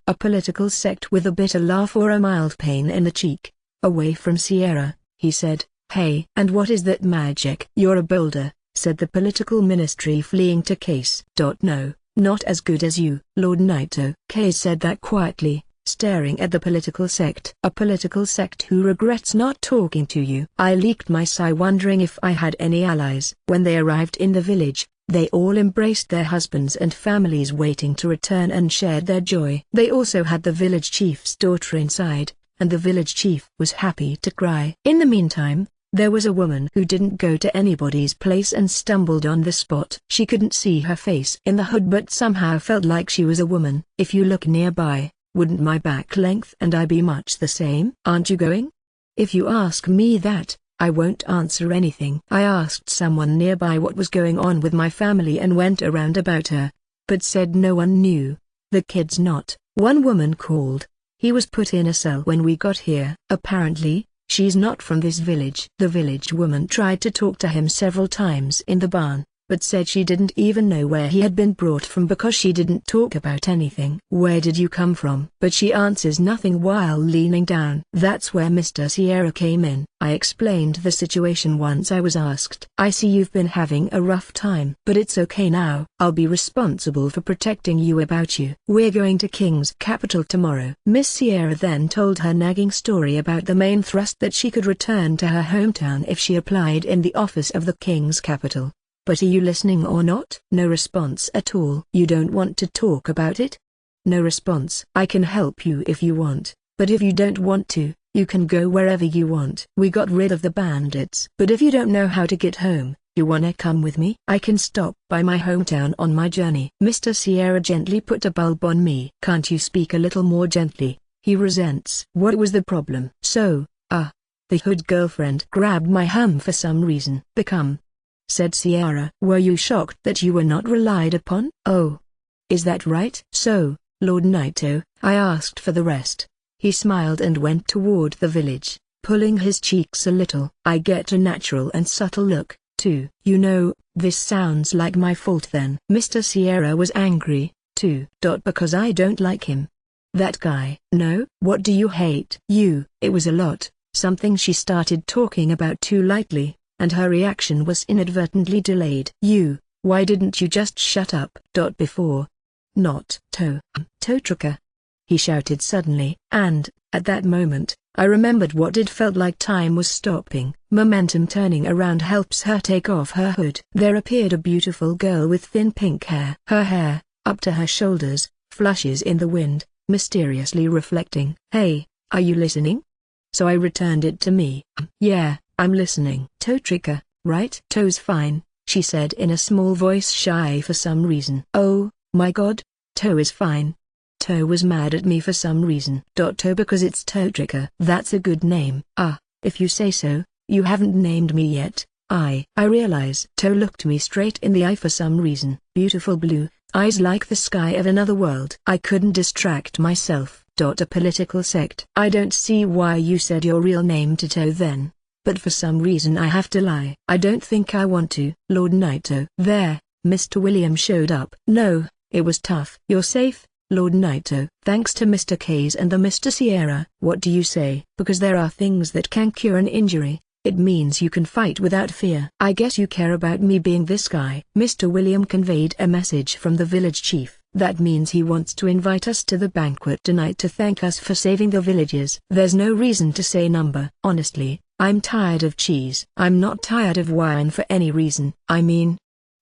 A political sect with a bitter laugh or a mild pain in the cheek. Away from Sierra, he said, "Hey." "And what is that magic?" "You're a boulder," said the political ministry fleeing to Case. "No, not as good as you, Lord Naito." Case said that quietly, staring at the political sect. "A political sect who regrets not talking to you." I leaked my sigh wondering if I had any allies. When they arrived in the village, they all embraced their husbands and families waiting to return and shared their joy. They also had the village chief's daughter inside, and the village chief was happy to cry. In the meantime, There was a woman who didn't go to anybody's place and stumbled on the spot. She couldn't see her face in the hood but somehow felt like she was a woman. If you look nearby, wouldn't my back length and I be much the same? Aren't you going? If you ask me that, I won't answer anything. I asked someone nearby what was going on with my family and went around about her, but said no one knew. The kid's not. One woman called. He was put in a cell when we got here. Apparently, she's not from this village. The village woman tried to talk to him several times in the barn, but said she didn't even know where he had been brought from because she didn't talk about anything. Where did you come from? But she answers nothing while leaning down. That's where Mr. Sierra came in. I explained the situation once I was asked. I see you've been having a rough time. But it's okay now. I'll be responsible for protecting you about you. We're going to King's capital tomorrow. Miss Sierra then told her nagging story about the main thrust that she could return to her hometown if she applied in the office of the King's capital. But are you listening or not? No response at all. You don't want to talk about it? No response. I can help you if you want, but if you don't want to, you can go wherever you want. We got rid of the bandits. But if you don't know how to get home, you wanna come with me? I can stop by my hometown on my journey. Mr. Sierra gently put a bulb on me. Can't you speak a little more gently? He resents. What was the problem? So, the hood girlfriend grabbed my for some reason. Become, said Sierra. Were you shocked that you were not relied upon? Oh. Is that right? So, Lord Naito, I asked for the rest. He smiled and went toward the village, pulling his cheeks a little. I get a natural and subtle look, too. You know, this sounds like my fault then. Mr. Sierra was angry, too. Because I don't like him. That guy. No. What do you hate? You. It was a lot, something she started talking about too lightly, and her reaction was inadvertently delayed. You, why didn't you just shut up? Before. Not Totrika, he shouted suddenly, and, at that moment, I remembered what it felt like time was stopping. Momentum turning around helps her take off her hood. There appeared a beautiful girl with thin pink hair. Her hair, up to her shoulders, flushes in the wind, mysteriously reflecting. Hey, are you listening? So I returned it to me. Yeah, I'm listening. Totrika, right? To's fine, she said in a small voice shy for some reason. Oh, my god, To is fine. To was mad at me for some reason. To because it's Totrika. That's a good name. If you say so. You haven't named me yet. I realize. To looked me straight in the eye for some reason. Beautiful blue eyes like the sky of another world. I couldn't distract myself. A political sect. I don't see why you said your real name to To then. But for some reason I have to lie. I don't think I want to. Lord Naito. There, Mr. William showed up. No, it was tough. You're safe, Lord Naito. Thanks to Mr. K's and the Mr. Sierra. What do you say? Because there are things that can cure an injury. It means you can fight without fear. I guess you care about me being this guy. Mr. William conveyed a message from the village chief. That means he wants to invite us to the banquet tonight to thank us for saving the villagers. There's no reason to say number. Honestly, I'm tired of cheese. I'm not tired of wine for any reason. I mean...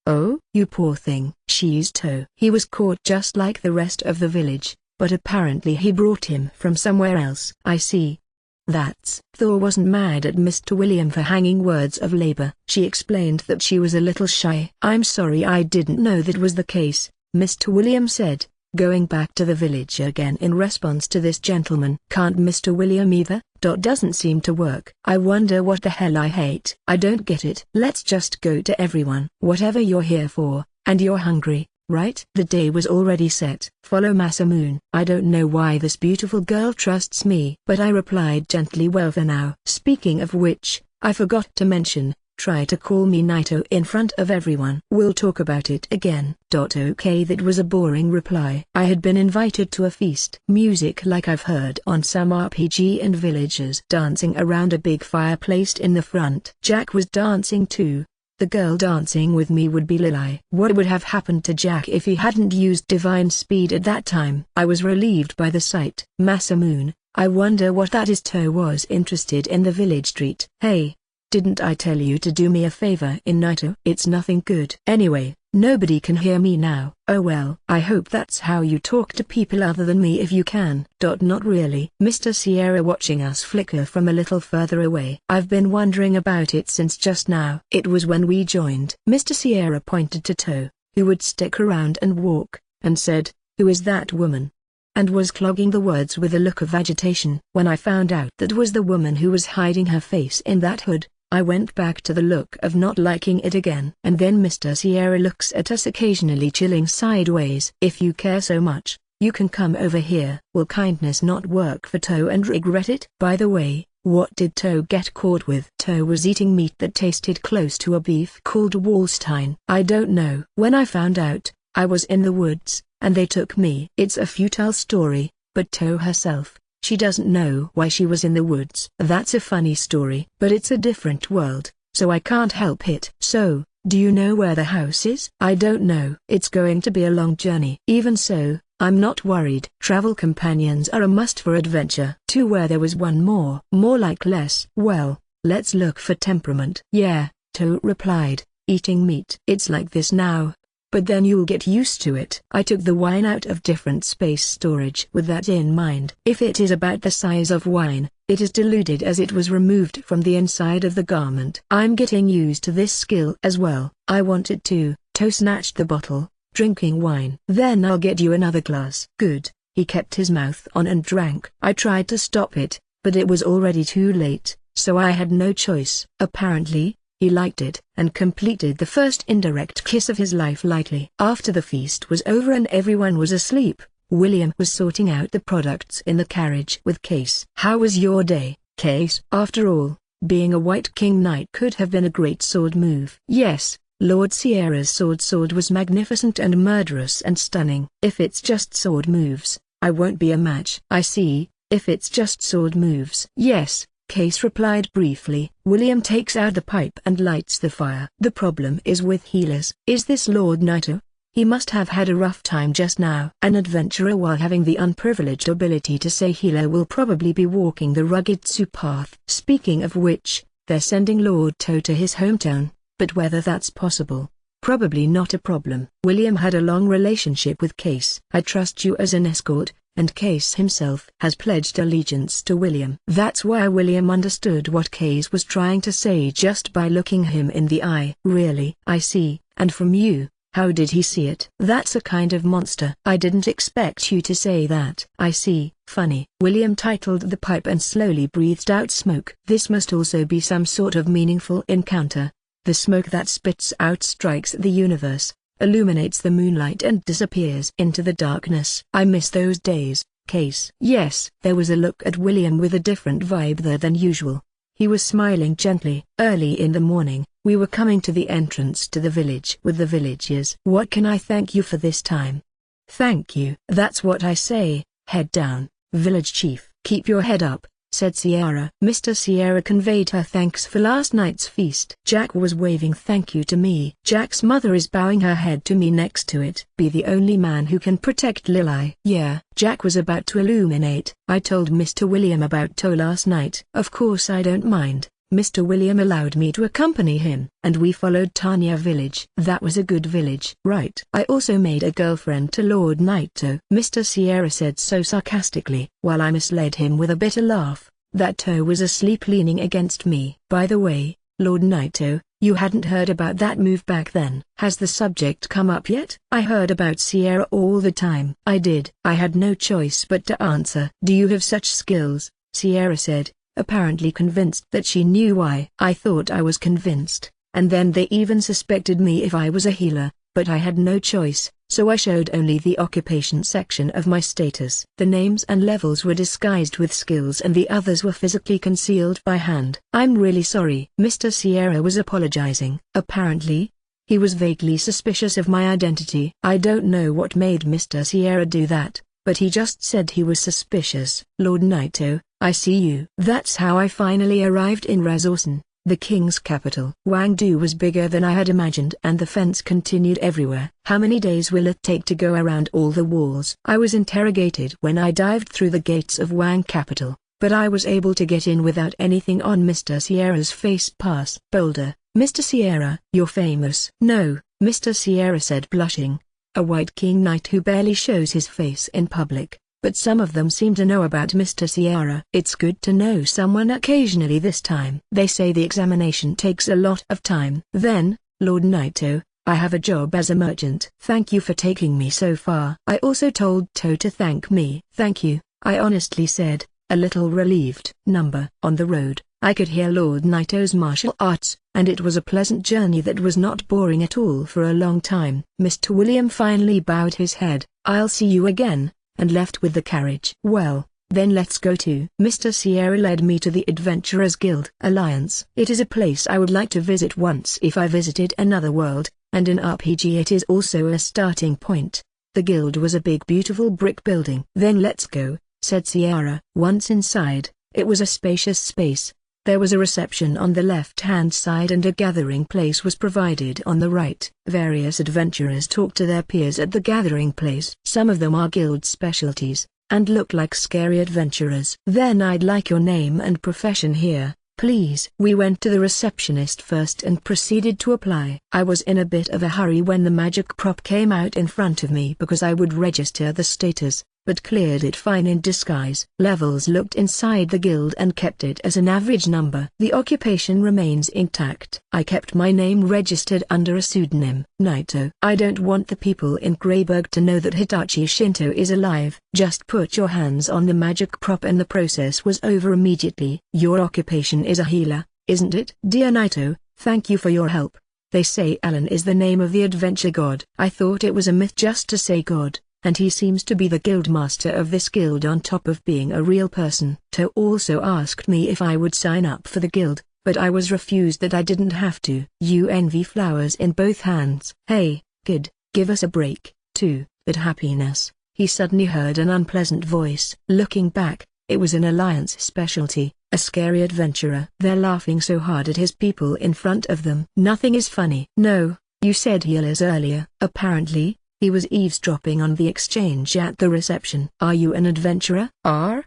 Oh, you poor thing. She's To. He was caught just like the rest of the village, but apparently he brought him from somewhere else. I see. That's... Thor wasn't mad at Mr. William for hanging words of labor. She explained that she was a little shy. I'm sorry I didn't know that was the case, Mr. William said, going back to the village again in response to this gentleman. Can't Mr. William either? Doesn't seem to work. I wonder what the hell I hate. I don't get it. Let's just go to everyone. Whatever you're here for, and you're hungry, right? The day was already set. Follow Masamune. I don't know why this beautiful girl trusts me, but I replied gently, well for now. Speaking of which, I forgot to mention, try to call me Naito in front of everyone. We'll talk about it again. Okay, that was a boring reply. I had been invited to a feast. Music like I've heard on some RPG and villagers dancing around a big fire placed in the front. Jack was dancing too. The girl dancing with me would be Lily. What would have happened to Jack if he hadn't used divine speed at that time? I was relieved by the sight. Masamune, I wonder what that is. To was interested in the village street. Hey. Didn't I tell you to do me a favor in Naito? It's nothing good. Anyway, Nobody can hear me now. Oh well. I hope that's how you talk to people other than me if you can. Not really. Mr. Sierra watching us flicker from a little further away. I've been wondering about it since just now. It was when we joined. Mr. Sierra pointed to Toe, who would stick around and walk, and said, "Who is that woman?" and was clogging the words with a look of agitation. When I found out that was the woman who was hiding her face in that hood, I went back to the look of not liking it again. And then Mr. Sierra looks at us occasionally, chilling sideways. "If you care so much, you can come over here." Will kindness not work for Toe and regret it? By the way, what did Toe get caught with? Toe was eating meat that tasted close to a beef called Wallstein. I don't know. When I found out, I was in the woods, and they took me. It's a futile story, but Toe herself, she doesn't know why she was in the woods. That's a funny story, but it's a different world, so I can't help it. So, do you know where the house is? I don't know. It's going to be a long journey. Even so, I'm not worried. Travel companions are a must for adventure. To where there was one more like less. Well, let's look for temperament. Yeah, Toe replied, eating meat. It's like this now, but then you'll get used to it. I took the wine out of different space storage with that in mind. If it is about the size of wine, it is diluted as it was removed from the inside of the garment. I'm getting used to this skill as well. I want it too. Toe snatched the bottle, drinking wine. Then I'll get you another glass. Good. He kept his mouth on and drank. I tried to stop it, but it was already too late, so I had no choice. Apparently, he liked it, and completed the first indirect kiss of his life lightly. After the feast was over and everyone was asleep, William was sorting out the products in the carriage with Case. "How was your day, Case?" After all, being a White King Knight could have been a great sword move. Yes, Lord Sierra's sword was magnificent and murderous and stunning. If it's just sword moves, I won't be a match. I see, if it's just sword moves. Yes, Case replied briefly. William takes out the pipe and lights the fire. The problem is with healers. Is this Lord Naito? He must have had a rough time just now. An adventurer while having the unprivileged ability to say healer will probably be walking the rugged Tsu path. Speaking of which, they're sending Lord Toe to his hometown, but whether that's possible, probably not a problem. William had a long relationship with Case. I trust you as an escort, and Case himself has pledged allegiance to William. That's why William understood what Case was trying to say just by looking him in the eye. Really? I see. And from you, how did he see it? That's a kind of monster. I didn't expect you to say that. I see. Funny. William titled the pipe and slowly breathed out smoke. This must also be some sort of meaningful encounter. The smoke that spits out strikes the universe, illuminates the moonlight and disappears into the darkness. I miss those days, Case. Yes. There was a look at William with a different vibe there than usual. He was smiling gently. Early in the morning, we were coming to the entrance to the village with the villagers. What can I thank you for this time? Thank you. That's what I say. Head down, village chief. Keep your head up, said Sierra. Mr. Sierra conveyed her thanks for last night's feast. Jack was waving thank you to me. Jack's mother is bowing her head to me next to it. Be the only man who can protect Lily. Yeah. Jack was about to illuminate. I told Mr. William about Toe last night. Of course I don't mind. Mr. William allowed me to accompany him, and we followed Tanya village. That was a good village. Right. I also made a girlfriend to Lord Naito. Mr. Sierra said so sarcastically, while I misled him with a bitter laugh, that Toe was asleep leaning against me. By the way, Lord Naito, you hadn't heard about that move back then. Has the subject come up yet? I heard about Sierra all the time. I did. I had no choice but to answer. Do you have such skills? Sierra said, apparently convinced that she knew why. I thought I was convinced, and then they even suspected me if I was a healer, but I had no choice, so I showed only the occupation section of my status. The names and levels were disguised with skills and the others were physically concealed by hand. I'm really sorry. Mr. Sierra was apologizing. Apparently, he was vaguely suspicious of my identity. I don't know what made Mr. Sierra do that, but he just said he was suspicious. Lord Naito, I see you. That's how I finally arrived in Razorson, the king's capital. Wangdu was bigger than I had imagined and the fence continued everywhere. How many days will it take to go around all the walls? I was interrogated when I dived through the gates of Wang capital, but I was able to get in without anything on Mr. Sierra's face pass. Boulder, Mr. Sierra, you're famous. No, Mr. Sierra said, blushing. A white king knight who barely shows his face in public, but some of them seem to know about Mr. Sierra. It's good to know someone occasionally this time. They say the examination takes a lot of time. Then, Lord Naito, I have a job as a merchant. Thank you for taking me so far. I also told To to thank me. Thank you, I honestly said, a little relieved. On the road, I could hear Lord Naito's martial arts, and it was a pleasant journey that was not boring at all for a long time. Mr. William finally bowed his head. I'll see you again, and left with the carriage. Well, then let's go to. Mr. Sierra led me to the Adventurers Guild Alliance. It is a place I would like to visit once if I visited another world, and in RPG it is also a starting point. The guild was a big beautiful brick building. Then let's go, said Sierra. Once inside, it was a spacious space. There was a reception on the left-hand side and a gathering place was provided on the right. Various adventurers talked to their peers at the gathering place. Some of them are guild specialties, and look like scary adventurers. Then I'd like your name and profession here, please. We went to the receptionist first and proceeded to apply. I was in a bit of a hurry when the magic prop came out in front of me because I would register the status, but cleared it fine in disguise. Levels looked inside the guild and kept it as an average number. The occupation remains intact. I kept my name registered under a pseudonym, Naito. I don't want the people in Greyburg to know that Hitachi Shinto is alive. Just put your hands on the magic prop and the process was over immediately. Your occupation is a healer, isn't it? Dear Naito, thank you for your help. They say Alan is the name of the adventure god. I thought it was a myth just to say god, and he seems to be the guild master of this guild on top of being a real person. To also asked me if I would sign up for the guild, but I was refused that I didn't have to. You envy flowers in both hands. Hey, kid, give us a break, too. That happiness. He suddenly heard an unpleasant voice. Looking back, it was an Alliance specialty, a scary adventurer. They're laughing so hard at his people in front of them. Nothing is funny. No, you said healers earlier. Apparently, he was eavesdropping on the exchange at the reception. Are you an adventurer?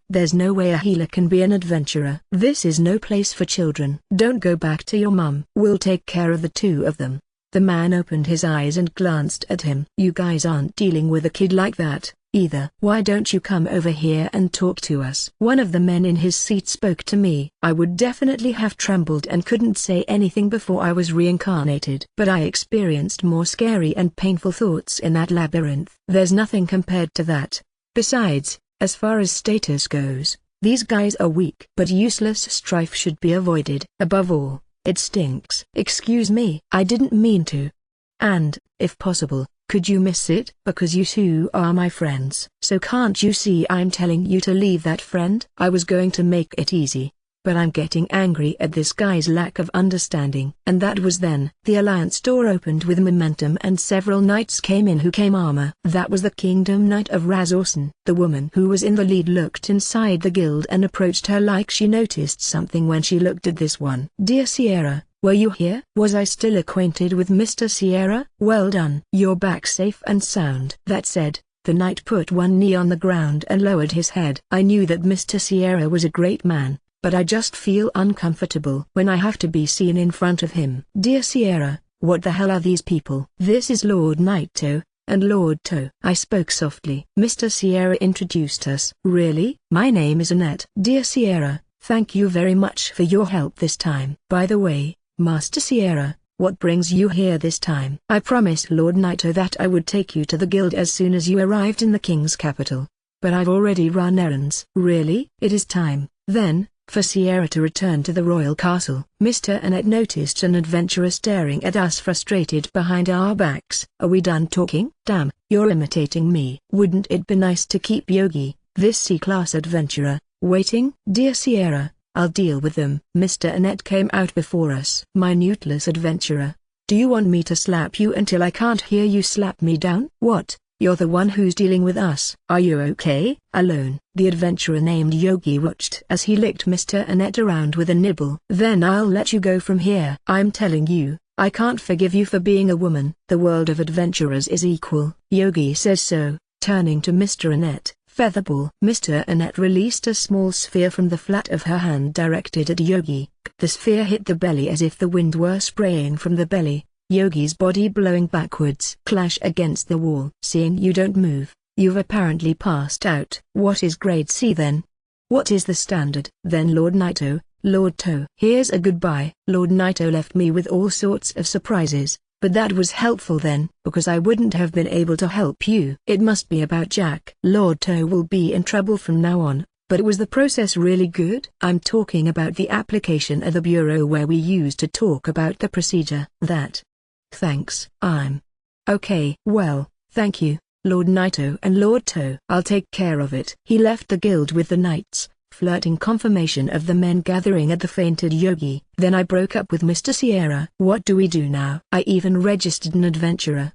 There's no way a healer can be an adventurer. This is no place for children. Don't go back to your mum. We'll take care of the two of them. The man opened his eyes and glanced at him. You guys aren't dealing with a kid like that, either. Why don't you come over here and talk to us? One of the men in his seat spoke to me. I would definitely have trembled and couldn't say anything before I was reincarnated. But I experienced more scary and painful thoughts in that labyrinth. There's nothing compared to that. Besides, as far as status goes, these guys are weak. But useless strife should be avoided. Above all, it stinks. Excuse me. I didn't mean to. And, if possible, could you miss it? Because you two are my friends. So can't you see I'm telling you to leave that friend? I was going to make it easy, but I'm getting angry at this guy's lack of understanding. And that was then. The Alliance door opened with momentum and several knights came in who came armor. That was the Kingdom Knight of Razorson. The woman who was in the lead looked inside the guild and approached her like she noticed something when she looked at this one. Dear Sierra, were you here? Was I still acquainted with Mr. Sierra? Well done. You're back safe and sound. That said, the knight put one knee on the ground and lowered his head. I knew that Mr. Sierra was a great man, but I just feel uncomfortable when I have to be seen in front of him. Dear Sierra, what the hell are these people? This is Lord Naito, and Lord To. I spoke softly. Mr. Sierra introduced us. Really? My name is Annette. Dear Sierra, thank you very much for your help this time. By the way, Master Sierra, what brings you here this time? I promised Lord Naito that I would take you to the guild as soon as you arrived in the king's capital. But I've already run errands. Really? It is time, then, for Sierra to return to the royal castle. Mr. Annette noticed an adventurer staring at us frustrated behind our backs. Are we done talking? Damn, you're imitating me. Wouldn't it be nice to keep Yogi, this C-class adventurer, waiting? Dear Sierra, I'll deal with them. Mr. Annette came out before us. Minuteless adventurer. Do you want me to slap you until I can't hear you slap me down? What? You're the one who's dealing with us. Are you okay? Alone. The adventurer named Yogi watched as he licked Mr. Annette around with a nibble. Then I'll let you go from here. I'm telling you, I can't forgive you for being a woman. The world of adventurers is equal. Yogi says so, turning to Mr. Annette. Featherball. Mr. Annette released a small sphere from the flat of her hand directed at Yogi. The sphere hit the belly as if the wind were spraying from the belly, Yogi's body blowing backwards. Clash against the wall. Seeing you don't move, you've apparently passed out. What is grade C then? What is the standard? Then Lord Naito, Lord To. Here's a goodbye. Lord Naito left me with all sorts of surprises, but that was helpful then, because I wouldn't have been able to help you. It must be about Jack. Lord To will be in trouble from now on, but was the process really good? I'm talking about the application at the bureau where we used to talk about the procedure. That. Thanks. I'm okay. Well, thank you, Lord Naito and Lord To. I'll take care of it. He left the guild with the knights, flirting confirmation of the men gathering at the fainted Yogi. Then I broke up with Mr. Sierra. What do we do now? I even registered an adventurer.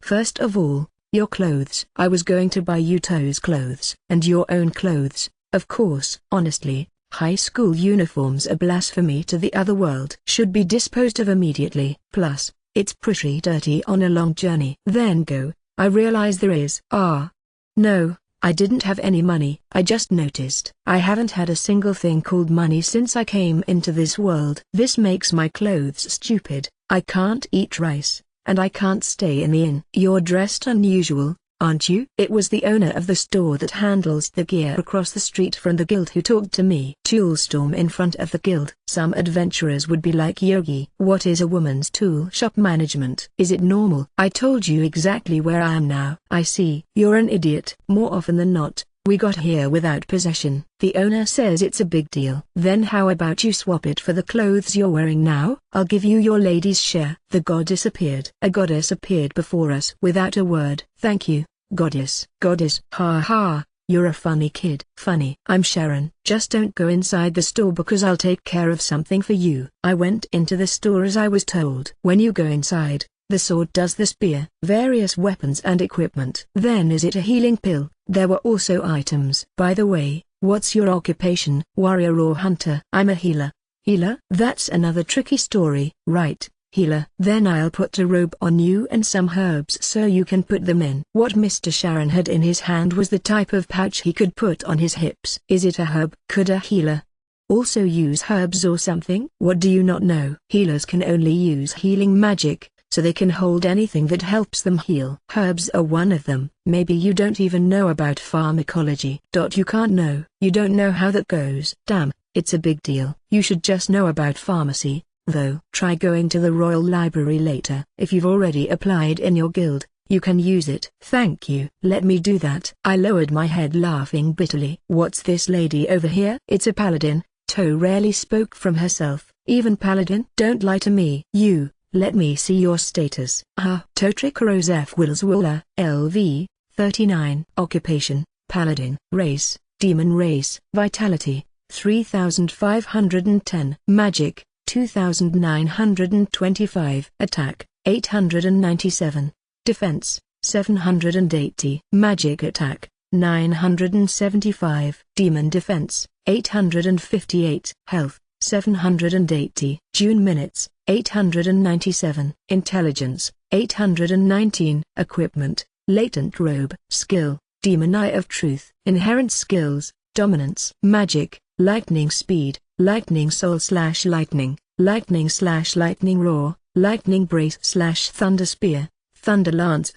First of all, your clothes. I was going to buy you To's clothes. And your own clothes, of course. Honestly, high school uniforms are blasphemy to the other world. Should be disposed of immediately. Plus, it's pretty dirty on a long journey. Then go. I realize there is. No. I didn't have any money. I just noticed. I haven't had a single thing called money since I came into this world. This makes my clothes stupid. I can't eat rice, and I can't stay in the inn. You're dressed unusual, aren't you? It was the owner of the store that handles the gear across the street from the guild who talked to me. Tool storm in front of the guild. Some adventurers would be like Yogi. What is a woman's tool shop management? Is it normal? I told you exactly where I am now. I see. You're an idiot. More often than not, we got here without possession. The owner says it's a big deal. Then how about you swap it for the clothes you're wearing now? I'll give you your lady's share. The goddess appeared. A goddess appeared before us without a word. Thank you, goddess. Goddess. Ha ha. You're a funny kid. Funny. I'm Sharon. Just don't go inside the store because I'll take care of something for you. I went into the store as I was told. When you go inside, the sword does the spear. Various weapons and equipment. Then is it a healing pill? There were also items. By the way, what's your occupation? Warrior or hunter? I'm a healer. Healer? That's another tricky story. Right. Healer. Then I'll put a robe on you and some herbs so you can put them in. What Mr. Sharon had in his hand was the type of pouch he could put on his hips. Is it a herb? Could a healer also use herbs or something? What do you not know? Healers can only use healing magic, so they can hold anything that helps them heal. Herbs are one of them. Maybe you don't even know about pharmacology. You can't know. You don't know how that goes. Damn, it's a big deal. You should just know about pharmacy, though. Try going to the Royal Library later. If you've already applied in your guild, you can use it. Thank you. Let me do that. I lowered my head laughing bitterly. What's this lady over here? It's a paladin. To rarely spoke from herself. Even paladin? Don't lie to me. You. Let me see your status. Totrick Rose F. Willswiller, LV, 39. Occupation, Paladin. Race, Demon Race. Vitality, 3510. Magic, 2925. Attack, 897. Defense, 780. Magic attack, 975. Demon defense, 858. Health, 780. June minutes, 897. Intelligence, 819. Equipment, latent robe. Skill, Demon Eye of Truth. Inherent skills, dominance. Magic, lightning speed, lightning soul / lightning, lightning roar, lightning brace / thunder spear, thunder lance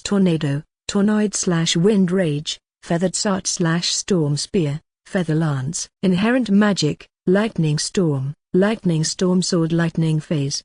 / tornado, tornoid / wind rage, feathered sart / storm spear, feather lance. Inherent magic, lightning storm sword, lightning phase.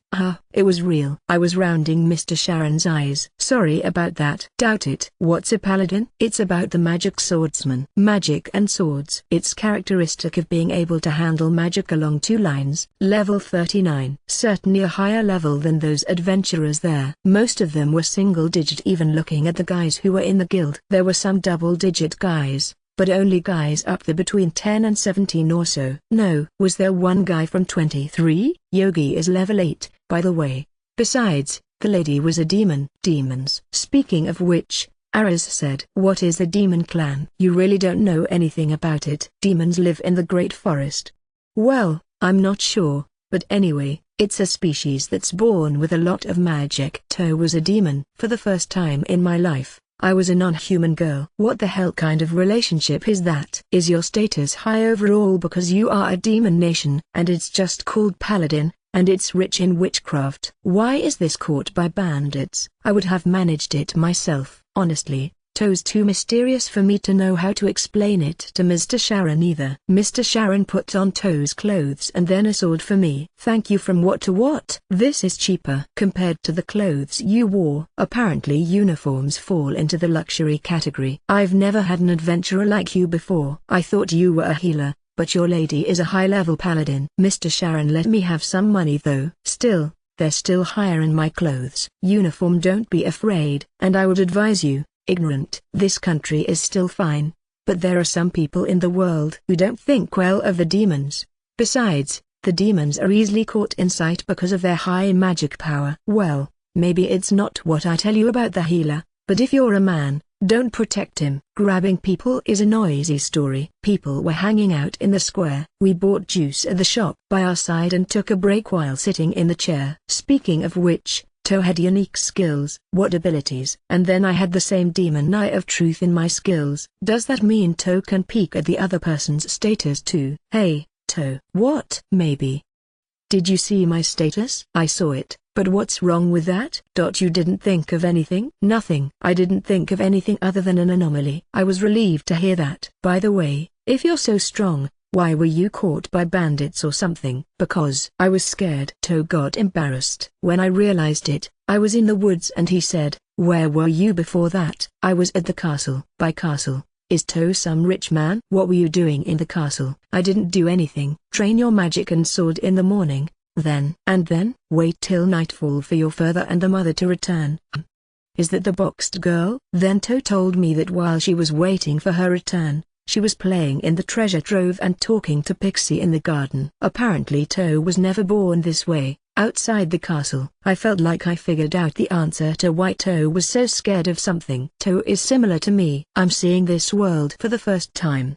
It was real. I was rounding Mr. Sharon's eyes. Sorry about that. Doubt it. What's a paladin? It's about the magic swordsman. Magic and swords. It's characteristic of being able to handle magic along two lines. Level 39. Certainly a higher level than those adventurers there. Most of them were single digit, even looking at the guys who were in the guild. There were some double digit guys, but only guys up there between 10 and 17 or so. No. Was there one guy from 23? Yogi is level 8, by the way. Besides, the lady was a demon. Demons. Speaking of which, Araz said, what is the demon clan? You really don't know anything about it. Demons live in the Great Forest. Well, I'm not sure, but anyway, it's a species that's born with a lot of magic. To was a demon. For the first time in my life, I was a non-human girl. What the hell kind of relationship is that? Is your status high overall because you are a demon nation and it's just called paladin, and it's rich in witchcraft. Why is this caught by bandits? I would have managed it myself. Honestly, To's too mysterious for me to know how to explain it to Mr. Sharon either. Mr. Sharon put on To's clothes and then a sword for me. Thank you. From what to what? This is cheaper compared to the clothes you wore. Apparently uniforms fall into the luxury category. I've never had an adventurer like you before. I thought you were a healer, but your lady is a high-level paladin. Mr. Sharon let me have some money though. Still, they're still higher in my clothes. Uniform, don't be afraid. And I would advise you, ignorant. This country is still fine, but there are some people in the world who don't think well of the demons. Besides, the demons are easily caught in sight because of their high magic power. Well, maybe it's not what I tell you about the healer, but if you're a man, don't protect him. Grabbing people is a noisy story. People were hanging out in the square. We bought juice at the shop by our side and took a break while sitting in the chair. Speaking of which, To had unique skills. What abilities? And then I had the same demon eye of truth in my skills. Does that mean To can peek at the other person's status too? Hey, To. What? Maybe. Did you see my status? I saw it, but what's wrong with that? You didn't think of anything? Nothing. I didn't think of anything other than an anomaly. I was relieved to hear that. By the way, if you're so strong, why were you caught by bandits or something? Because I was scared. To got embarrassed. When I realized it, I was in the woods and he said, where were you before that? I was at the castle. By castle, is To some rich man? What were you doing in the castle? I didn't do anything. Train your magic and sword in the morning, then. And then? Wait till nightfall for your father and the mother to return. Is that the boxed girl? Then To told me that while she was waiting for her return, she was playing in the treasure trove and talking to Pixie in the garden. Apparently To was never born this way, outside the castle. I felt like I figured out the answer to why To was so scared of something. To is similar to me. I'm seeing this world for the first time.